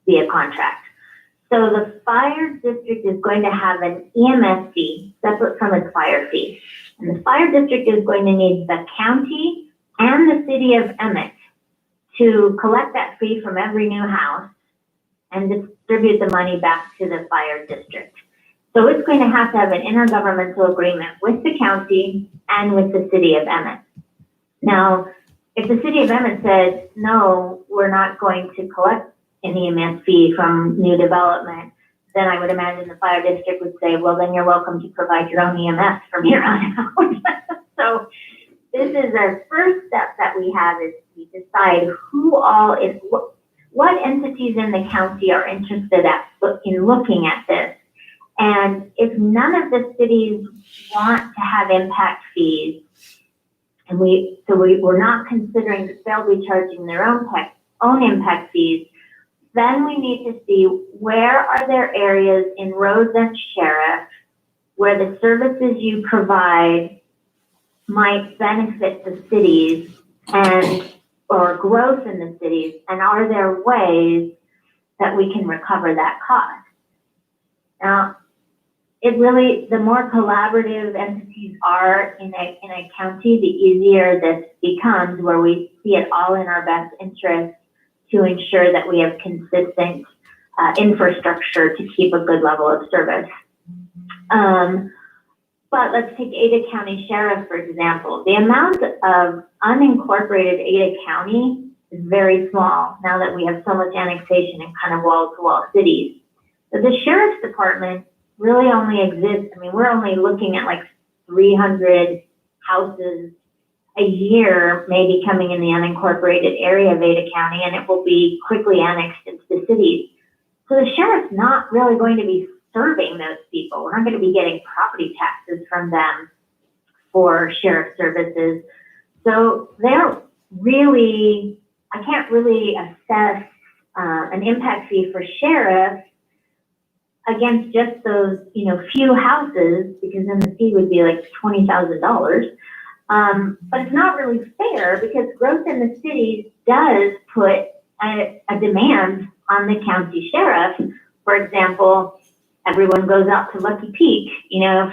via contract. So the fire district is going to have an EMS fee separate from its fire fee. And the fire district is going to need the county and the city of Emmett to collect that fee from every new house and distribute the money back to the fire district. So it's going to have an intergovernmental agreement with the county and with the city of Emmett. Now, if the city of Emmett says, no, we're not going to collect an EMS fee from new development, then I would imagine the fire district would say, well, then you're welcome to provide your own EMS from here on out. So this is the first step that we have, is we decide who all is, what entities in the county are interested in looking at this. And if none of the cities want to have impact fees, and we're not considering that they'll be charging their own impact fees, then we need to see where are there areas in roads and sheriff where the services you provide might benefit the cities or growth in the cities, and are there ways that we can recover that cost? Now, the more collaborative entities are in a county, the easier this becomes, where we see it all in our best interest to ensure that we have consistent infrastructure to keep a good level of service. But let's take Ada County Sheriff, for example. The amount of unincorporated Ada County is very small now that we have so much annexation and kind of wall-to-wall cities. So the Sheriff's Department really only exists, we're only looking at like 300 houses a year maybe coming in the unincorporated area of Ada County, and it will be quickly annexed into the cities. So the sheriff's not really going to be serving those people. We're not going to be getting property taxes from them for sheriff services. So they're really, I can't really assess an impact fee for sheriff against just those, few houses, because then the fee would be like $20,000. But it's not really fair, because growth in the cities does put a demand on the county sheriff. For example, everyone goes out to Lucky Peak,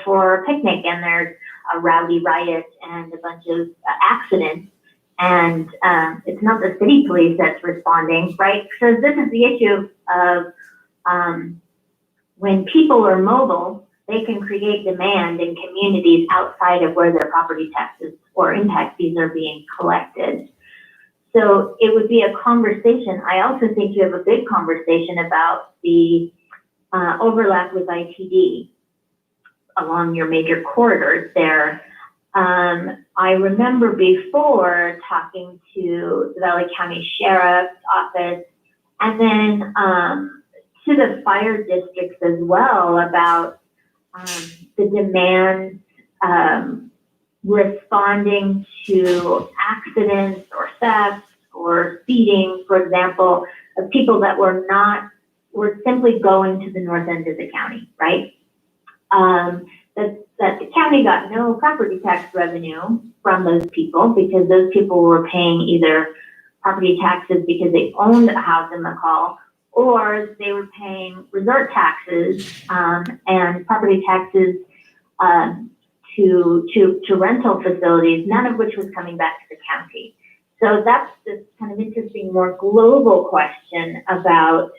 for a picnic, and there's a rowdy riot and a bunch of accidents. And it's not the city police that's responding, right? So this is the issue of when people are mobile, they can create demand in communities outside of where their property taxes or impact fees are being collected. So it would be a conversation. I also think you have a big conversation about the overlap with ITD along your major corridors there. I remember before talking to the Valley County Sheriff's Office, and then to the fire districts as well, about the demands responding to accidents or thefts or speeding, for example, of people that were simply going to the north end of the county, right? That the county got no property tax revenue from those people, because those people were paying either property taxes because they owned a house in McCall, or they were paying resort taxes and property taxes to rental facilities, none of which was coming back to the county. So that's this kind of interesting, more global question about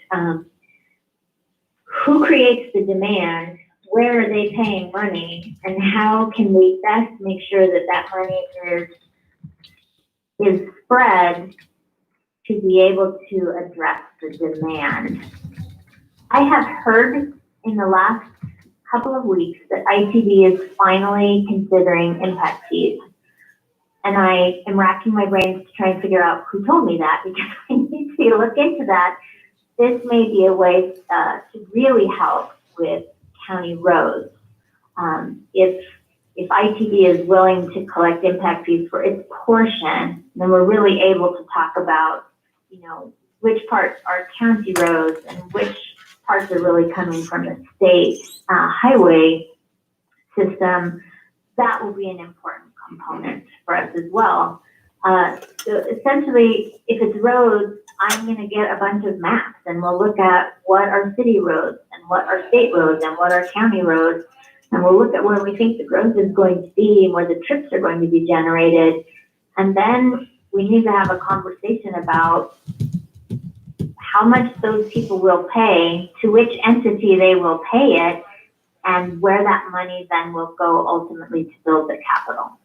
who creates the demand, where are they paying money, and how can we best make sure that that money is spread to be able to address the demand. I have heard in the last couple of weeks that ITD is finally considering impact fees. And I am racking my brains to try and figure out who told me that, because I need to look into that. This may be a way to really help with county roads. If ITD is willing to collect impact fees for its portion, then we're really able to talk about, which parts are county roads and which parts are really coming from the state highway system. That will be an important component for us as well. So essentially, if it's roads, I'm going to get a bunch of maps, and we'll look at what are city roads and what are state roads and what are county roads. And we'll look at where we think the growth is going to be and where the trips are going to be generated. And then we need to have a conversation about how much those people will pay, to which entity they will pay it, and where that money then will go ultimately to build the capital.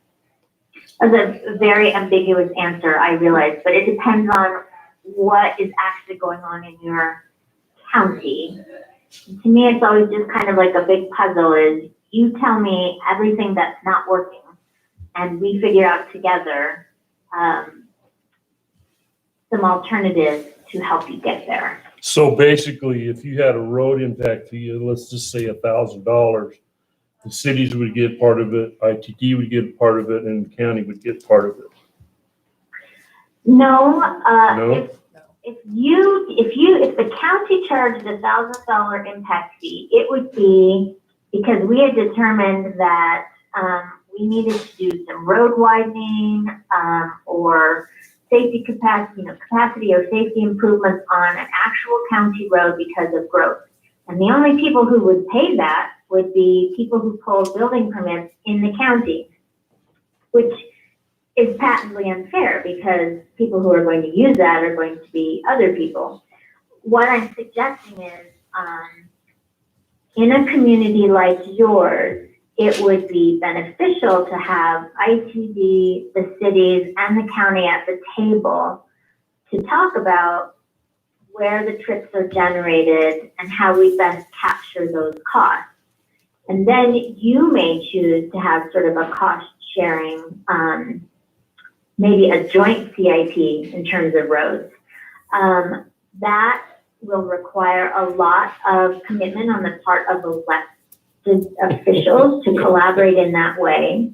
That's a very ambiguous answer, I realize, but it depends on what is actually going on in your county. To me, it's always just kind of like a big puzzle. Is you tell me everything that's not working, and we figure out together some alternatives to help you get there. So basically, if you had a road impact fee, let's just say $1,000, the cities would get part of it, ITD would get part of it, and the county would get part of it. No, No? if the county charged $1,000 impact fee, it would be because we had determined that, we needed to do some road widening, or safety capacity or safety improvements on an actual county road because of growth. And the only people who would pay that would be people who pulled building permits in the county, which is patently unfair because people who are going to use that are going to be other people. What I'm suggesting is, in a community like yours, it would be beneficial to have ITD, the cities, and the county at the table to talk about where the trips are generated and how we best capture those costs. And then you may choose to have sort of a cost sharing, maybe a joint CIP in terms of roads. That will require a lot of commitment on the part of elected officials to collaborate in that way.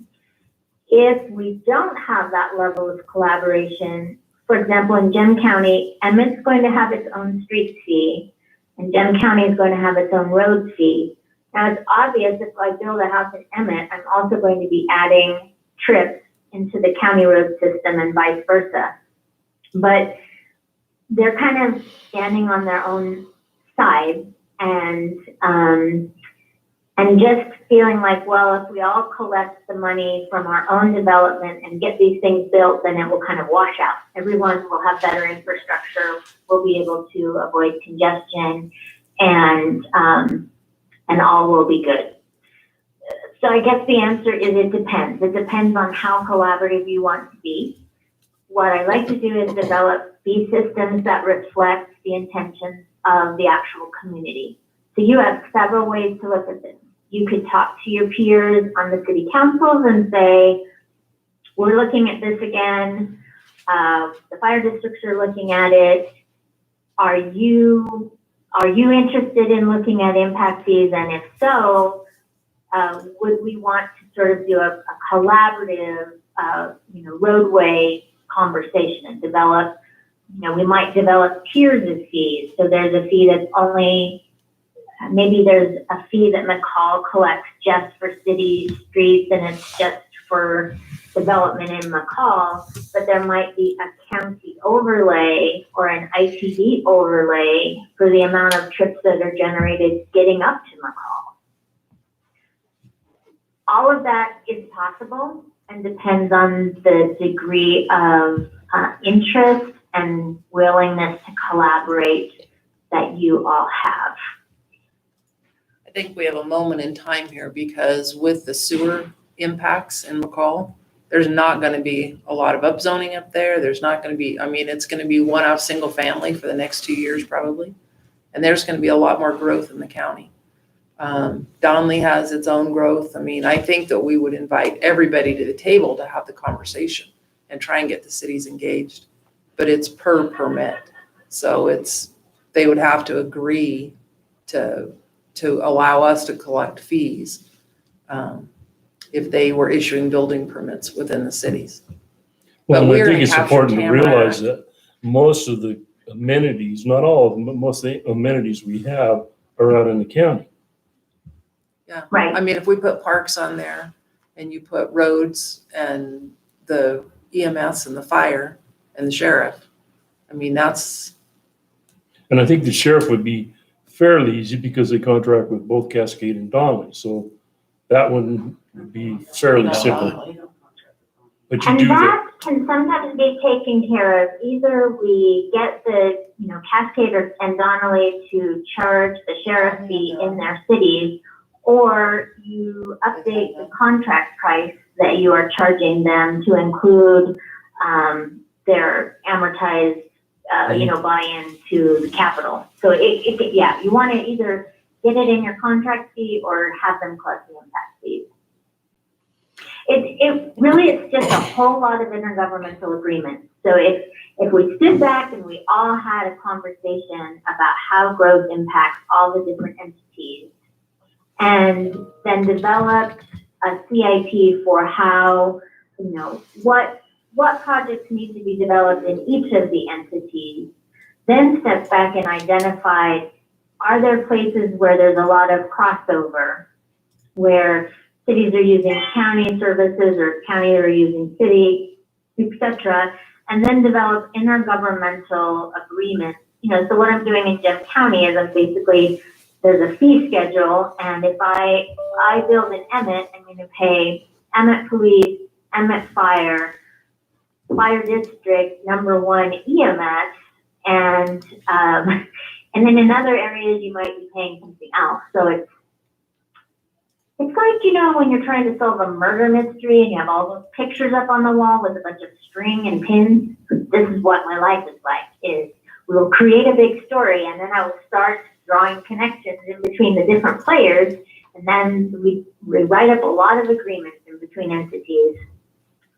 If we don't have that level of collaboration, for example, in Gem County, Emmett's going to have its own street fee, and Gem County is going to have its own road fee. Now, it's obvious if I build a house in Emmett, I'm also going to be adding trips into the county road system and vice versa. But they're kind of standing on their own side and just feeling like, well, if we all collect the money from our own development and get these things built, then it will kind of wash out. Everyone will have better infrastructure, we'll be able to avoid congestion, and all will be good. So I guess the answer is it depends. It depends on how collaborative you want to be. What I like to do is develop fee systems that reflect the intentions of the actual community. So you have several ways to look at this. You could talk to your peers on the city councils and say, we're looking at this again. The fire districts are looking at it. Are you interested in looking at impact fees? And if so, would we want to sort of do a collaborative, roadway conversation and develop, we might develop tiers of fees. So there's a fee that's only, maybe there's a fee that McCall collects just for city streets and it's just for development in McCall, but there might be a county overlay or an ITD overlay for the amount of trips that are generated getting up to McCall. All of that is possible and depends on the degree of interest and willingness to collaborate that you all have. I think we have a moment in time here because with the sewer impacts in McCall, there's not going to be a lot of upzoning up there. There's not going to be, it's going to be one out single family for the next 2 years probably. And there's going to be a lot more growth in the county. Donley has its own growth. I think that we would invite everybody to the table to have the conversation and try and get the cities engaged. But it's per permit. So they would have to agree to allow us to collect fees if they were issuing building permits within the cities. Well, But I we're think in it's captured important to Tamarack. realize that most of the amenities, not all of them, but most of the amenities we have are out in the county. Yeah. Right. If we put parks on there and you put roads and the EMS and the fire and the sheriff, that's. And I think the sheriff would be fairly easy because they contract with both Cascade and Donley. So that one would be fairly simple. But you And do that. that can sometimes be taken care of. Either we get the, Cascade and Donnelly to charge the sheriff fee in their cities, or you update the contract price that you are charging them to include their amortized, buy-in to the capital. So you want to either get it in your contract fee or have them collect the impact fees. It really, it's just a whole lot of intergovernmental agreements. So if we stood back and we all had a conversation about how growth impacts all the different entities, and then developed a CIP for how, what projects need to be developed in each of the entities, then stepped back and identified, are there places where there's a lot of crossover, where cities are using county services or counties are using city, etc., and then develop intergovernmental agreements. So what I'm doing in Jeff County is I'm basically, there's a fee schedule, and if I build an Emmett, I'm going to pay Emmett Police, Emmett Fire District, number 1 EMS, and then in other areas you might be paying something else. So it's like, when you're trying to solve a murder mystery and you have all those pictures up on the wall with a bunch of string and pins. This is what my life is like, is we'll create a big story and then I will start drawing connections in between the different players. And then we write up a lot of agreements in between entities.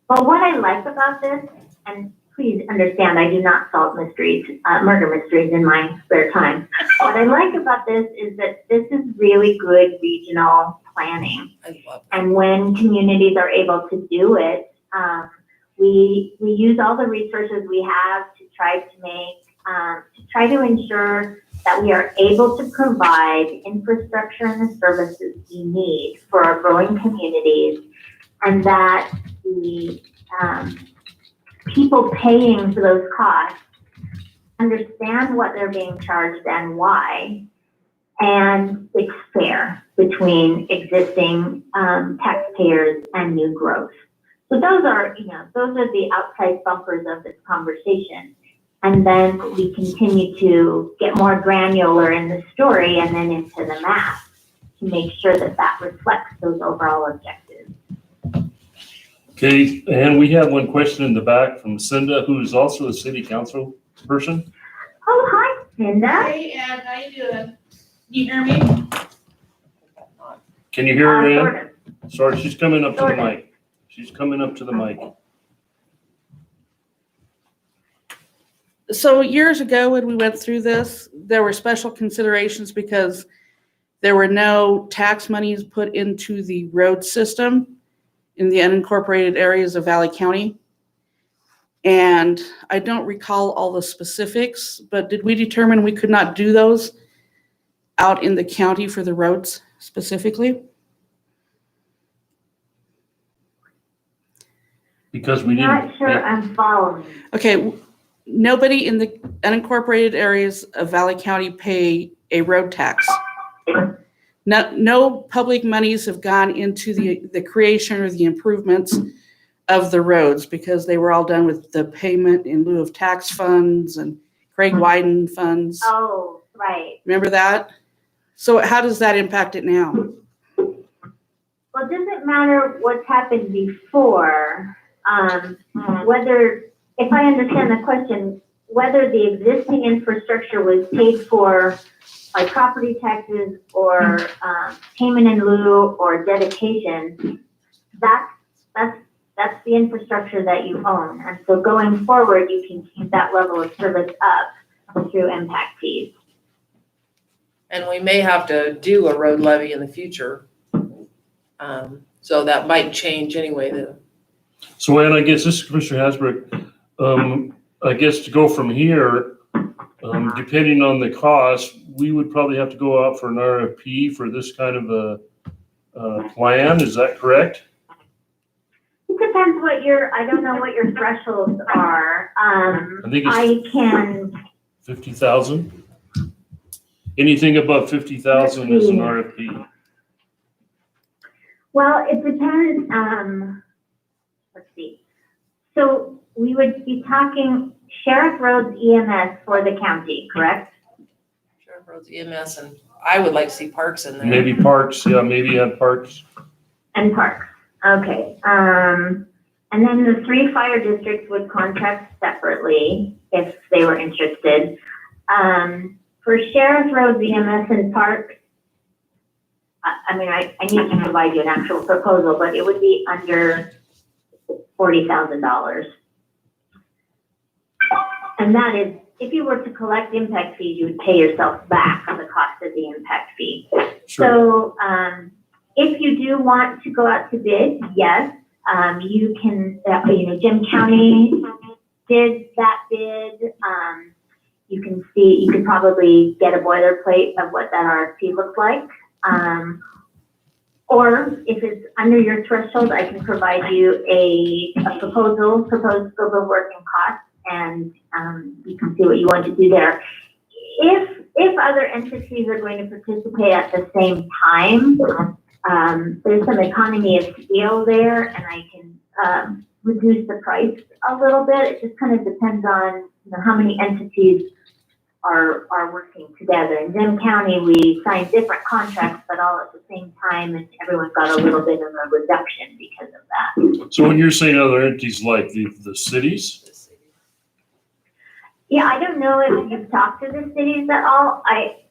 But what I like about this, and please understand, I do not solve mysteries, murder mysteries in my spare time. What I like about this is that this is really good regional planning. I love And when communities are able to do it, we use all the resources we have to try to ensure that we are able to provide infrastructure and the services we need for our growing communities, and that the people paying for those costs understand what they're being charged and why, and it's fair between existing taxpayers and new growth. So those are the outside bumpers of this conversation. And then we continue to get more granular in the story and then into the math to make sure that reflects those overall objectives. Okay, and we have one question in the back from Cinda, who is also a city council person. Oh, hi, Cinda. Hey, Ann, how you doing? Can you hear me? Can you hear her, Sort Ann? of. Sorry, she's coming up to the Sort of. mic. She's coming up to the mic. So years ago, when we went through this, there were special considerations because there were no tax monies put into the road system in the unincorporated areas of Valley County. And I don't recall all the specifics, but did we determine we could not do those out in the county for the roads specifically? Because we didn't. Not sure I'm following. Okay, nobody in the unincorporated areas of Valley County pay a road tax. No public monies have gone into the creation or the improvements of the roads because they were all done with the payment in lieu of tax funds and Craig Wyden funds. Oh, right. Remember that? So how does that impact it now? Well, it doesn't matter what's happened before, whether, if I understand the question, whether the existing infrastructure was paid for by property taxes or payment in lieu or dedication, that's the infrastructure that you own. And so going forward, you can keep that level of service up through impact fees. And we may have to do a road levy in the future. So that might change anyway. So Ann, I guess this is Commissioner Hasbrook. I guess to go from here, depending on the cost, we would probably have to go out for an RFP for this kind of a plan. Is that correct? It depends I don't know what your thresholds are. I think it's 50,000. Anything above 50,000 is an RFP. Well, it depends, let's see. So we would be talking Sheriff Roads EMS for the county, correct? Sheriff Roads, EMS, and I would like to see parks in there. Maybe parks, yeah, maybe add parks. And parks, okay. And then the 3 fire districts would contract separately if they were interested. For Sheriff Roads EMS and parks, I mean, I need to provide you an actual proposal, but it would be under $40,000. And that is, if you were to collect impact fees, you would pay yourself back on the cost of the impact fee. Sure. So, if you do want to go out to bid, yes, you can, Jim County did that bid. You can probably get a boilerplate of what that RFP looks like. Or if it's under your threshold, I can provide you a proposed scope of work and cost, and you can see what you want to do there. If other entities are going to participate at the same time, there's some economy of scale there, and I can reduce the price a little bit. It just kind of depends on how many entities are working together. In Jim County, we signed different contracts, but all at the same time, and everyone got a little bit of a reduction because of that. So when you're saying other entities like the cities, Yeah, I don't know if you've talked to the cities at all.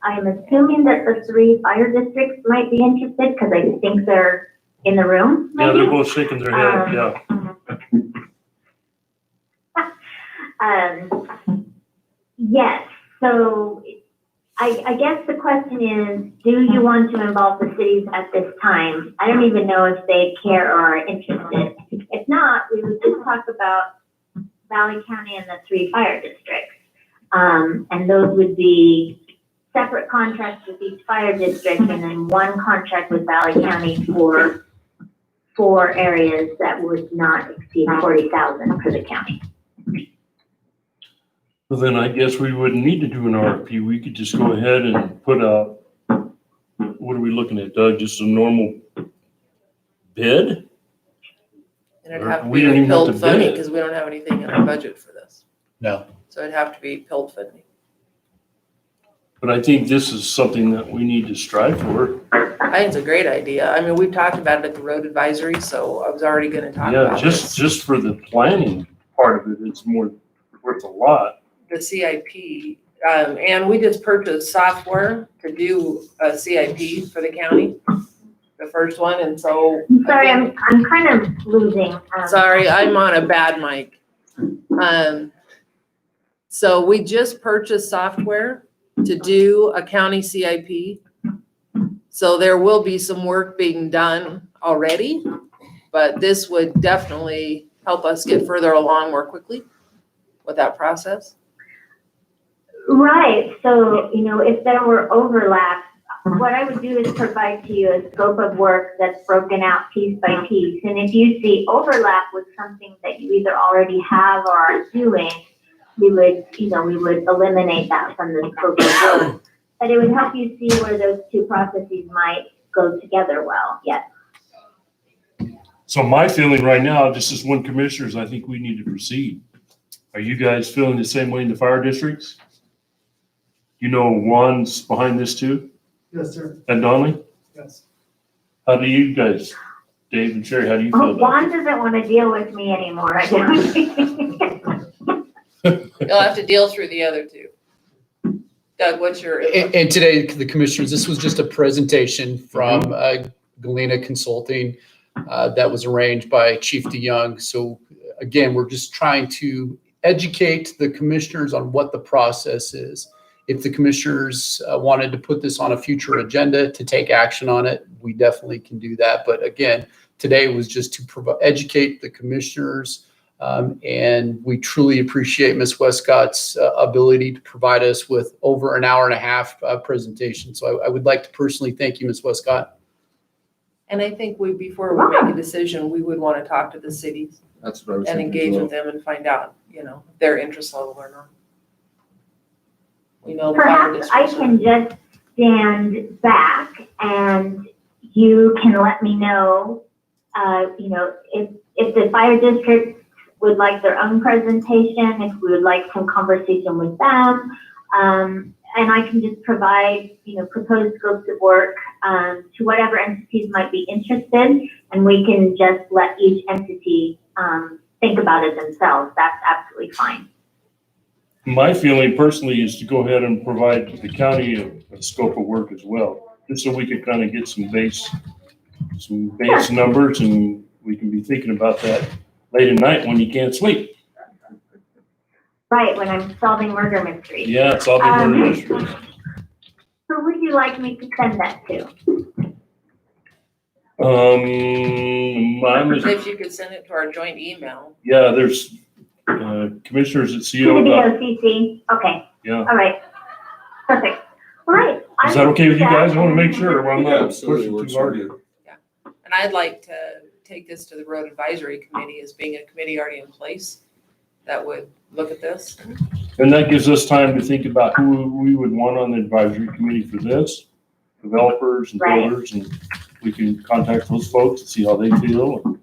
I'm assuming that the 3 fire districts might be interested because I think they're in the room. yeah, maybe. they're both shaking their head, yeah. Yes, so I guess the question is, do you want to involve the cities at this time? I don't even know if they care or are interested. If not, we would just talk about Valley County and the 3 fire districts. And those would be separate contracts with each fire district and then one contract with Valley County for 4 areas that would not exceed 40,000 for the county. Well, then I guess we wouldn't need to do an RFP. We could just go ahead and put out, what are we looking at, Doug? Just a normal bid? And it'd have to We be don't even have PILT to bid funding it. because we don't have anything in our budget for this. No. So it'd have to be PILT funding. But I think this is something that we need to strive for. I think it's a great idea. I mean, we've talked about it at the road advisory, so I was already gonna talk Yeah, about this. just for the planning part of it, it's more worth a lot. The CIP, and we just purchased software to do a CIP for the county, the first one, and so. I'm sorry, I'm kind of losing. Sorry, I'm on a bad mic. So we just purchased software to do a county CIP. So there will be some work being done already, but this would definitely help us get further along more quickly with that process. Right, so, if there were overlaps, what I would do is provide to you a scope of work that's broken out piece by piece. And if you see overlap with something that you either already have or are doing, we would eliminate that from the scope of work. But it would help you see where those 2 processes might go together well, yes. So my feeling right now, just as one commissioners, I think we need to proceed. Are you guys feeling the same way in the fire districts? Juan's behind this too? Yes, sir. And Donnelly? Yes. How do you guys, Dave and Sherry, how do you feel Oh, about Juan doesn't want to deal with me anymore, I don't think. You'll have to deal through the other 2. Doug, what's your? And today, the commissioners, this was just a presentation from Galena Consulting that was arranged by Chief DeYoung. So again, we're just trying to educate the commissioners on what the process is. If the commissioners wanted to put this on a future agenda to take action on it, we definitely can do that. But again, today was just to educate the commissioners. And we truly appreciate Ms. Westcott's ability to provide us with over an hour and a half presentation. So I would like to personally thank you, Ms. Westcott. And I think before we make a decision, we would want to talk to the cities That's what I was and thinking. engage as well. with them and find out, if their interest level or not. We know the fire Perhaps I districts. can just stand back and you can let me know, if the fire district would like their own presentation, if we would like some conversation with them. And I can just provide, proposed scopes of work to whatever entities might be interested. And we can just let each entity think about it themselves. That's absolutely fine. My feeling personally is to go ahead and provide the county a scope of work as well. just so we can kind of get some base numbers, and we can be thinking about that late at night when you can't sleep. Right, when I'm solving murder mysteries. Yeah, it's all the murder mysteries. Who would you like me to send that to? If you could send it to our joint email. Yeah, there's commissioners at To the CO. BOCC? Okay, Yeah. all right. Perfect. All right. Is that okay with you guys? I want to make sure I'm Yeah, not absolutely pushing works too for hard. me. And I'd like to take this to the road advisory committee as being a committee already in place that would look at this. And that gives us time to think about who we would want on the advisory committee for this, developers and Right. builders, and we can contact those folks and see how they feel.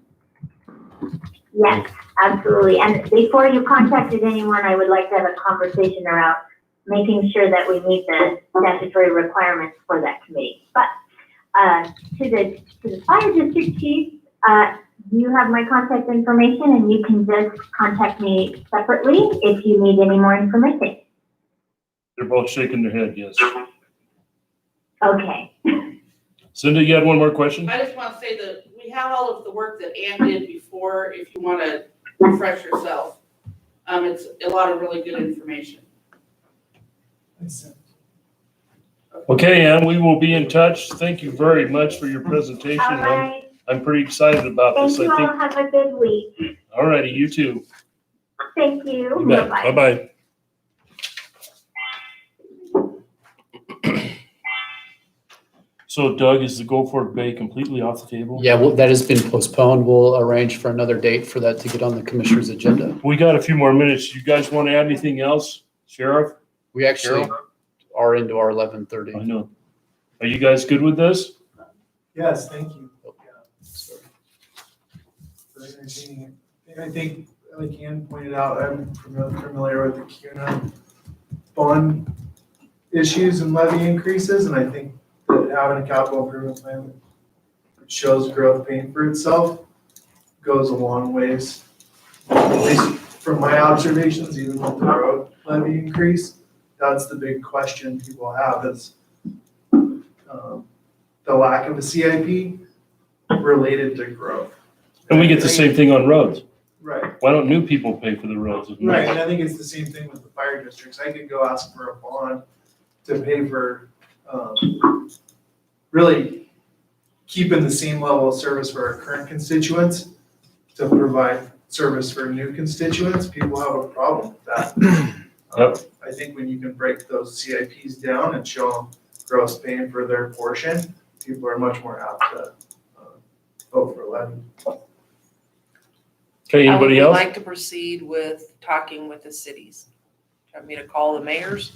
Yes, absolutely. And before you contacted anyone, I would like to have a conversation around making sure that we meet the statutory requirements for that committee. But to the fire district chief, you have my contact information, and you can just contact me separately if you need any more information. They're both shaking their head, yes. Okay. Cindy, you had one more question? I just want to say that we have all of the work that Ann did before, if you want to refresh yourself. It's a lot of really good information. Okay, Ann, we will be in touch. Thank you very much for your presentation. All right. I'm pretty excited about Thank this. you I all. think, Have a good week. all righty, you too. Thank you. You bet. Bye-bye. Bye-bye. So Doug, is the Gulf Fork Bay completely off the table? Yeah, well, that has been postponed. We'll arrange for another date for that to get on the commissioner's agenda. We got a few more minutes. You guys want to add anything else? Sheriff? We actually are into our 11:30. I know. Are you guys good with this? Yes, thank you. For entertaining it. And I think, like Ann pointed out, I'm familiar with the CUNA bond issues and levy increases, and I think that having a capital improvement plan that shows growth paying for itself goes a long ways. At least from my observations, even with the road levy increase, that's the big question people have is the lack of a CIP related to growth. And we get the same thing on roads. Right, Why don't new people pay for the roads? right, and I think it's the same thing with the fire districts. I could go ask for a bond to pay for, really keeping the same level of service for our current constituents to provide service for new constituents. People have a problem with that. Yep. I think when you can break those CIPs down and show them gross paying for their portion, people are much more apt to vote for levy. Okay, How would anybody you else? like to proceed with talking with the cities? Do you want me to call the mayors?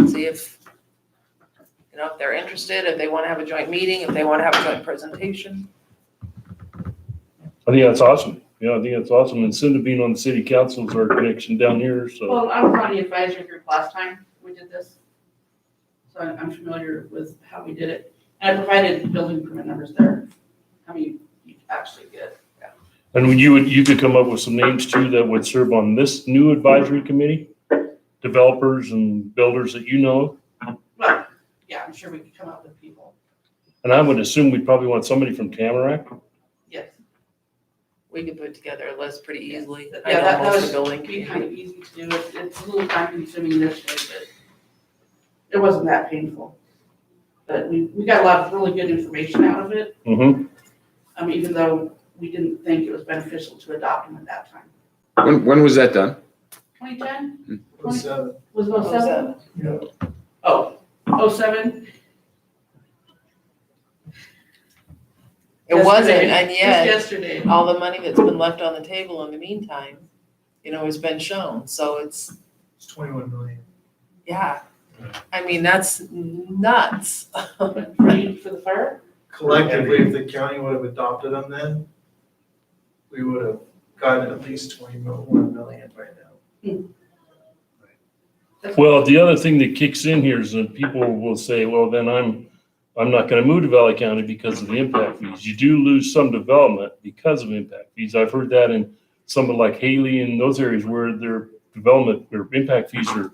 See if, if they're interested, if they want to have a joint meeting, if they want to have a joint presentation? I think that's awesome. Yeah, I think that's awesome. And Cindy being on the city council is our connection down here, so. Well, I was on the advisory group last time we did this. So I'm familiar with how we did it. And I provided building permit numbers there. How many you actually get. And when you could come up with some names too that would serve on this new advisory committee? Developers and builders that you know? Well, yeah, I'm sure we could come up with people. And I would assume we'd probably want somebody from Tamarack. Yes. We could put together a list pretty easily. I Yeah, know that most of was the building be kind community. of easy to do. It's a little time consuming initially, but it wasn't that painful. But we got a lot of really good information out of it. Mm-hmm. Even though we didn't think it was beneficial to adopt them at that time. When was that done? 2010? So, Was it 07? yeah. Oh, 07? It wasn't, Yesterday. and Just yet, yesterday. all the money that's been left on the table in the meantime, has been shown. So it's, It's 21 million. yeah. I mean, that's nuts. For the fire? Collectively, if the county would have adopted them then, we would have gotten at least 21 million by now. Well, the other thing that kicks in here is that people will say, well, then I'm not gonna move to Valley County because of the impact fees. You do lose some development because of impact fees. I've heard that in some of like Haley and those areas where their development, their impact fees are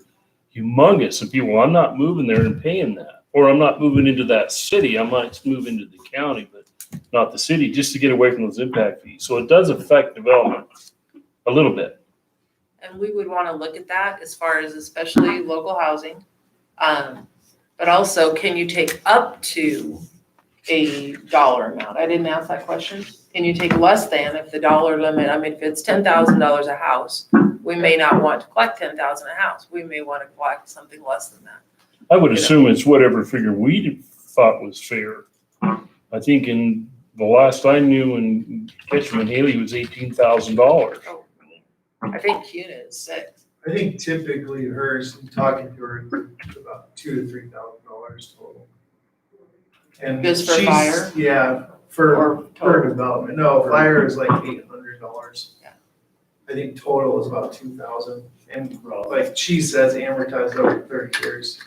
humongous and people, well, I'm not moving there and paying that. or I'm not moving into that city. I might move into the county, but not the city, just to get away from those impact fees. So it does affect development a little bit. And we would want to look at that as far as especially local housing. But also, can you take up to a dollar amount? I didn't ask that question. Can you take less than if the dollar limit, I mean, if it's $10,000 a house, we may not want to collect 10,000 a house. We may want to collect something less than that. I would assume it's whatever figure we thought was fair. I think in the last I knew in Ketchum Haley was $18,000. I think CUNA is $6,000. I think typically hers, talking to her, it's about $2,000 to $3,000 total. And Just for she's- fire? Yeah, Or for development. No, fire is like $800. Yeah. I think total is about 2,000. And like she says, amortized over 30 years.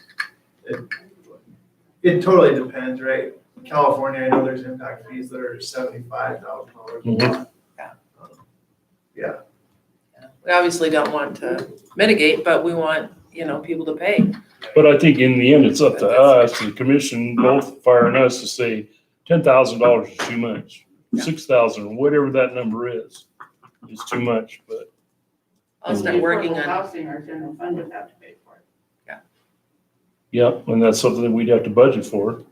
It totally depends, right? In California, I know there's impact fees that are $75,000 a lot. Yeah. Yeah. We obviously don't want to mitigate, but we want, people to pay. But I think in the end, it's up to us, the commission, both fire and us, to say $10,000 is too much. Yeah. 6,000, whatever that number is too much, but. I'll start working Affordable on, housing, our general fund would have to pay for it. Yeah, and that's something that we'd have to budget for.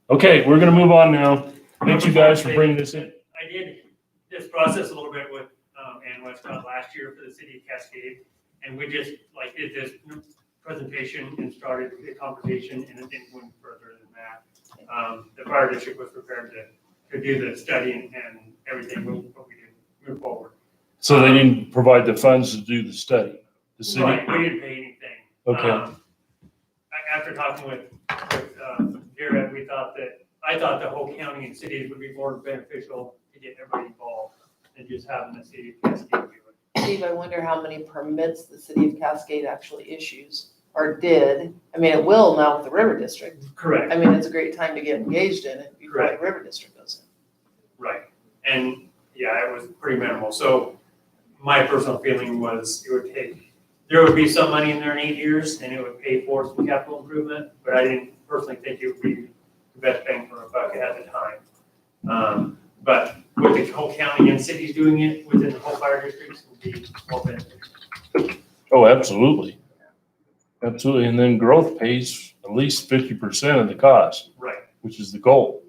Okay, we're gonna move on now. Thank you guys for bringing this in. I did this process a little bit with Ann Westcott last year for the city of Cascade. And we just did this presentation and started the conversation, and it didn't go any further than that. The fire district was prepared to do the study and everything, but we didn't move forward. So they didn't provide the funds to do the study, the city? Right, we didn't pay anything. Okay. After talking with Jared, I thought the whole county and cities would be more beneficial to get everybody involved than just having the city of Cascade do it. Steve, I wonder how many permits the city of Cascade actually issues or did. I mean, it will now with the River District. Correct. I mean, it's a great time to get engaged in it before the Correct. River District goes in. Right, and yeah, it was pretty minimal, so my personal feeling was there would be some money in there in 8 years, and it would pay for some capital improvement, but I didn't personally think it would be the best bang for a buck at the time. But with the whole county and cities doing it within the whole fire districts would be more beneficial. Oh, absolutely. Absolutely, and then growth pays at least 50% of the cost. Right. Which is the goal.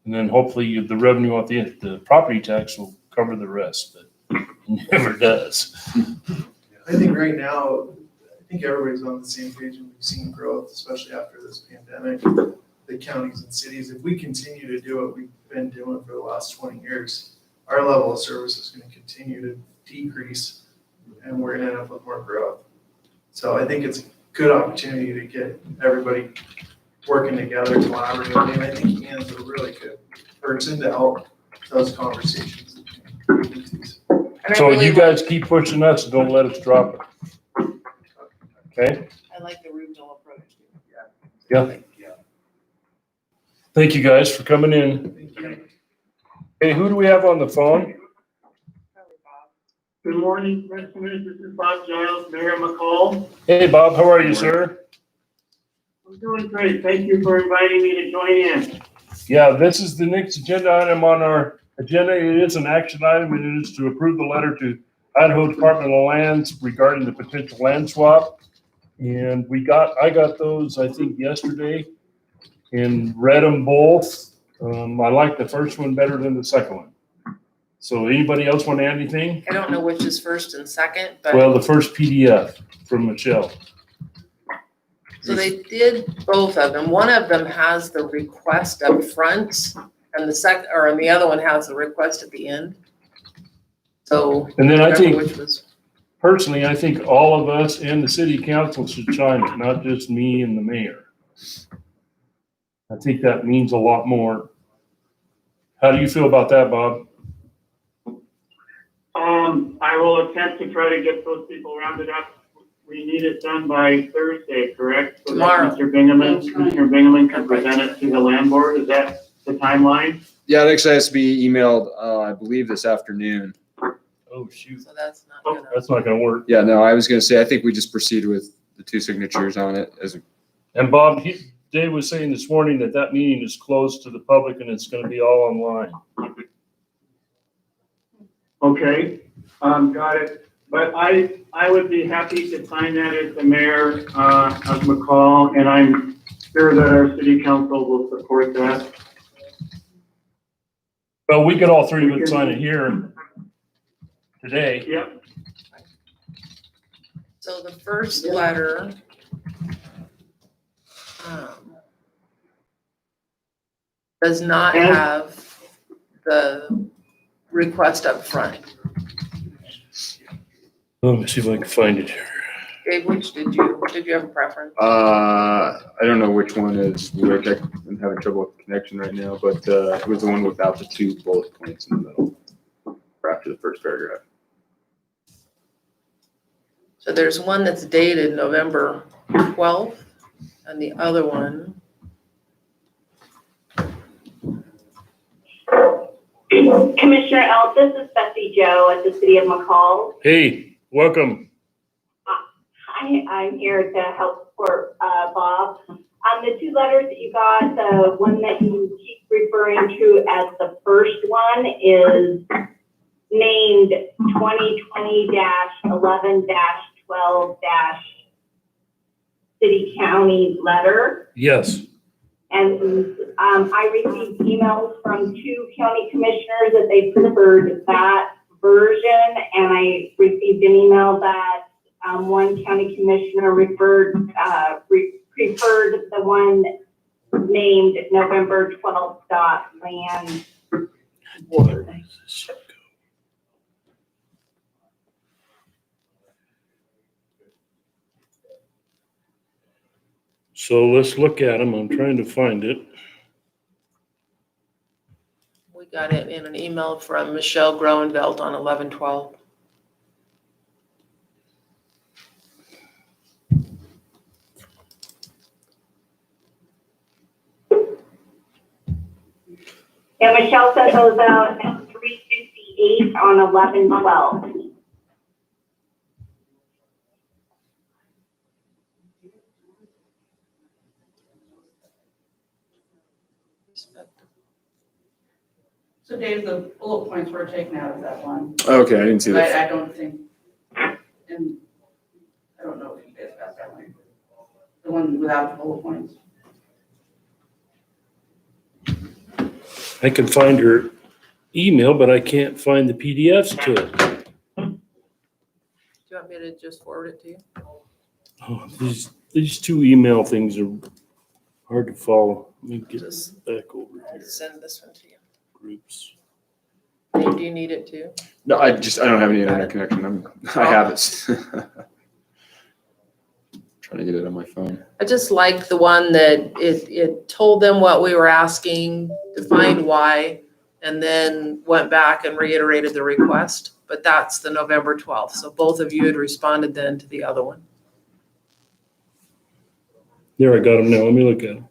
And then hopefully the revenue off the property tax will cover the rest, but it never does. I think right now, I think everybody's on the same page and we've seen growth, especially after this pandemic. The counties and cities, if we continue to do what we've been doing for the last 20 years, our level of service is going to continue to decrease and we're going to end up with more growth. So I think it's a good opportunity to get everybody working together collaboratively. And I think Ian's a really good person to help those conversations. So you guys keep pushing us and don't let us drop it. Okay? I like the regional approach. Yeah. Thank you guys for coming in. Hey, who do we have on the phone? Good morning, Commissioners. This is Bob Giles, Mayor McCall. Hey, Bob, how are you, sir? I'm doing great. Thank you for inviting me to join in. Yeah, this is the next agenda item on our agenda. It is an action item, and it is to approve the letter to Idaho Department of Lands regarding the potential land swap. And I got those, I think, yesterday and read them both. I like the first one better than the second one. So anybody else want to add anything? I don't know which is first and second, but. Well, the first PDF from Michelle. So they did both of them. One of them has the request up front and the other one has the request at the end. So. And then I think, which was, personally, I think all of us and the city council should chime in, not just me and the mayor. I think that means a lot more. How do you feel about that, Bob? I will attempt to try to get those people rounded up. We need it done by Thursday, correct? So that Tomorrow. Commissioner Bingaman can present it to the land board. Is that the timeline? Yeah, it actually has to be emailed, I believe this afternoon. Oh, shoot. so that's not gonna. That's not gonna work. Yeah, no, I was gonna say, I think we just proceed with the two signatures on it as And Bob, Dave was saying this morning that that meeting is closed to the public and it's gonna be all online. Okay, got it. But I would be happy to sign that as the mayor, of McCall, and I'm sure that our city council will support that. Well, we could all three of us sign it here today. Yep. So the first letter, does not have the request up front. Let me see if I can find it here. Gabe, which did you have a preference? I don't know which one is which. I'm having trouble with the connection right now, but it was the one without the two bullet points in the middle, or after the first paragraph. So there's one that's dated November 12th, and the other one, Commissioner Elt, this is Betsy Joe at the City of McCall. Hey, welcome. I'm here to help support Bob. The two letters that you got, the one that you keep referring to as the first one is named 2020-11-12-City County Letter. Yes. And I received emails from two county commissioners that they preferred that version. And I received an email that one county commissioner preferred the one named November 12th land board. So let's look at them. I'm trying to find it. we got it in an email from Michelle Groenveld on 11/12. Yeah, Michelle sent those out at 3:58 on 11/12. So Dave, the bullet points were taken out of that one. Okay, I didn't see But that. I don't think, and I don't know if you guys got that one. The one without the bullet points. I can find her email, but I can't find the PDFs to it. Do you want me to just forward it to you? Oh, these two email things are hard to follow. Let me get this back over I'll here. send this one to you. Groups. Dave, do you need it too? No, I don't have any internet connection. I have it. Trying to get it on my phone. I just like the one that it told them what we were asking, defined why, and then went back and reiterated the request. But that's the November 12th. So both of you had responded then to the other one. There, I got them now. Let me look at them.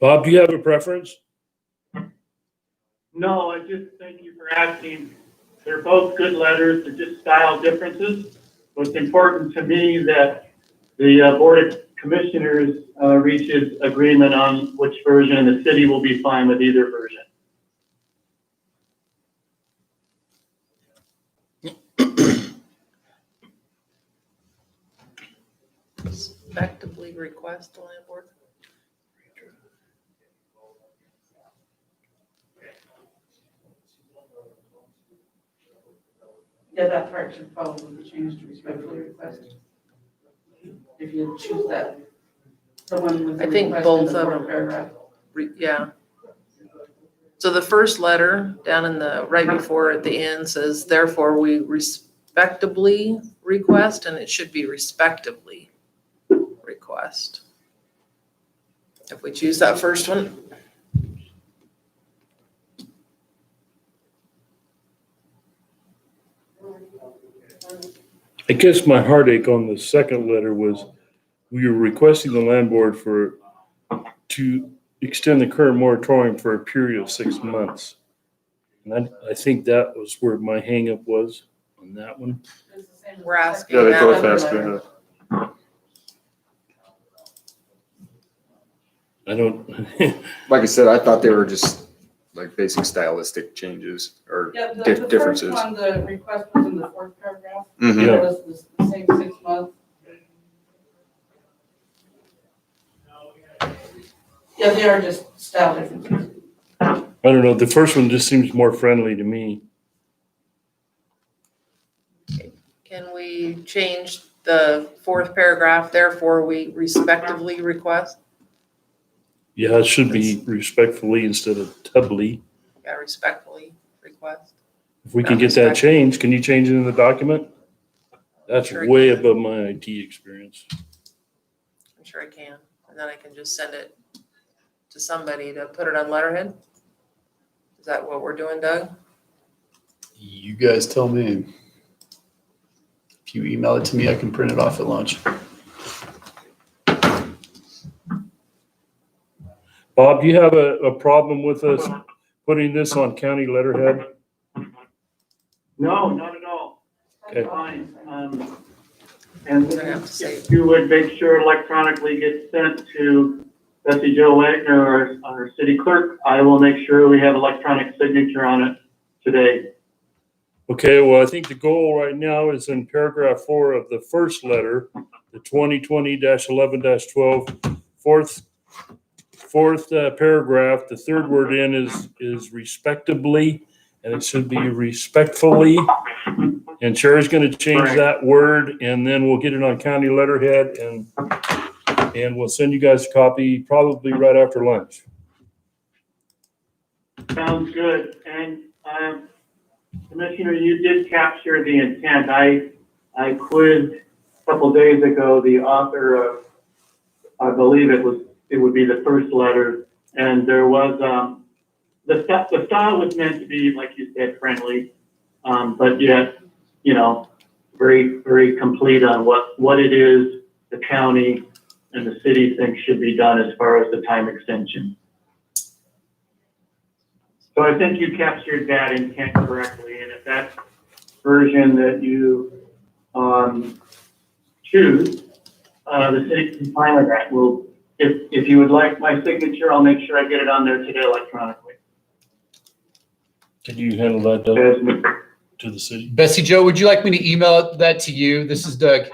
Bob, do you have a preference? No, I just thank you for asking. They're both good letters, they're just style differences. What's important to me that the Board of Commissioners reaches agreement on which version, and the city will be fine with either version. Respectively request the land board. Yeah, that part should probably be changed to respectfully request. If you choose that, the one with the I think request in both the of fourth them. paragraph. Yeah. So the first letter down in the, right before at the end says, therefore we respectably request, and it should be respectively request. If we choose that first one. I guess my heartache on the second letter was we were requesting the land board to extend the current moratorium for a period of 6 months. And I think that was where my hangup was on that one. We're asking. Yeah, they that both other asked letter. me that. I don't, Like I said, I thought they were just like basic stylistic changes or Yeah, the first differences. one, the request was in the fourth paragraph. Mhm. Yeah. It was the same 6 months. Yeah, they are just style differences. I don't know, the first one just seems more friendly to me. Can we change the fourth paragraph, therefore we respectively request? Yeah, it should be respectfully instead of tubly. Yeah, respectfully request. If we can get that changed, can you change it in the document? That's Sure I way can. above my IT experience. I'm sure I can, and then I can just send it to somebody to put it on letterhead? Is that what we're doing, Doug? You guys tell me. If you email it to me, I can print it off at lunch. Bob, do you have a problem with us putting this on county letterhead? No, not at all. Okay. Fine. And We're gonna have to say, if you would make sure electronically gets sent to Bessie Jo Wagner, our city clerk, I will make sure we have electronic signature on it today. Okay, well, I think the goal right now is in paragraph 4 of the first letter, the 2020-11-12, fourth paragraph, the third word in is respectably, and it should be respectfully. And Sherry's gonna change Right. that word, and then we'll get it on county letterhead, and we'll send you guys a copy probably right after lunch. Sounds good. And, Commissioner, you did capture the intent. I quizzed a couple days ago the author of, I believe it would be the first letter, and there was, the style was meant to be, like you said, friendly, but yet, you know, very, very complete on what it is the county and the city thinks should be done as far as the time extension. So I think you captured that intent correctly, and if that's version that you choose, the city can fine with that. Well, if you would like my signature, I'll make sure I get it on there today electronically. Can you handle that, Doug, As- to the city? Bessie Joe, would you like me to email that to you? This is Doug.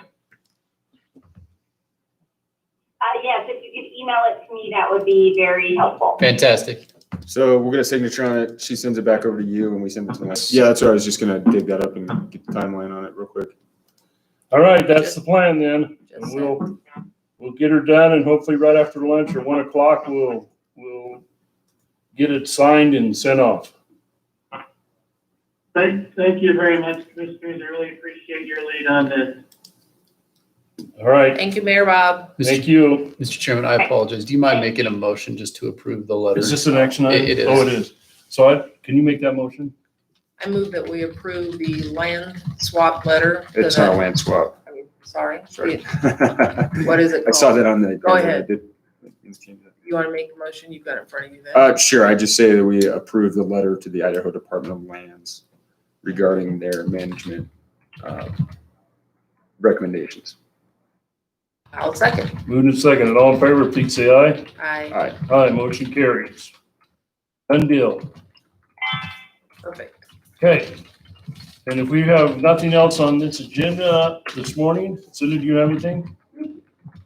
Yes, if you could email it to me, that would be very helpful. Fantastic. So we'll get a signature on it. She sends it back over to you and we send it to them. Yeah, that's what I was just gonna dig that up and get the timeline on it real quick. All right, that's the plan then. And we'll get her done, and hopefully right after lunch or 1 o'clock, we'll get it signed and sent off. Thank you very much, Commissioners. I really appreciate your lead on this. All right, thank you, Mayor Bob. thank you. Mr. Chairman, I apologize. Do you mind making a motion just to approve the letter? Is this an action item? It is. Oh, it is. So can you make that motion? I move that we approve the land swap letter. to It's the- not a land swap. I mean, sorry. Sorry. What is it I saw called? that on the. Go ahead. I did- You want to make a motion? You've got it in front of you then. Sure. I just say that we approve the letter to the Idaho Department of Lands regarding their management recommendations. I'll second. Moved and seconded. All in favor, please say aye. Aye, Aye, motion carries. Done deal. perfect. Okay. And if we have nothing else on this agenda this morning, Cindy, do you have anything?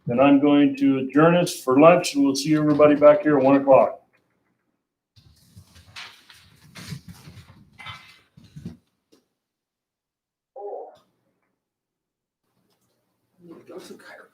Then I'm going to adjourn us for lunch, and we'll see everybody back here at 1 o'clock. Go to chiropractor.